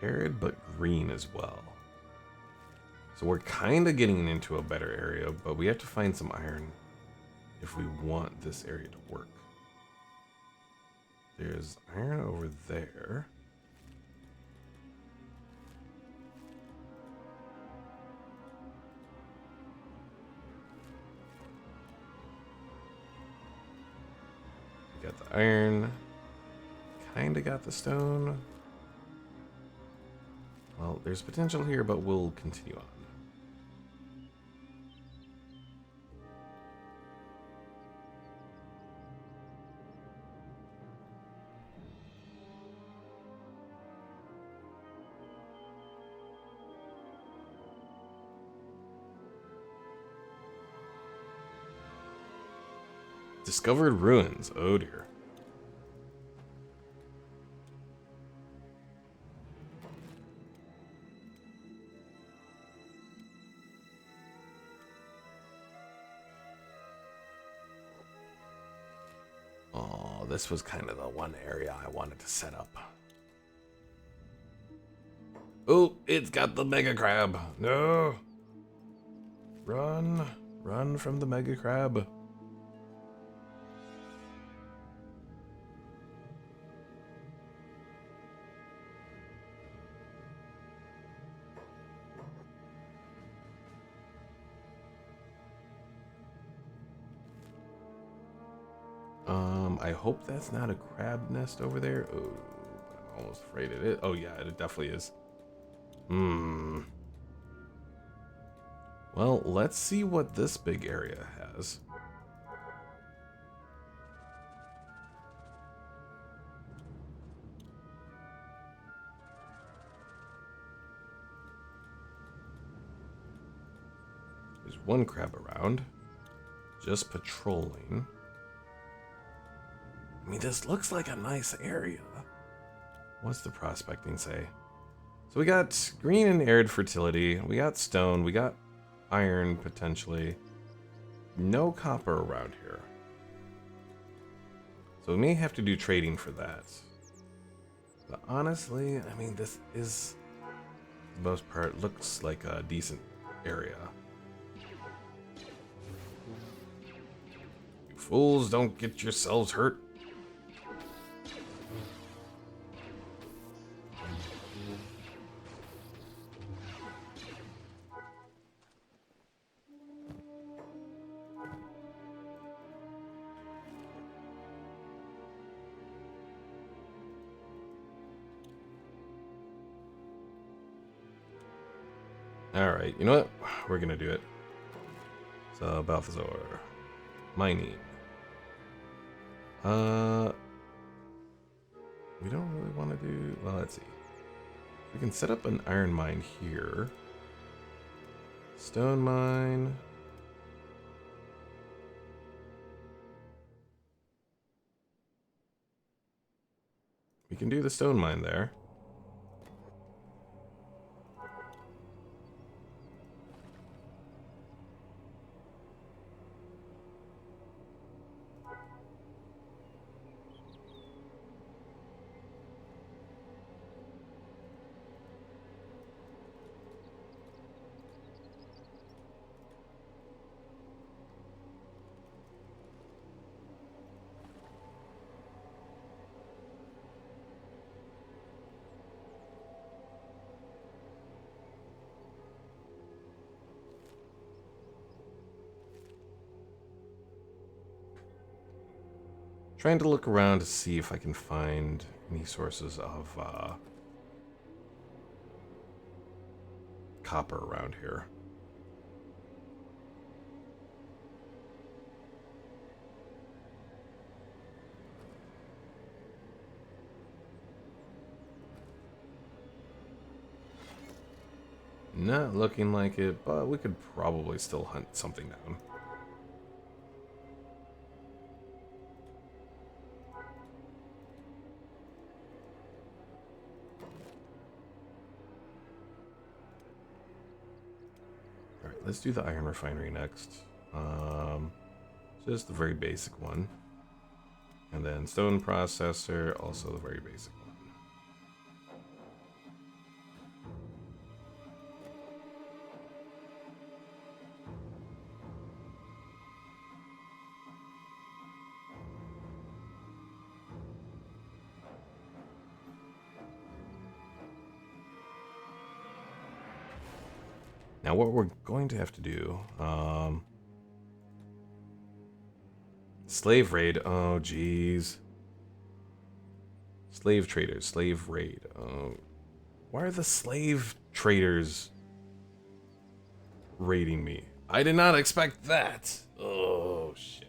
Arid, but green as well. So we're kind of getting into a better area, but we have to find some iron if we want this area to work. There's iron over there. We got the iron. Kind of got the stone. Well, there's potential here, but we'll continue on. Discovered ruins. Oh dear. Oh, this was kind of the one area I wanted to set up. Oh, it's got the mega crab. No. Run. Run from the mega crab. I hope that's not a crab nest over there. Oh, I'm almost afraid it is. Oh yeah, it definitely is. Hmm. Well, let's see what this big area has. There's one crab around, just patrolling. I mean, this looks like a nice area. What's the prospecting say? So we got green and arid fertility. We got stone. We got iron, potentially. No copper around here. So we may have to do trading for that. But honestly, I mean, this is, for the most part, looks like a decent area. You fools, don't get yourselves hurt. Alright, you know what? We're gonna do it. So, Balthazar. Mining. We don't really want to do... Well, let's see. We can set up an iron mine here. Stone mine. We can do the stone mine there. Trying to look around to see if I can find any sources of copper around here. Not looking like it, but we could probably still hunt something down. Alright, let's do the iron refinery next. Just the very basic one. And then stone processor, also the very basic one. Now what we're going to have to do, slave raid, oh geez. Slave traders, slave raid. Why are the slave traders raiding me? I did not expect that. Oh shit.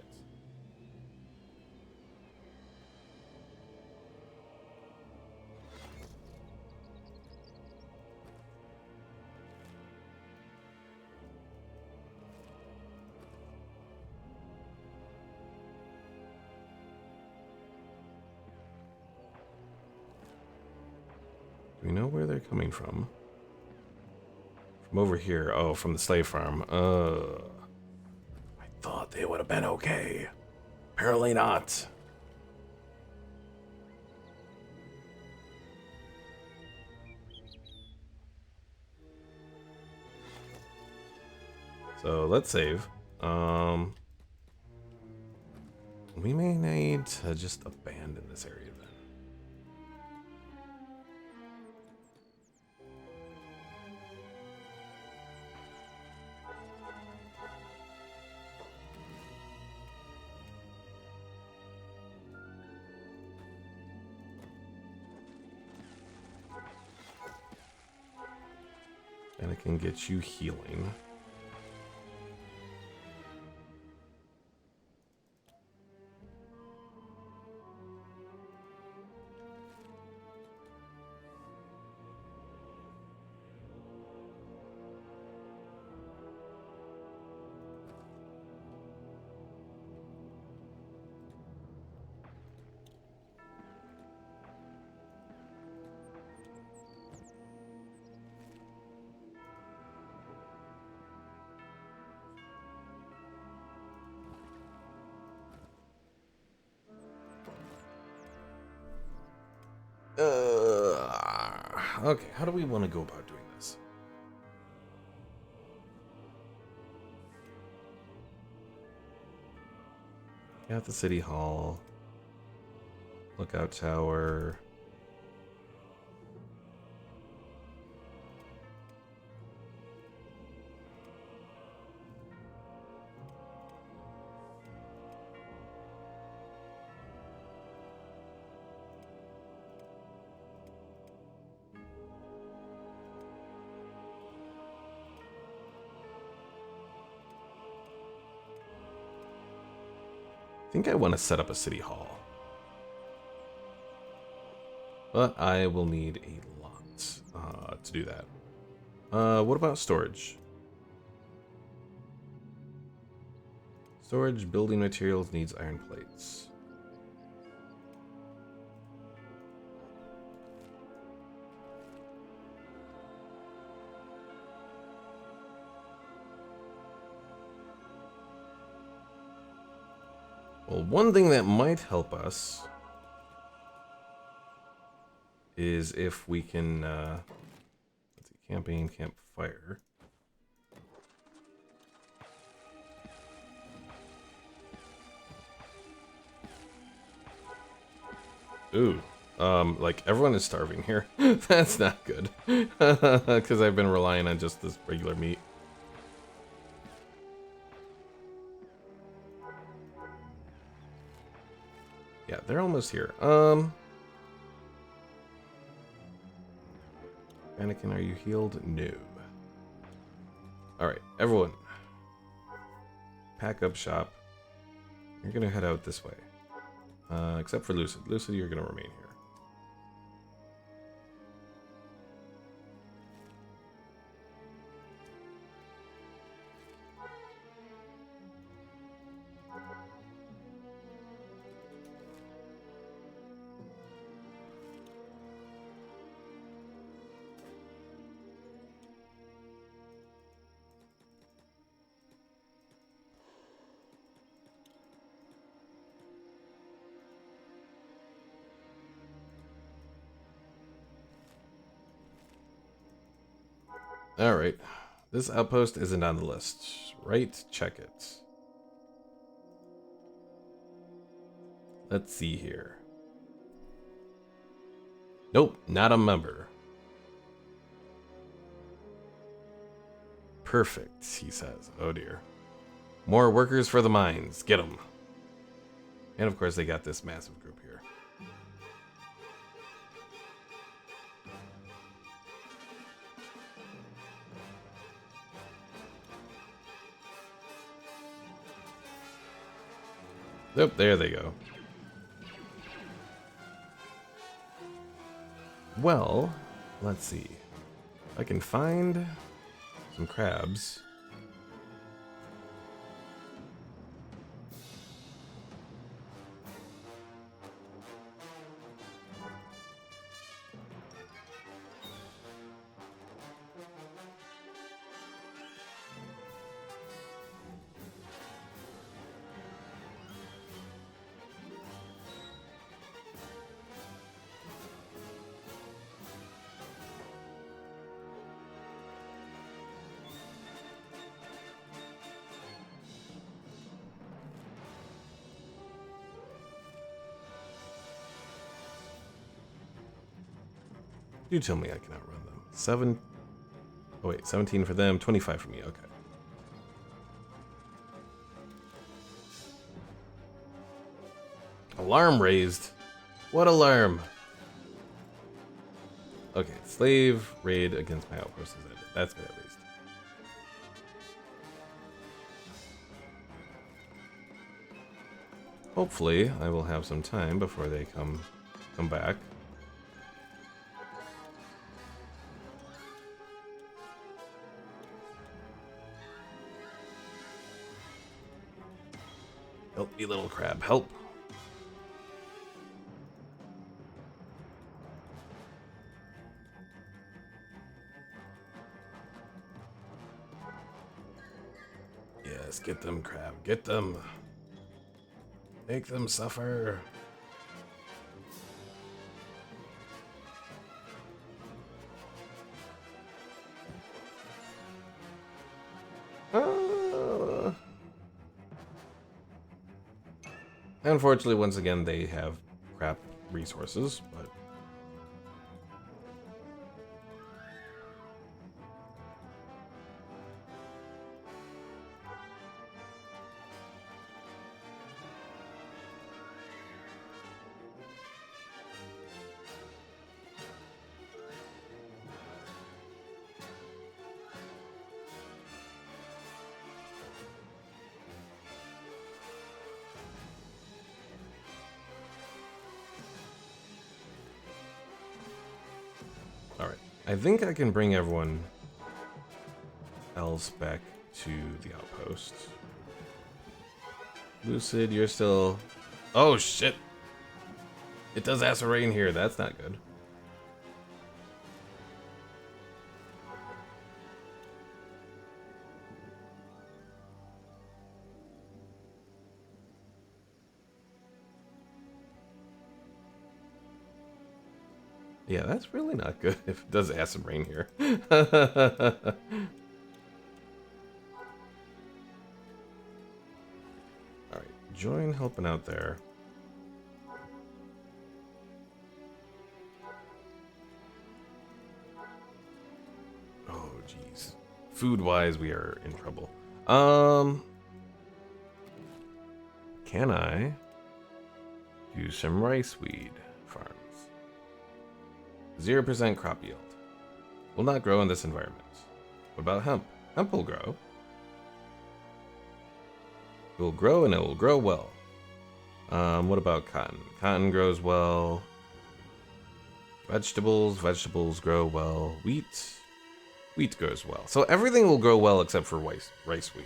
We know where they're coming from. From over here. Oh, from the slave farm. I thought they would have been okay. Apparently not. So let's save. We may need to just abandon this area then. And it can get you healing. Okay, how do we want to go about doing this? At the city hall. Lookout tower. I think I want to set up a city hall. But I will need a lot to do that. What about storage? Storage building materials needs iron plates. Well, one thing that might help us is if we can, let's see, campaign, campfire. Ooh, like everyone is starving here. That's not good, because I've been relying on just this regular meat. Yeah, they're almost here. Anakin, are you healed? No. Alright, everyone. Pack up shop. You're gonna head out this way. Except for Lucid. Lucid, you're gonna remain here. Alright. This outpost isn't on the list. Right? Check it. Let's see here. Nope, not a member. Perfect, he says. Oh dear. More workers for the mines. Get them. And of course they got this massive group here. Yep, there they go. Well, let's see. I can find some crabs. Do tell me I can outrun them. 7. Oh wait, 17 for them, 25 for me. Okay. Alarm raised. What alarm? Okay, slave raid against my outpost is ended. That's good at least. Hopefully, I will have some time before they come back. Help me, little crab, help. Yes, get them, crab, get them. Make them suffer. Unfortunately, once again, they have crap resources, but alright. I think I can bring everyone else back to the outpost. Lucid, you're still... Oh, shit! It does acid rain here. That's not good. Yeah, that's really not good if it does acid rain here. Alright, join helping out there. Oh, jeez. Food-wise, we are in trouble. Can I do some rice weed farms? 0% crop yield. Will not grow in this environment. What about hemp? Hemp will grow. It will grow and it will grow well. What about cotton? Cotton grows well. Vegetables grow well. Wheat grows well. So everything will grow well except for rice weed.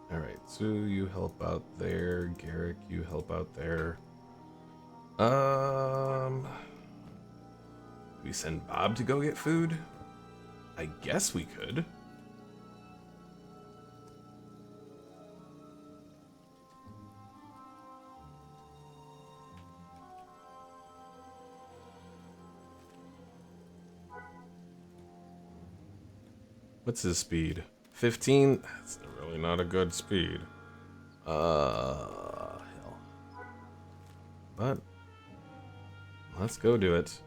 Alright, Sue, you help out there. Garrick, you help out there. We send Bob to go get food? I guess we could. What's his speed? 15? That's really not a good speed. Hell. But let's go do it.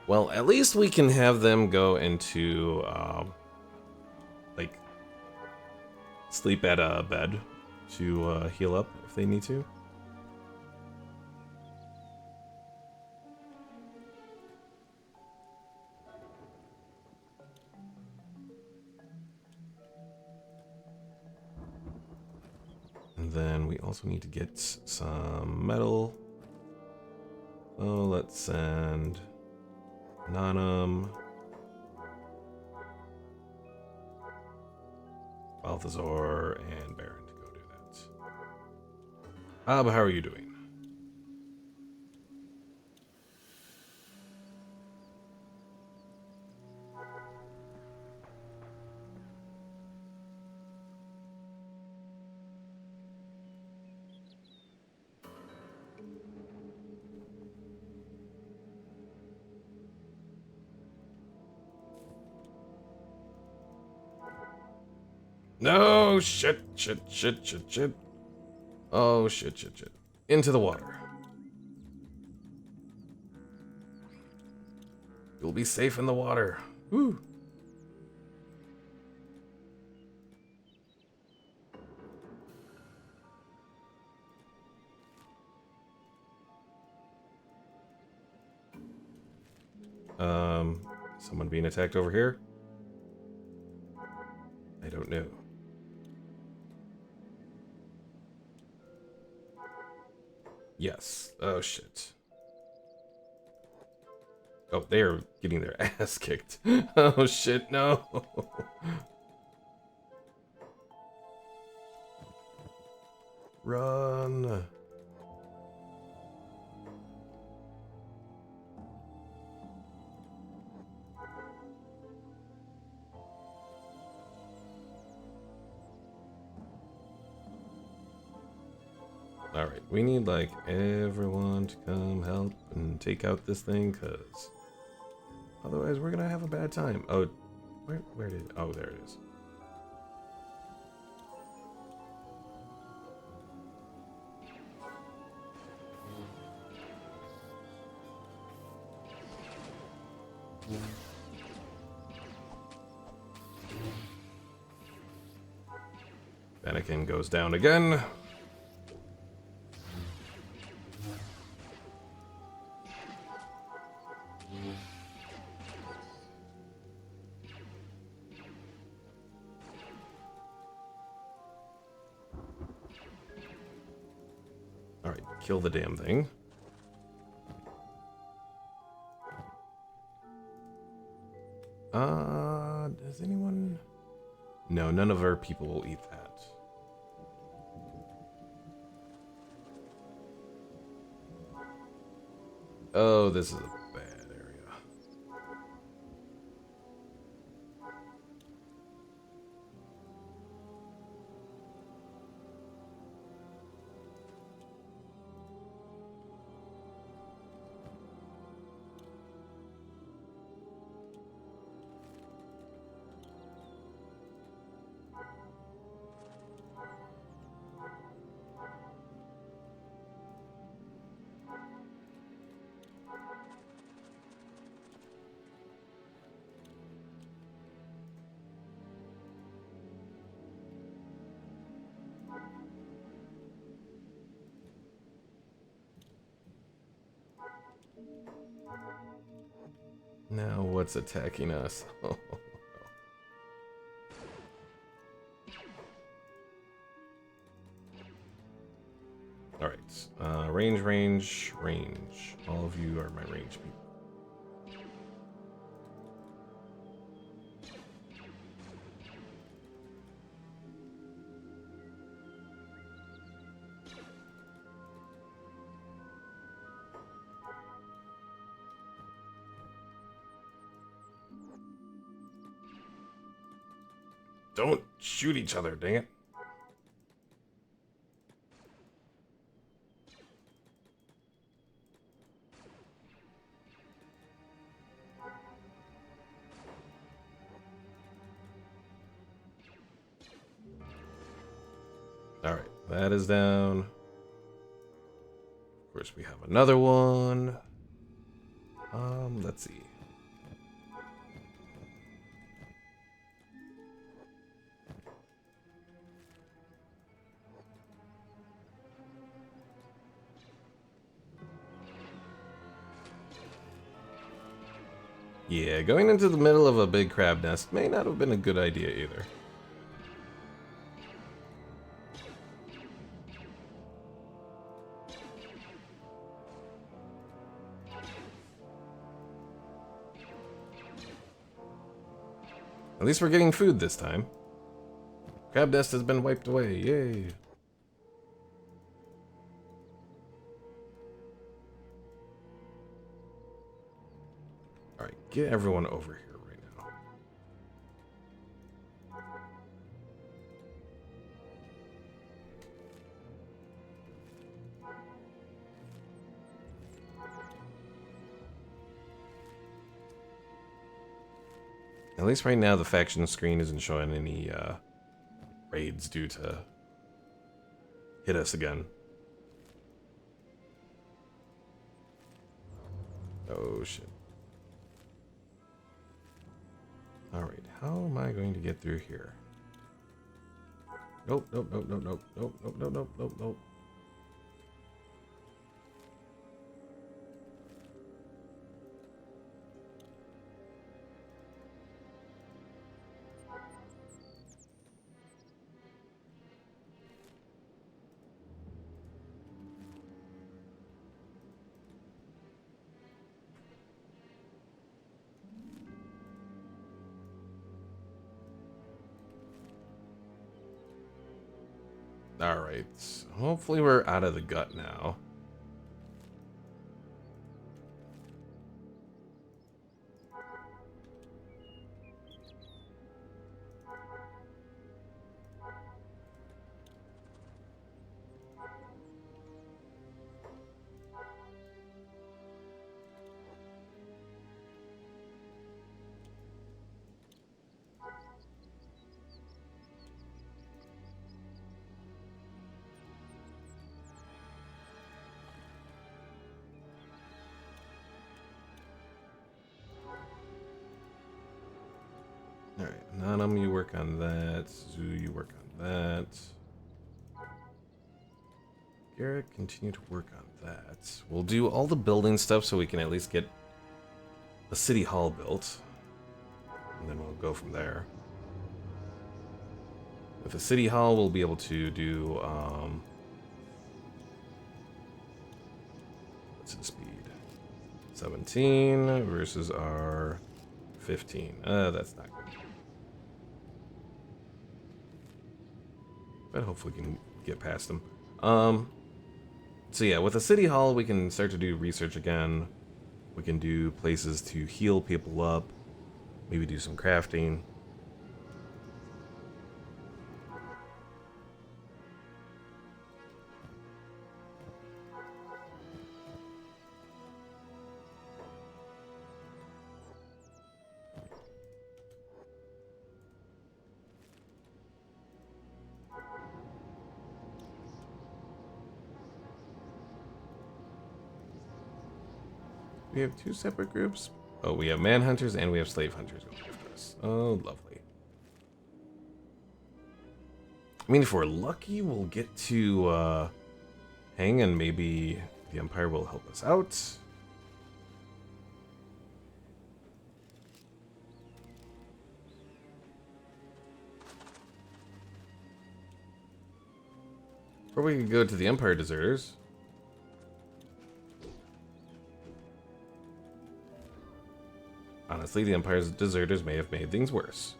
Well, at least we can have them go into, like, sleep at a bed to heal up if they need to. And then we also need to get some metal. Oh, let's send Nanum, Balthazar, and Baron to go do that. But how are you doing? No, shit. Oh, shit. Into the water. You'll be safe in the water. Woo. Someone being attacked over here? I don't know. Yes. Oh, shit. Oh, they are getting their ass kicked. Oh, shit, no. Run. Alright, we need, like, everyone to come help and take out this thing, because otherwise we're gonna have a bad time. Oh, where did... Oh, there it is. Anakin goes down again. Alright, kill the damn thing. Does anyone... No, none of our people will eat that. Oh, this is a bad area. Now what's attacking us? Alright, range. All of you are my range people. Don't shoot each other, dang it. Alright, that is down. Of course, we have another one. Let's see. Yeah, going into the middle of a big crab nest may not have been a good idea either. At least we're getting food this time. Crab nest has been wiped away, yay! Alright, get everyone over here right now. At least right now the faction screen isn't showing any raids due to hit us again. Oh shit. Alright, how am I going to get through here? Nope, nope, nope, nope, nope, nope, nope, nope, nope, nope, nope. Alright, hopefully we're out of the gut now. Alright, Nanam, you work on that. Zoo, you work on that. Garrett, continue to work on that. We'll do all the building stuff so we can at least get a city hall built. And then we'll go from there. With a city hall, we'll be able to do, what's his speed? 17 versus our 15. That's not good. But hopefully we can get past them. So yeah, with a city hall, we can start to do research again. We can do places to heal people up. Maybe do some crafting. We have two separate groups. Oh, we have manhunters and we have slave hunters going after us. Oh, lovely. I mean, if we're lucky, we'll get to hang and maybe the Empire will help us out. Or we could go to the Empire deserters. Honestly, the Empire's deserters may have made things worse.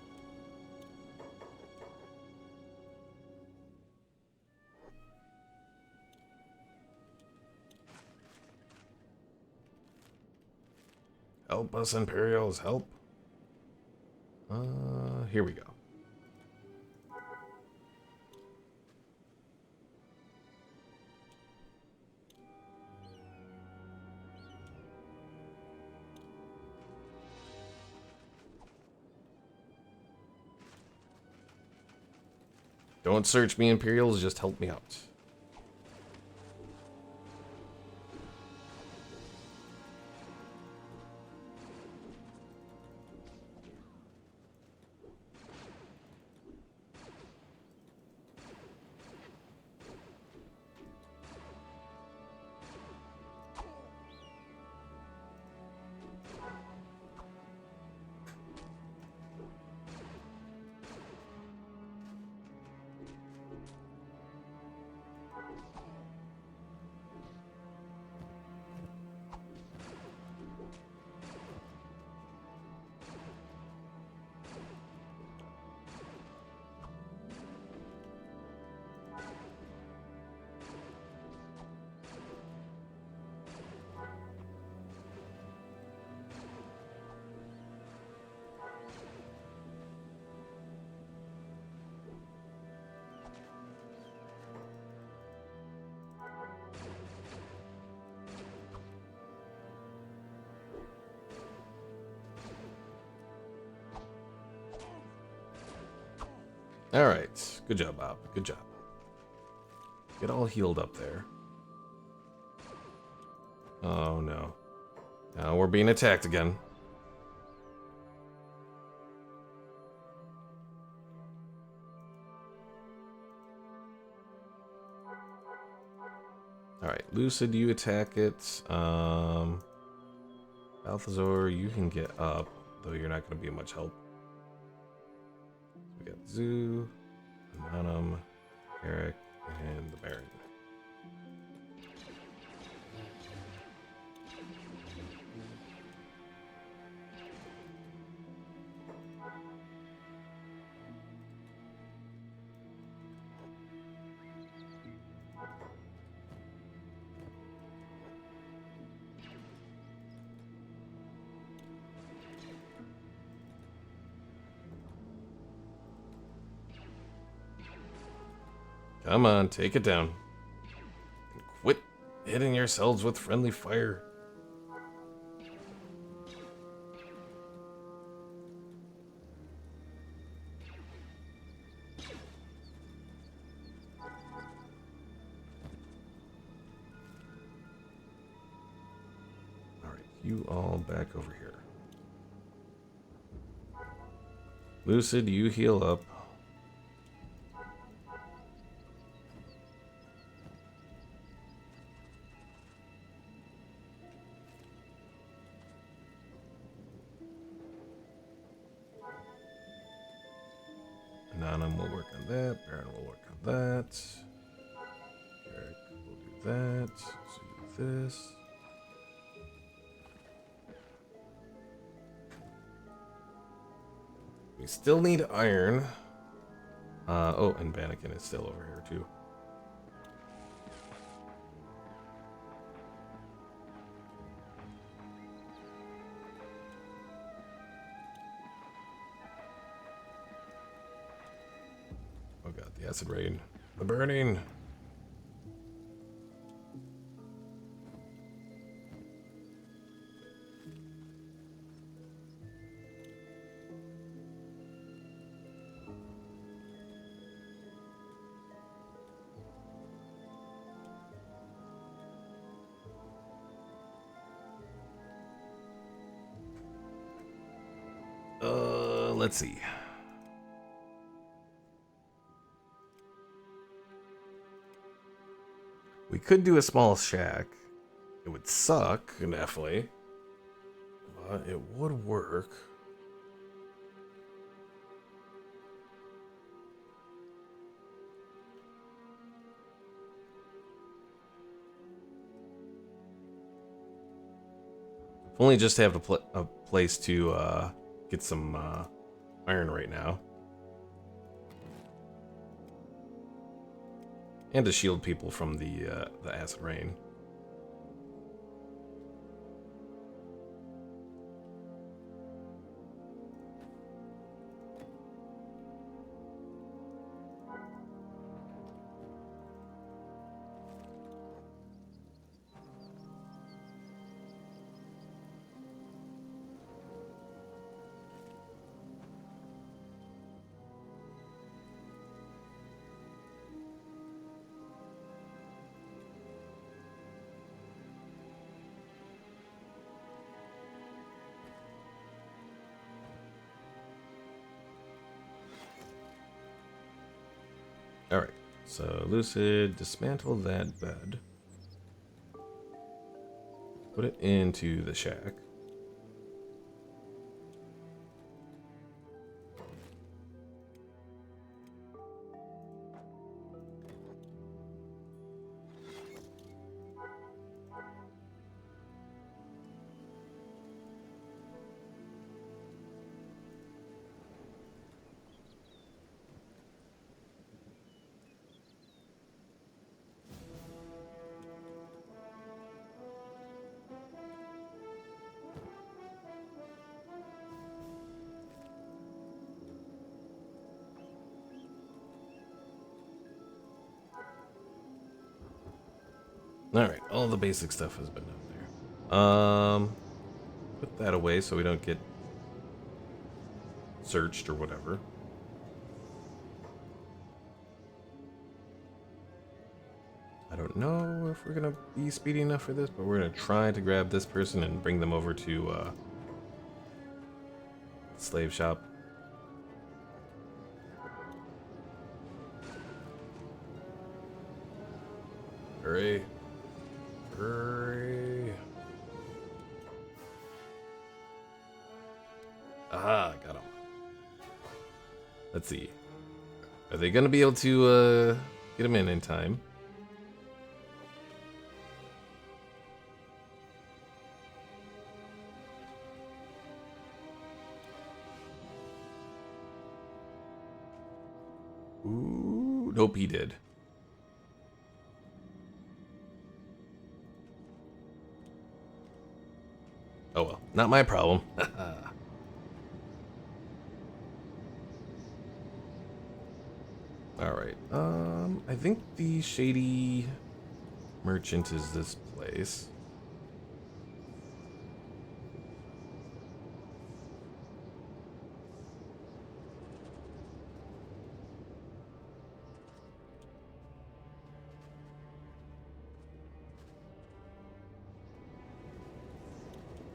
Help us, Imperials, help. Here we go. Don't search me, Imperials, just help me out. Alright. Good job, Bob. Good job. Get all healed up there. Oh, no. Now we're being attacked again. Alright, Lucid, you attack it. Balthazar, you can get up, though you're not going to be much help. We got Zoo, Anonum, Eric, and the Baron. Come on, take it down. And quit hitting yourselves with friendly fire. Alright, you all back over here. Lucid, you heal up. Anonymous will work on that. Baron will work on that. Eric will do that. So do this. We still need iron. Oh, and Bannikin is still over here too. Oh god, the acid rain. The burning. Let's see. We could do a small shack. It would suck, definitely. But it would work. If only just to have a place to get some iron right now. And to shield people from the acid rain. Alright, so Lucid, dismantle that bed. Put it into the shack. Alright, all the basic stuff has been done there. Put that away so we don't get searched or whatever. don't know if we're gonna be speedy enough for this, but we're gonna try to grab this person and bring them over to slave shop. Hurry. Hurry. Aha, got him. Let's see. Are they gonna be able to get him in time? Ooh, nope, he did. Oh well, not my problem. All right. I think the shady merchant is this place.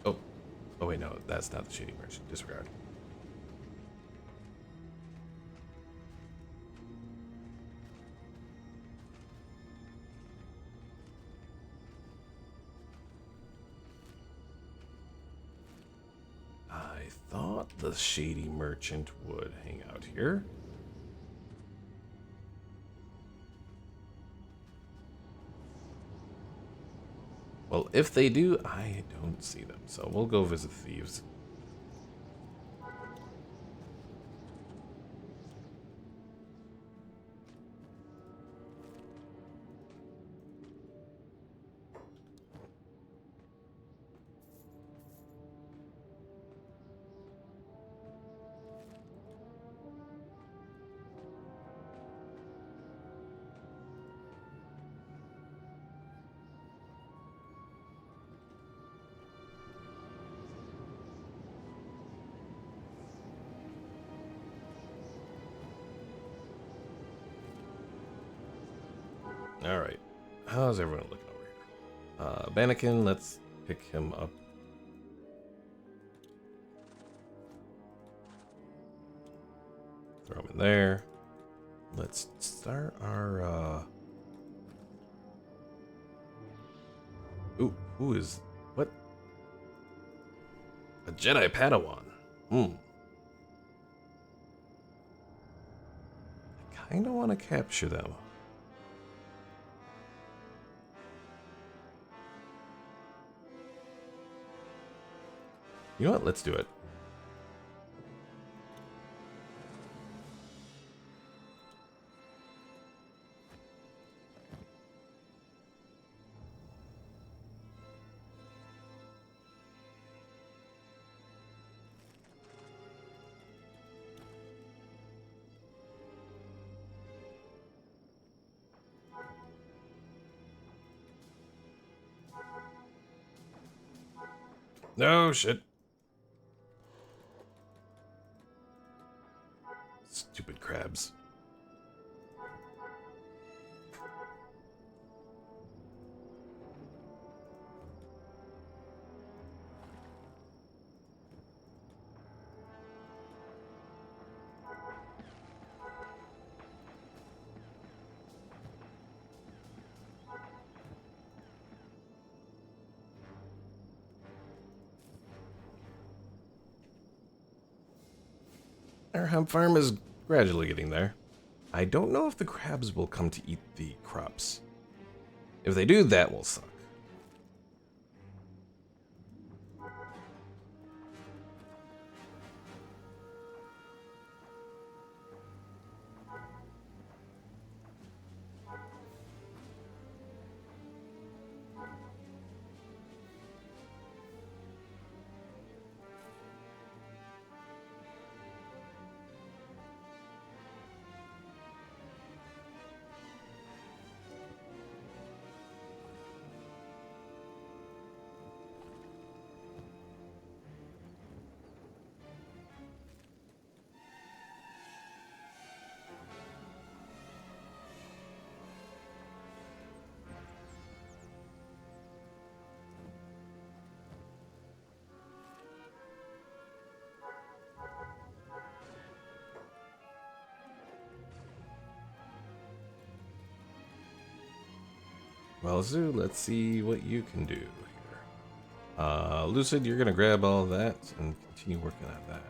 Oh, oh wait, no, that's not the shady merchant. Disregard. I thought the shady merchant would hang out here. Well, if they do, I don't see them, so we'll go visit thieves. All right, how's everyone looking over here? Bannekin, let's pick him up. Throw him in there. Let's start our, Ooh, who is... What? A Jedi Padawan. I kinda want to capture them. You know what? Let's do it. No shit. Stupid crabs. Our hemp farm is gradually getting there. I don't know if the crabs will come to eat the crops. If they do, that will suck. Well, Zoo, let's see what you can do here. Lucid, you're gonna grab all of that and continue working on that.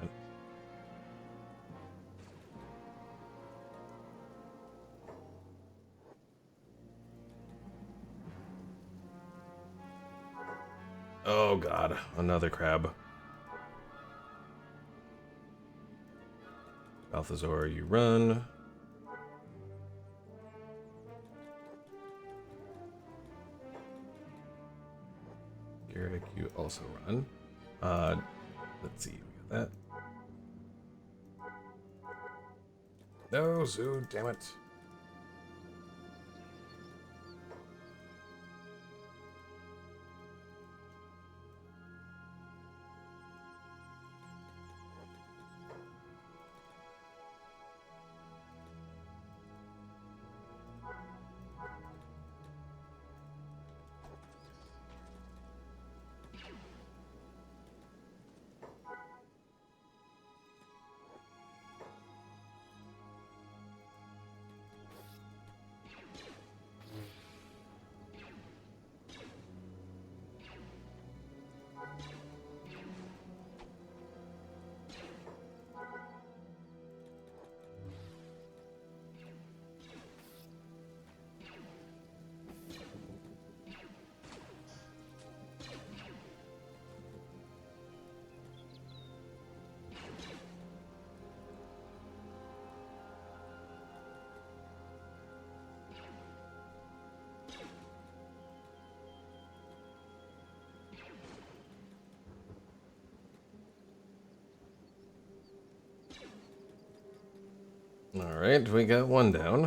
Oh god, another crab. Balthazar, you run. Garrick, you also run. Let's see, we got that. No, Zoo, damn it. Alright, we got one down.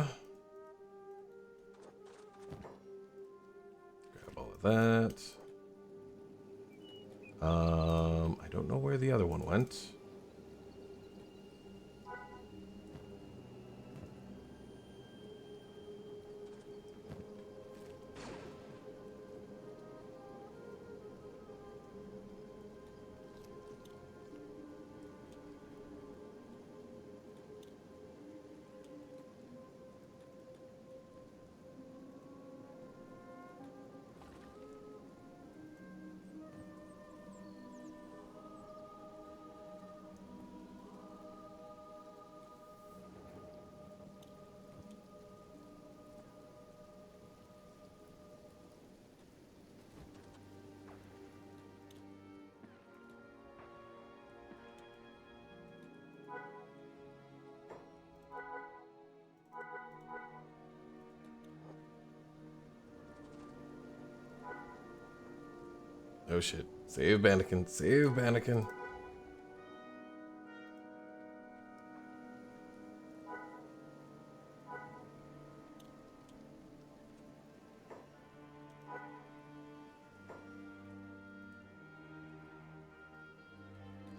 Grab all of that. I don't know where the other one went. Oh shit. Save Bannekin, save Bannekin.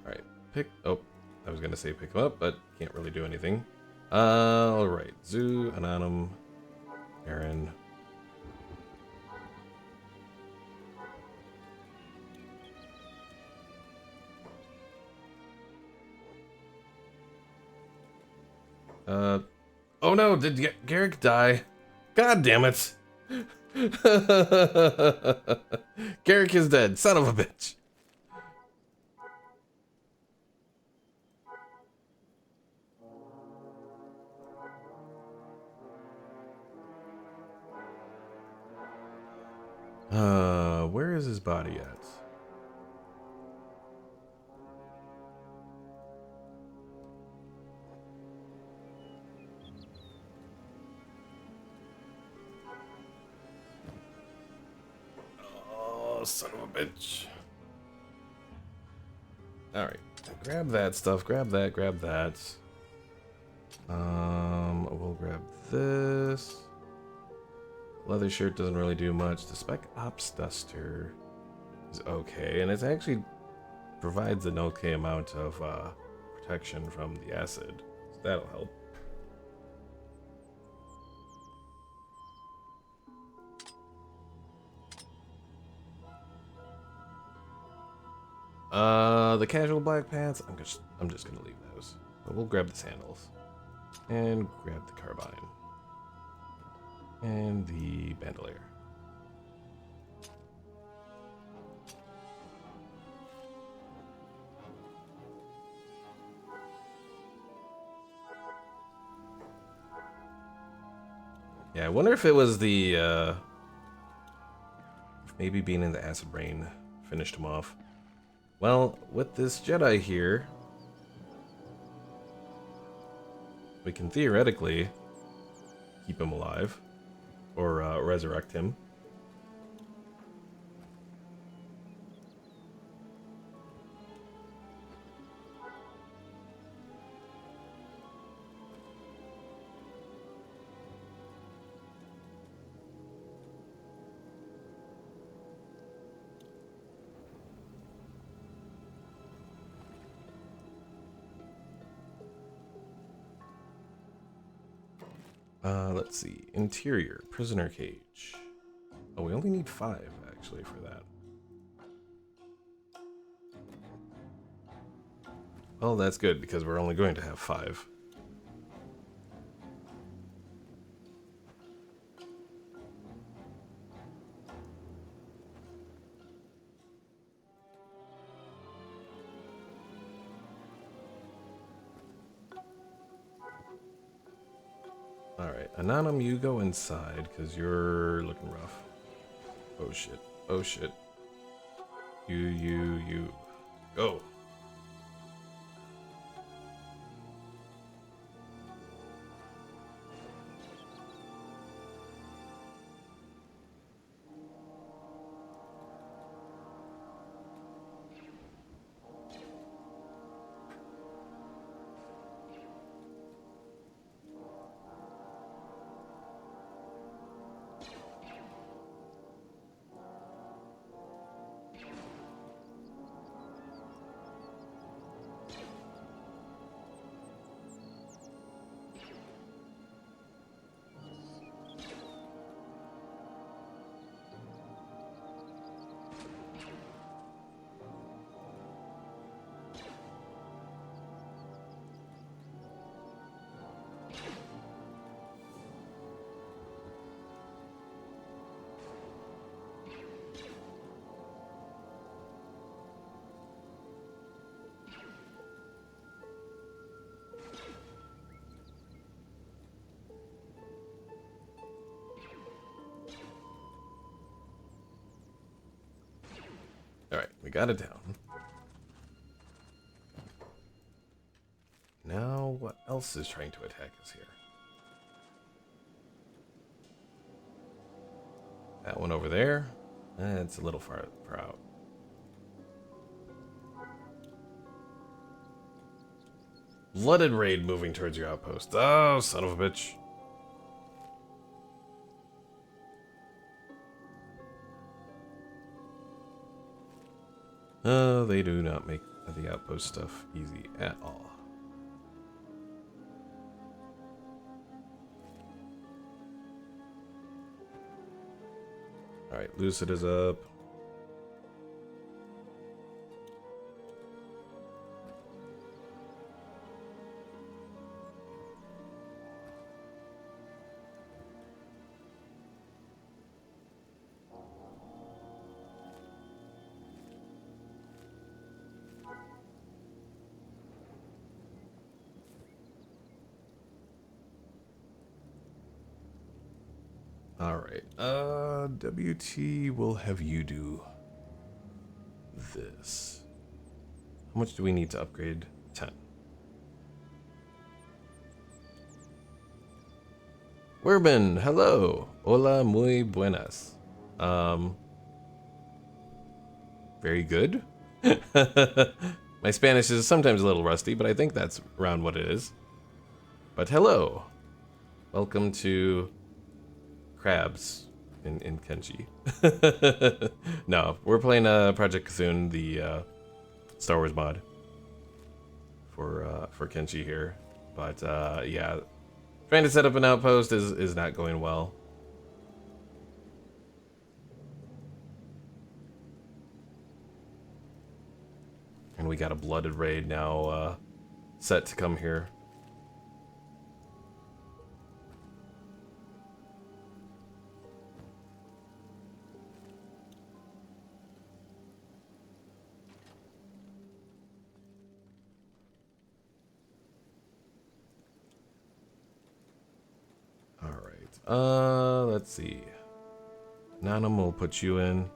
Alright, oh, I was gonna say pick him up, but can't really do anything. Alright, Zoo, Anonymous, Aaron. Oh no, did Garrick die? God damn it. Garrick is dead, son of a bitch. Where is his body at? Oh, son of a bitch. Alright, grab that stuff, grab that, grab that. We'll grab this. Leather shirt doesn't really do much. The Spec Ops Duster is okay, and it actually provides an okay amount of protection from the acid. So that'll help. The casual black pants, I'm just gonna leave those. But we'll grab the sandals. And grab the carbine. And the bandolier. Yeah, I wonder if it was the, if maybe being in the acid rain finished him off. Well, with this Jedi here, we can theoretically keep him alive, or resurrect him. Let's see. Interior, prisoner cage. Oh, we only need 5, actually, for that. Well, that's good, because we're only going to have 5. Alright, Anonymous, you go inside, because you're looking rough. Oh shit. Oh shit. You. Go! Alright, we got it down. Now, what else is trying to attack us here? That one over there. It's a little far out. Blooded raid moving towards your outpost. Oh, son of a bitch. Oh, they do not make the outpost stuff easy at all. Alright, Lucid is up. Alright, WT will have you do this. How much do we need to upgrade? 10. Werbin, hello. Hola, muy buenas. Very good. My Spanish is sometimes a little rusty, but I think that's around what it is. But hello. Welcome to Crabs in Kenshi. No, we're playing Project Kathun, the Star Wars mod for Kenshi here. But yeah, trying to set up an outpost is not going well. And we got a blooded raid now set to come here. Let's see. Nanum will put you in.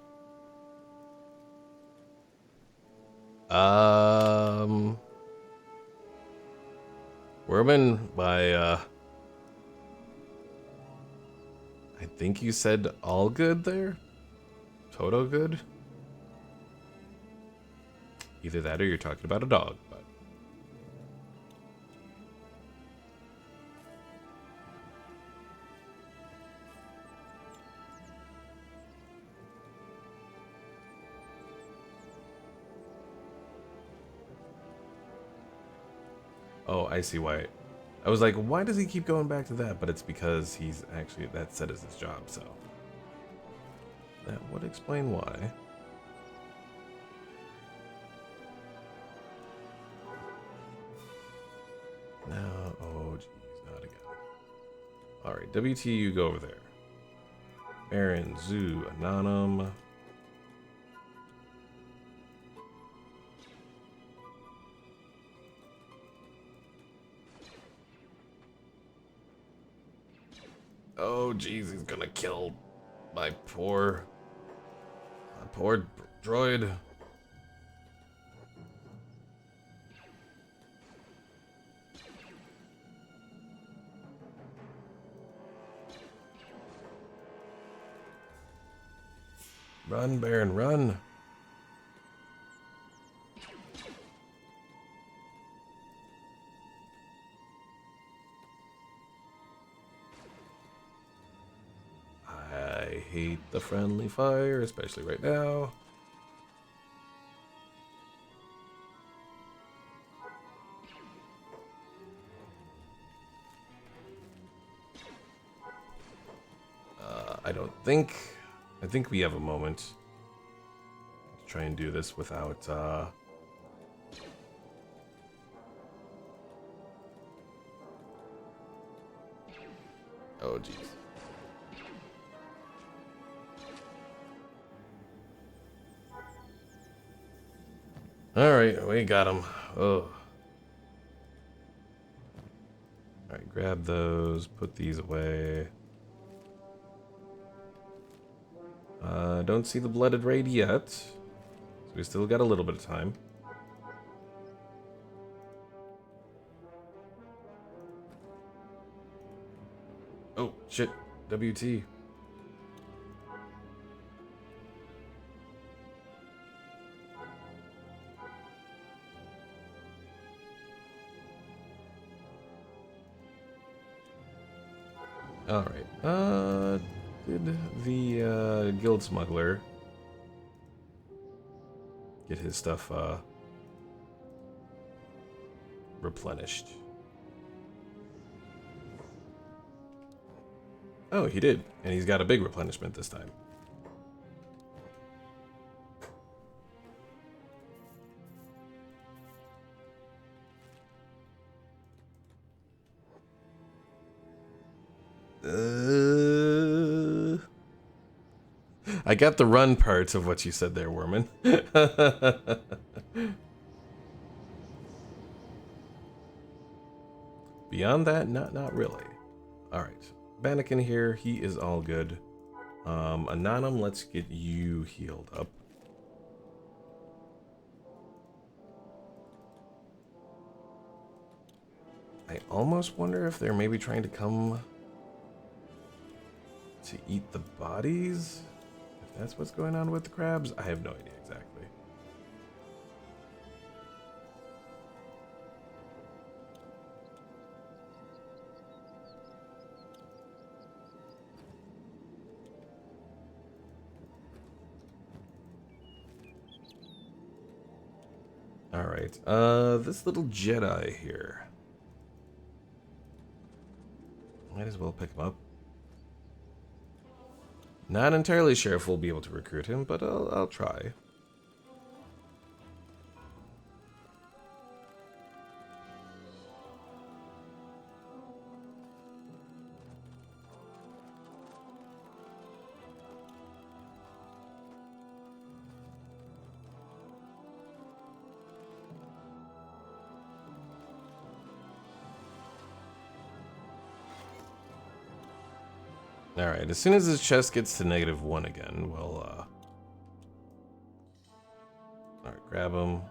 Werman, I think you said all good there? Toto good? Either that or you're talking about a dog, but... Oh, I see why. I was like, why does he keep going back to that? But it's because he's actually, that said is his job, so. That would explain why. Now, oh geez, not again. Alright, WT, you go over there. Aaron, Zoo, Anonymous. Oh geez, he's gonna kill my poor droid. Run, Baron, run. I hate the friendly fire, especially right now. I think we have a moment to try and do this without, oh, jeez. Alright, we got him. Oh. Alright, grab those, put these away. Don't see the blooded raid yet. So we still got a little bit of time. Oh, shit. WT. Alright, did the, guild smuggler get his stuff, replenished? Oh, he did, and he's got a big replenishment this time. I got the run parts of what you said there, Worman. Beyond that, not really. Alright. Bannekin here, he is all good. Anonymous, let's get you healed up. I almost wonder if they're maybe trying to come to eat the bodies? If that's what's going on with the crabs? I have no idea exactly. Alright, this little Jedi here. Might as well pick him up. Not entirely sure if we'll be able to recruit him, but I'll try. Alright, as soon as his chest gets to -1 again, we'll, alright, grab him.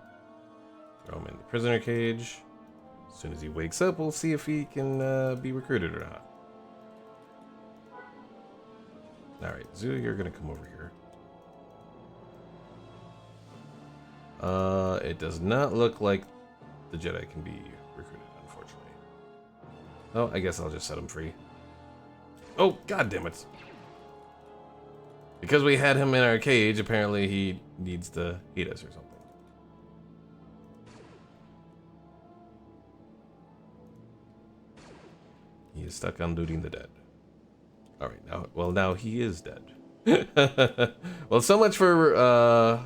Throw him in the prisoner cage. As soon as he wakes up, we'll see if he can be recruited or not. Alright, Zoo, you're gonna come over here. It does not look like the Jedi can be recruited, unfortunately. Oh, I guess I'll just set him free. Oh, god damn it. Because we had him in our cage, apparently he needs to hate us or something. He is stuck on looting the dead. Alright, now he is dead. Well, so much for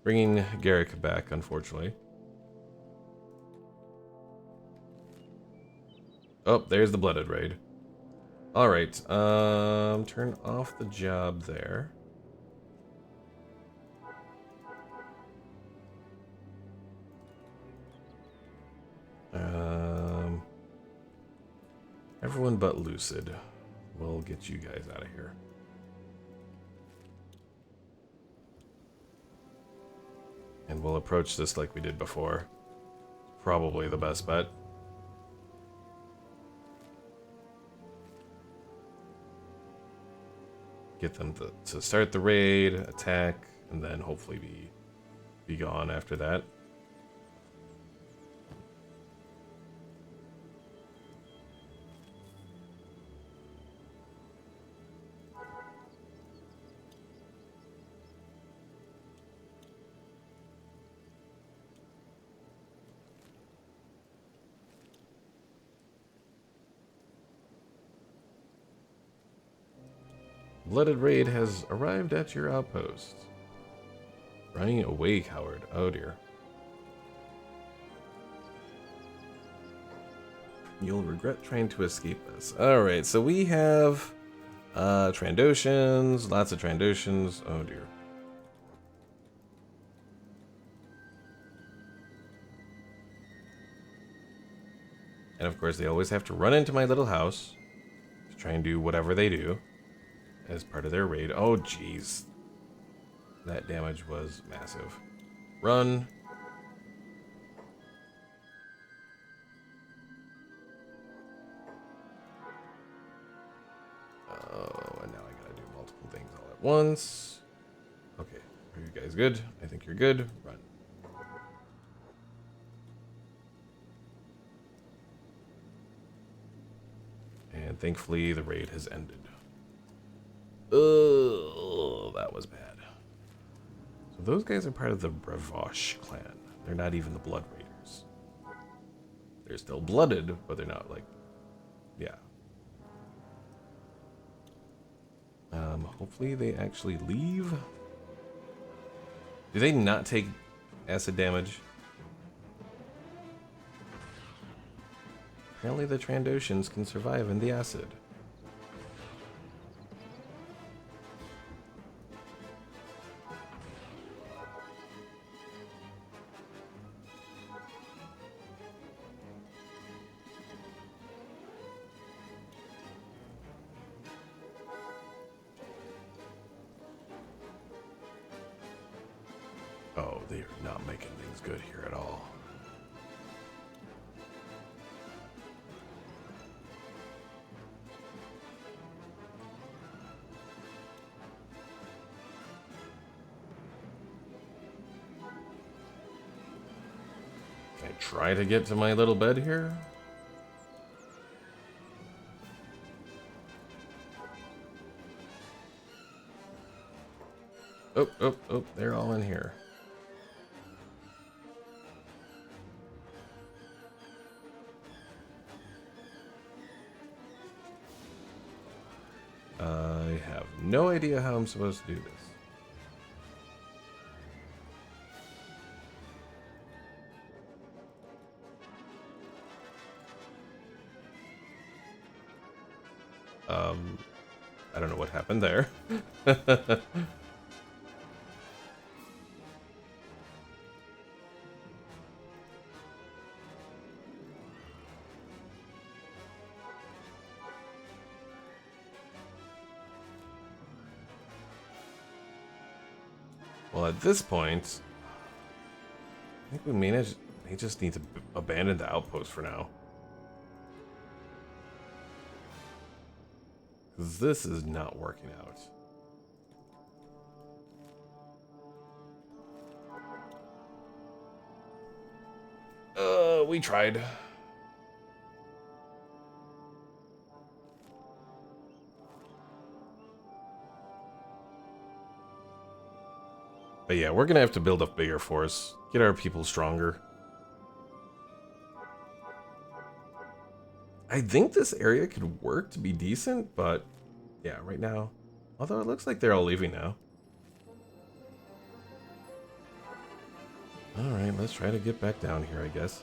bringing Garrick back, unfortunately. Oh, there's the blooded raid. Alright, turn off the job there. Everyone but Lucid. We'll get you guys out of here. And we'll approach this like we did before. Probably the best bet. Get them to start the raid, attack, and then hopefully be gone after that. Blooded raid has arrived at your outpost. Running away, coward. Oh dear. You'll regret trying to escape this. Alright, so we have Trandoshans, lots of Trandoshans. Oh dear. And of course they always have to run into my little house to try and do whatever they do as part of their raid. Oh jeez. That damage was massive. Run. Oh, and now I gotta do multiple things all at once. Okay, are you guys good? I think you're good. Run. And thankfully the raid has ended. Oh, that was bad. So those guys are part of the Bravosh clan. They're not even the Blood Raiders. They're still blooded, but they're not like, yeah. Hopefully they actually leave. Do they not take acid damage? Apparently the Trandoshans can survive in the acid. Oh, they are not making things good here at all. Can I try to get to my little bed here? Oh, they're all in here. I have no idea how I'm supposed to do this. I don't know what happened there. Well, at this point, I think we may just need to abandon the outpost for now. Because this is not working out. We tried. But yeah, we're gonna have to build a bigger force, get our people stronger. I think this area could work to be decent, but yeah, right now, although it looks like they're all leaving now. Alright, let's try to get back down here, I guess.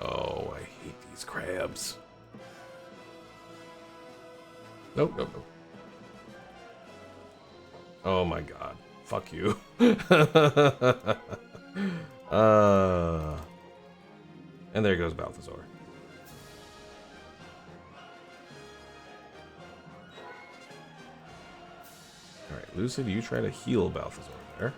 Oh, I hate these crabs. Nope, nope, nope. Oh my god. Fuck you. And there goes Balthazar. Alright, Lucid, you try to heal Balthazar there.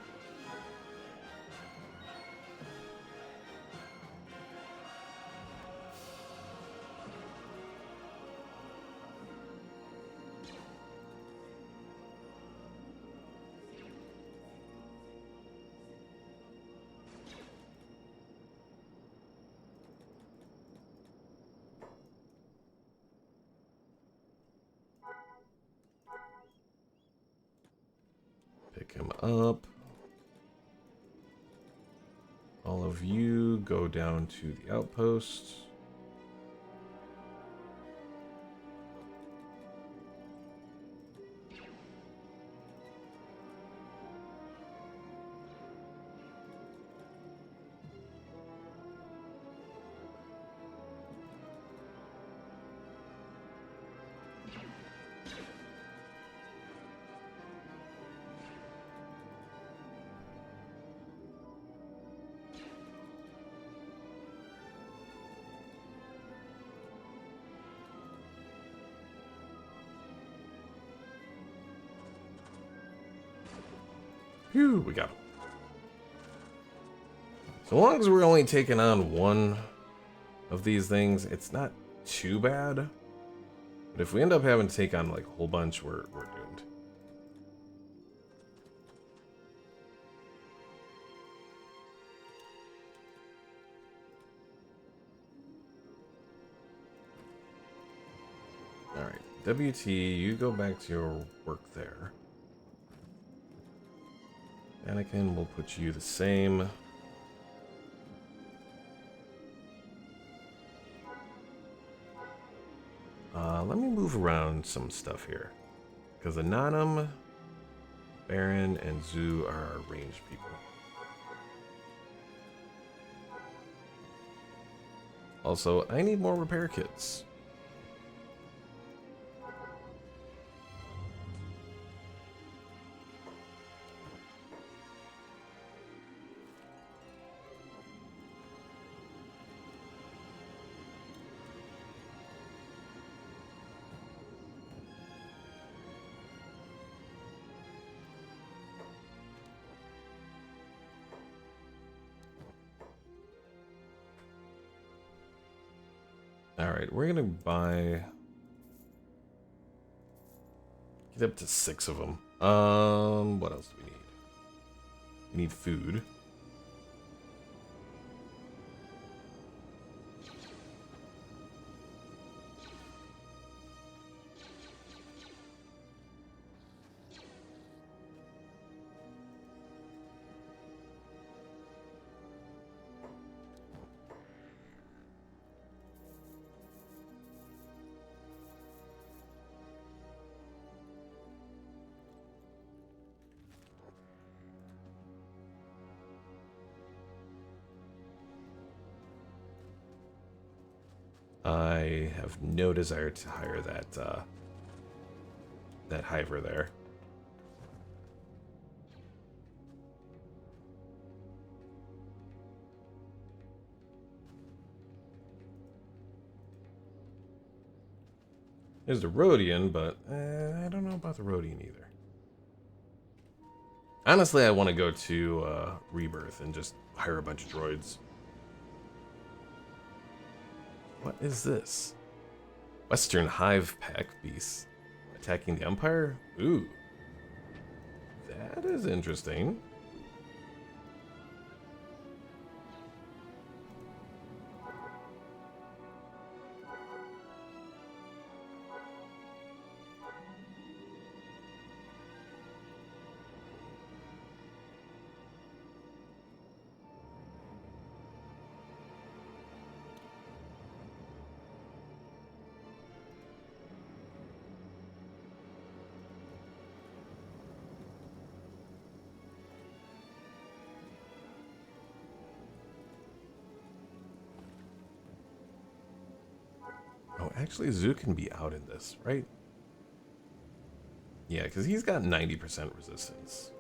Pick him up. All of you go down to the outpost. Phew, we got him. So long as we're only taking on one of these things, it's not too bad. But if we end up having to take on like a whole bunch, we're doomed. Alright, WT, you go back to your work there. Anakin, we'll put you the same. Let me move around some stuff here. Because Anonym, Baron, and Zoo are our ranged people. Also, I need more repair kits. Alright, we're gonna buy... Get up to 6 of them. What else do we need? We need food. I have no desire to hire that hiver there. There's the Rhodian, but I don't know about the Rhodian either. Honestly, I want to go to Rebirth and just hire a bunch of droids. What is this? Western Hive Pack Beasts attacking the Empire? Ooh. That is interesting. Oh, actually, Zoo can be out in this, right? Yeah, because he's got 90% resistance.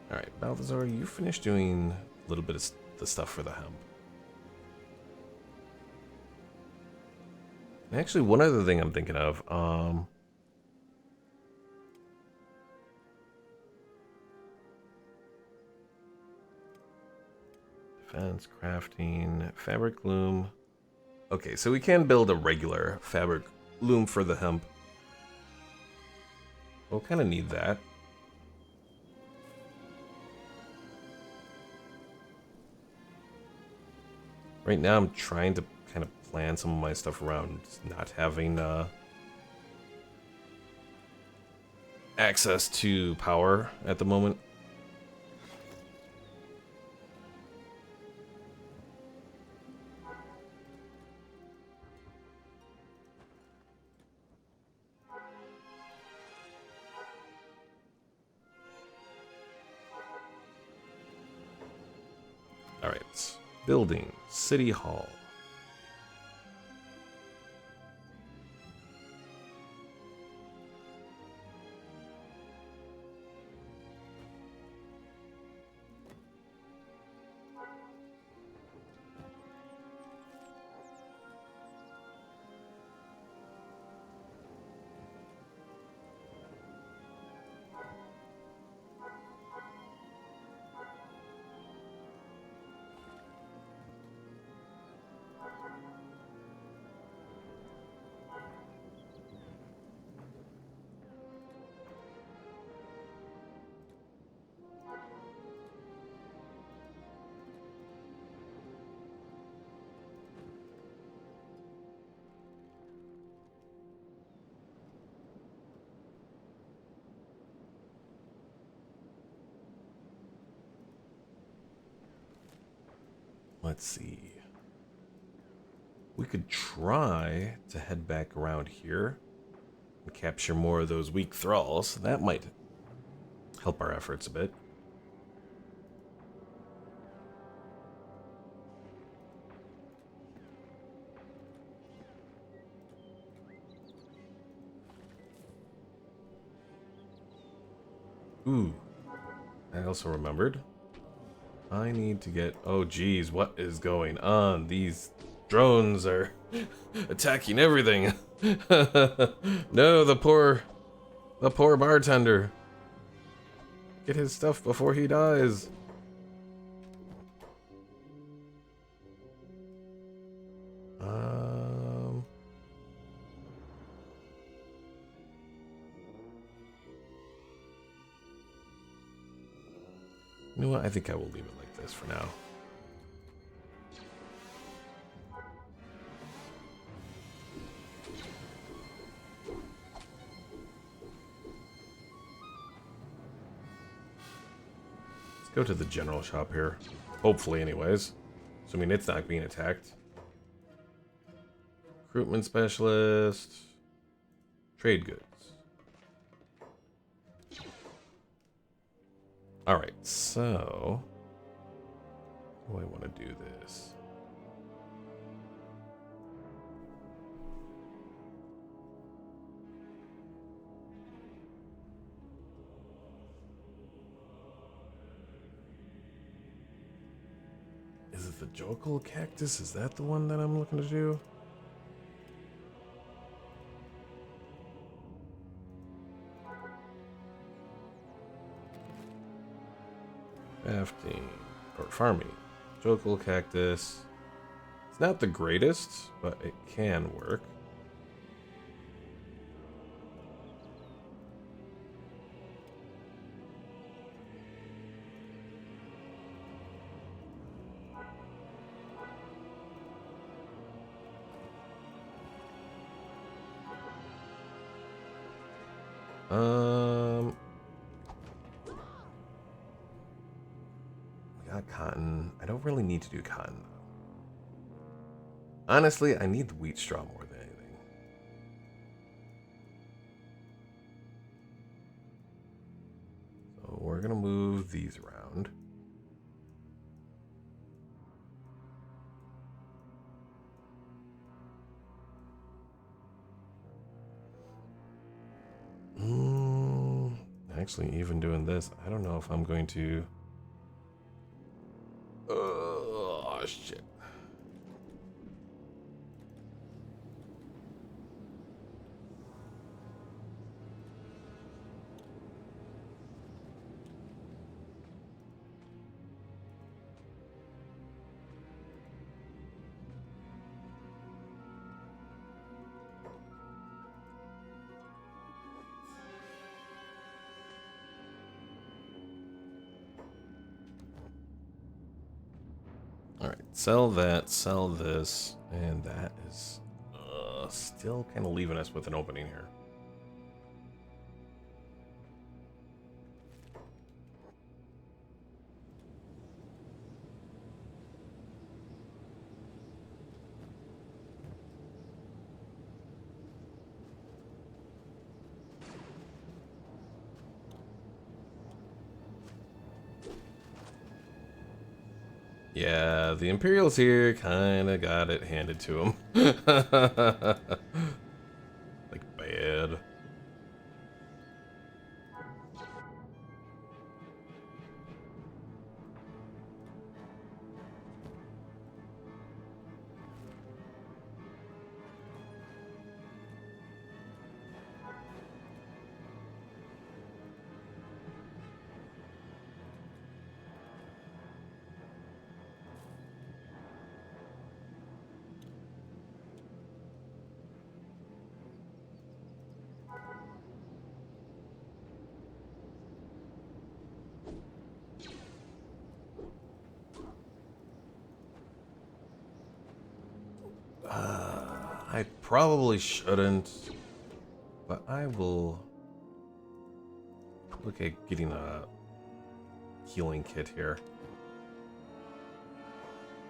Alright, Balthazar, you finished doing a little bit of the stuff for the hemp. And actually, one other thing I'm thinking of, defense, crafting, fabric loom. Okay, so we can build a regular fabric loom for the hemp. We'll kind of need that. Right now I'm trying to kind of plan some of my stuff around not having access to power at the moment. Alright, building, City Hall. Let's see. We could try to head back around here and capture more of those weak thralls. That might help our efforts a bit. Ooh, I also remembered. I need to get... Oh, geez, what is going on? These drones are attacking everything. No, the poor bartender. Get his stuff before he dies. You know what? I think I will leave it like this for now. Go to the general shop here. Hopefully, anyways. Assuming it's not being attacked. Recruitment specialist. Trade goods. Alright, so... how do I want to do this? Is it the Jokel cactus? Is that the one that I'm looking to do? Crafting or farming. Jokel cactus. It's not the greatest, but it can work. We got cotton. I don't really need to do cotton. Honestly, I need the wheat straw more than anything. So we're gonna move these around. Actually, even doing this, I don't know if I'm going to... oh, shit. Alright, sell that, sell this, and that is still kind of leaving us with an opening here. Yeah, the Imperials here kind of got it handed to them. Like, bad. I probably shouldn't, but I will look at getting a healing kit here.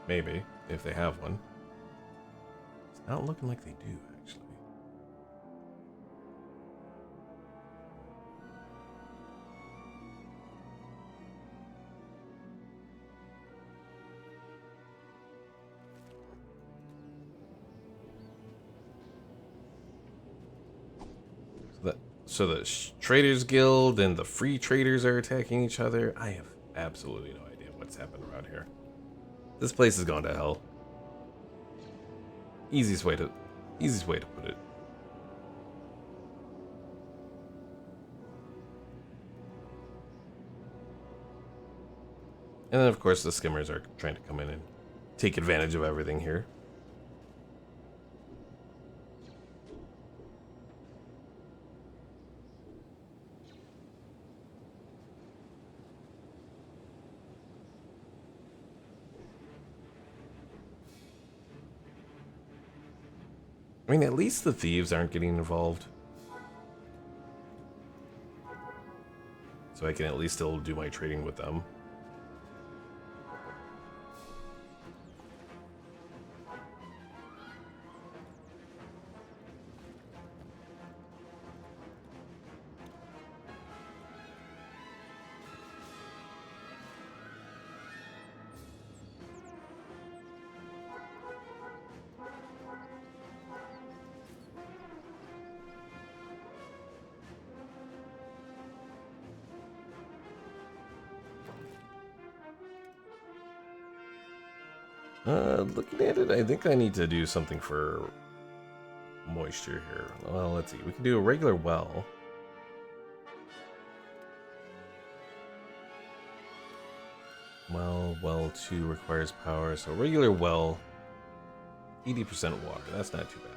Maybe, if they have one. It's not looking like they do, actually. So the Traders Guild and the Free Traders are attacking each other. I have absolutely no idea what's happened around here. This place has gone to hell. Easiest way to put it. And then of course the skimmers are trying to come in and take advantage of everything here. I mean, at least the thieves aren't getting involved. So I can at least still do my trading with them. Looking at it, I think I need to do something for moisture here. Well, let's see. We can do a regular well. Well 2 requires power, so regular well, 80% water. That's not too bad.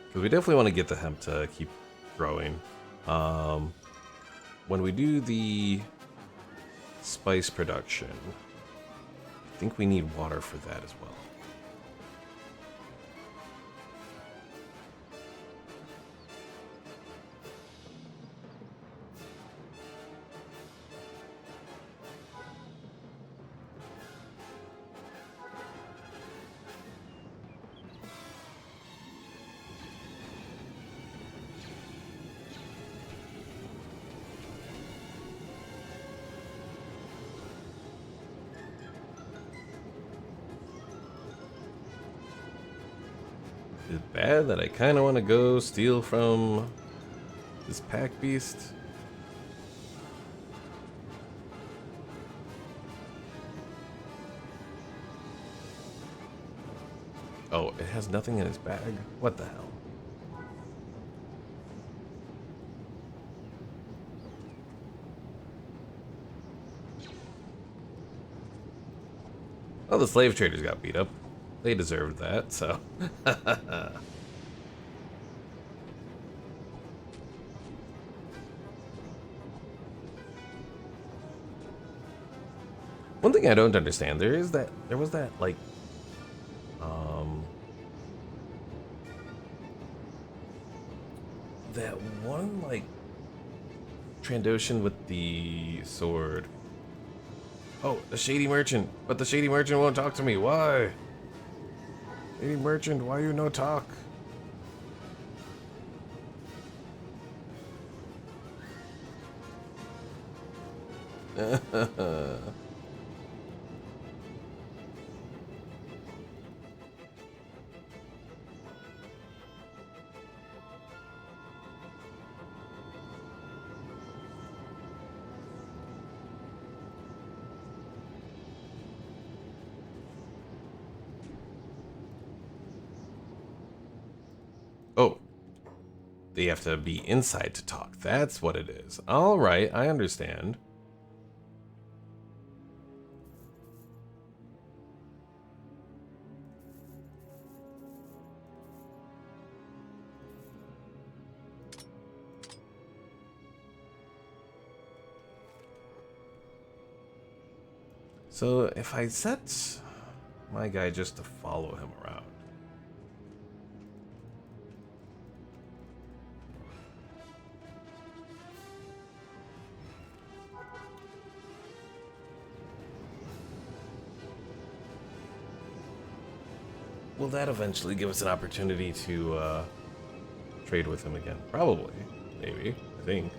Because we definitely want to get the hemp to keep growing. When we do the spice production, I think we need water for that as well. It's bad that I kind of want to go steal from this pack beast. Oh, it has nothing in its bag? What the hell? Well, the slave traders got beat up. They deserved that, so. One thing I don't understand, there was that like that one like Trandoshan with the sword. Oh, the shady merchant, but the shady merchant won't talk to me. Why? Shady merchant, why you no talk? Oh, they have to be inside to talk. That's what it is. All right, I understand. So if I set my guy just to follow him around. Will that eventually give us an opportunity to trade with him again? Probably. Maybe. I think.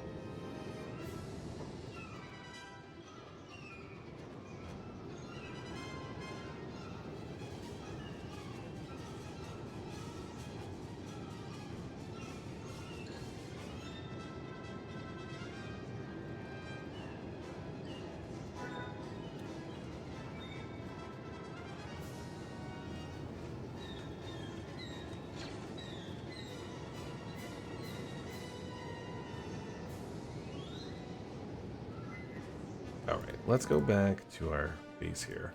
Alright, let's go back to our base here.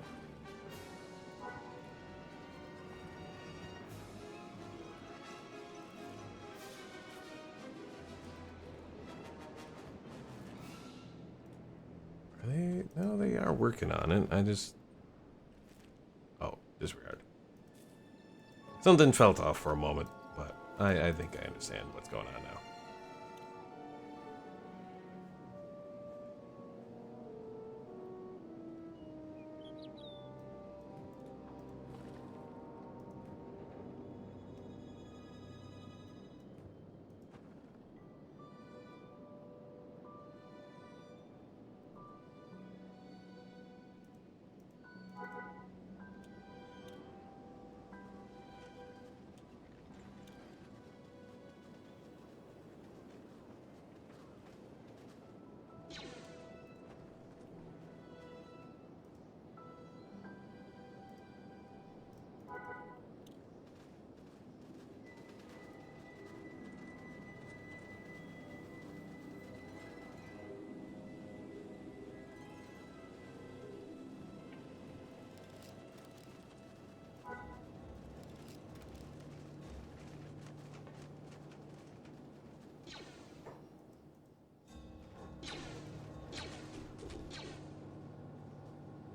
No, they are working on it. I just... Oh, disregard. Something felt off for a moment, but I think I understand what's going on now.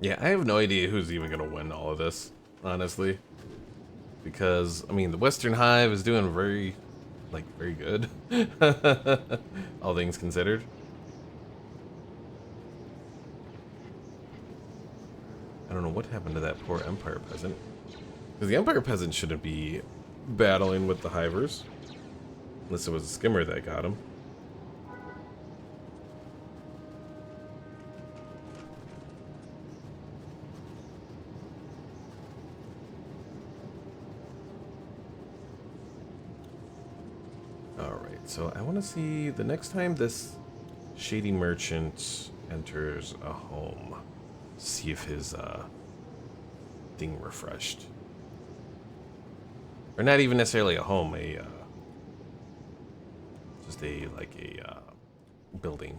Yeah, I have no idea who's even gonna win all of this, honestly. Because, I mean, the Western Hive is doing very, like, very good. All things considered. I don't know what happened to that poor Empire peasant. Because the Empire peasant shouldn't be battling with the Hivers. Unless it was a skimmer that got him. Alright, so I want to see the next time this shady merchant enters a home. See if his thing refreshed. Or not even necessarily a home, just a, like a building.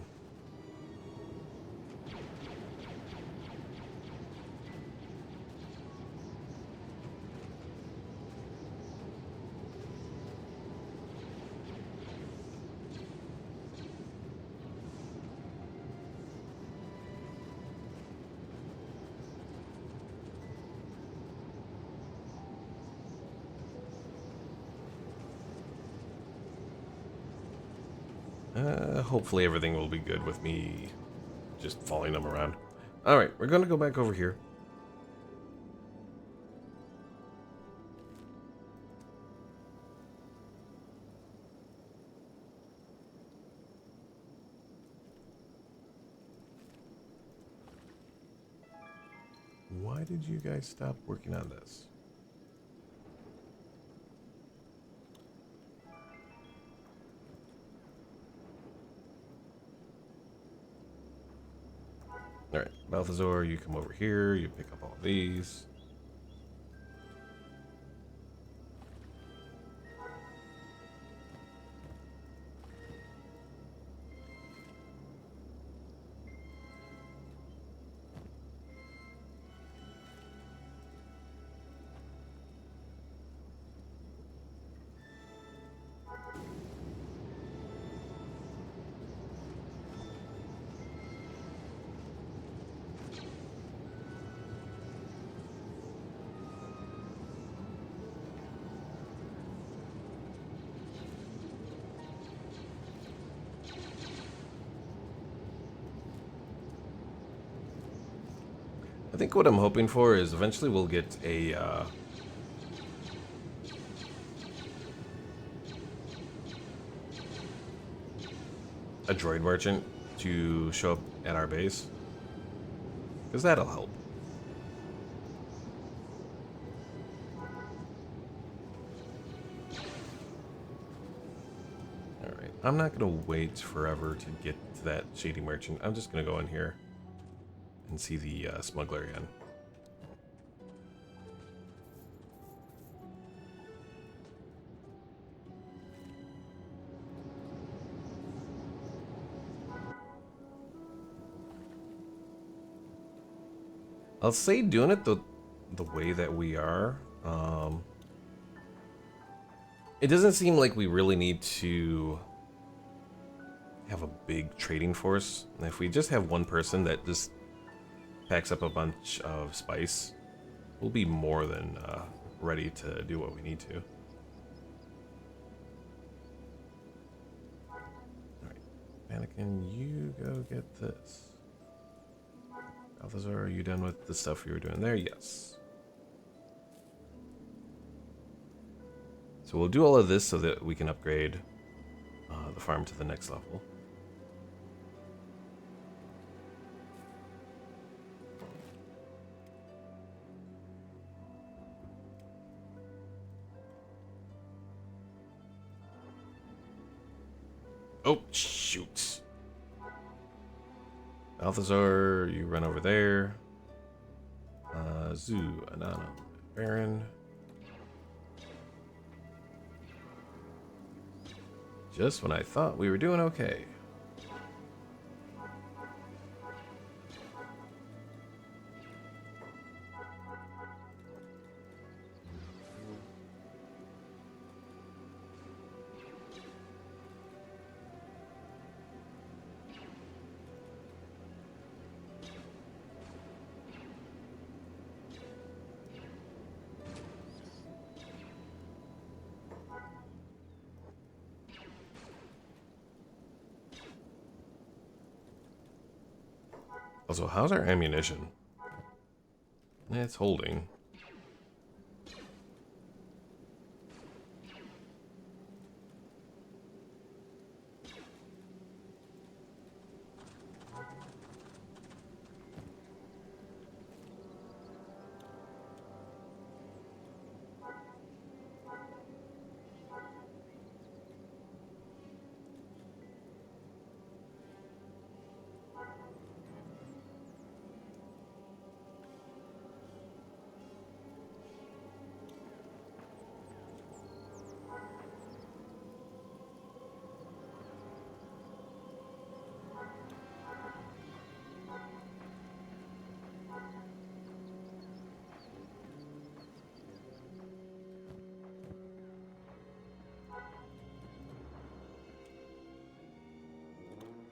Hopefully everything will be good with me just following them around. Alright, we're gonna go back over here. Why did you guys stop working on this? Alright, Balthazar, you come over here, you pick up all these. I think what I'm hoping for is eventually we'll get a droid merchant to show up at our base. Because that'll help. Alright, I'm not going to wait forever to get to that shady merchant. I'm just going to go in here and see the smuggler again. I'll say doing it the way that we are. It doesn't seem like we really need to have a big trading force. If we just have one person that just packs up a bunch of spice, we'll be more than ready to do what we need to. Alright, Mannequin, you go get this. Balthazar, are you done with the stuff you were doing there? Yes. So we'll do all of this so that we can upgrade the farm to the next level. Oh, shoot. Balthazar, you run over there. Zoo, Anana, Baron. Just when I thought we were doing okay. Also, how's our ammunition? It's holding.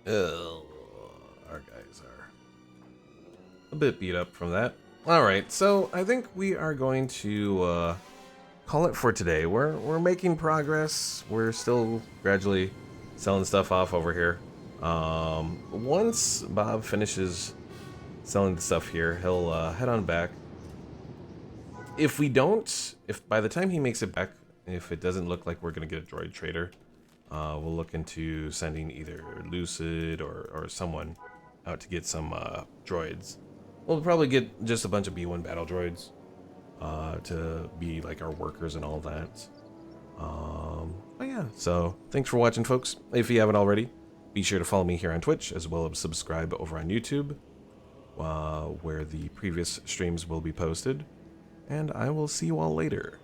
Ugh, our guys are a bit beat up from that. Alright, so I think we are going to call it for today. We're making progress. We're still gradually selling stuff off over here. Once Bob finishes selling the stuff here, he'll head on back. If by the time he makes it back, if it doesn't look like we're gonna get a droid trader, we'll look into sending either Lucid or someone out to get some droids. We'll probably get just a bunch of B1 battle droids to be like our workers and all that. But yeah, so thanks for watching, folks. If you haven't already, be sure to follow me here on Twitch, as well as subscribe over on YouTube, where the previous streams will be posted. And I will see you all later.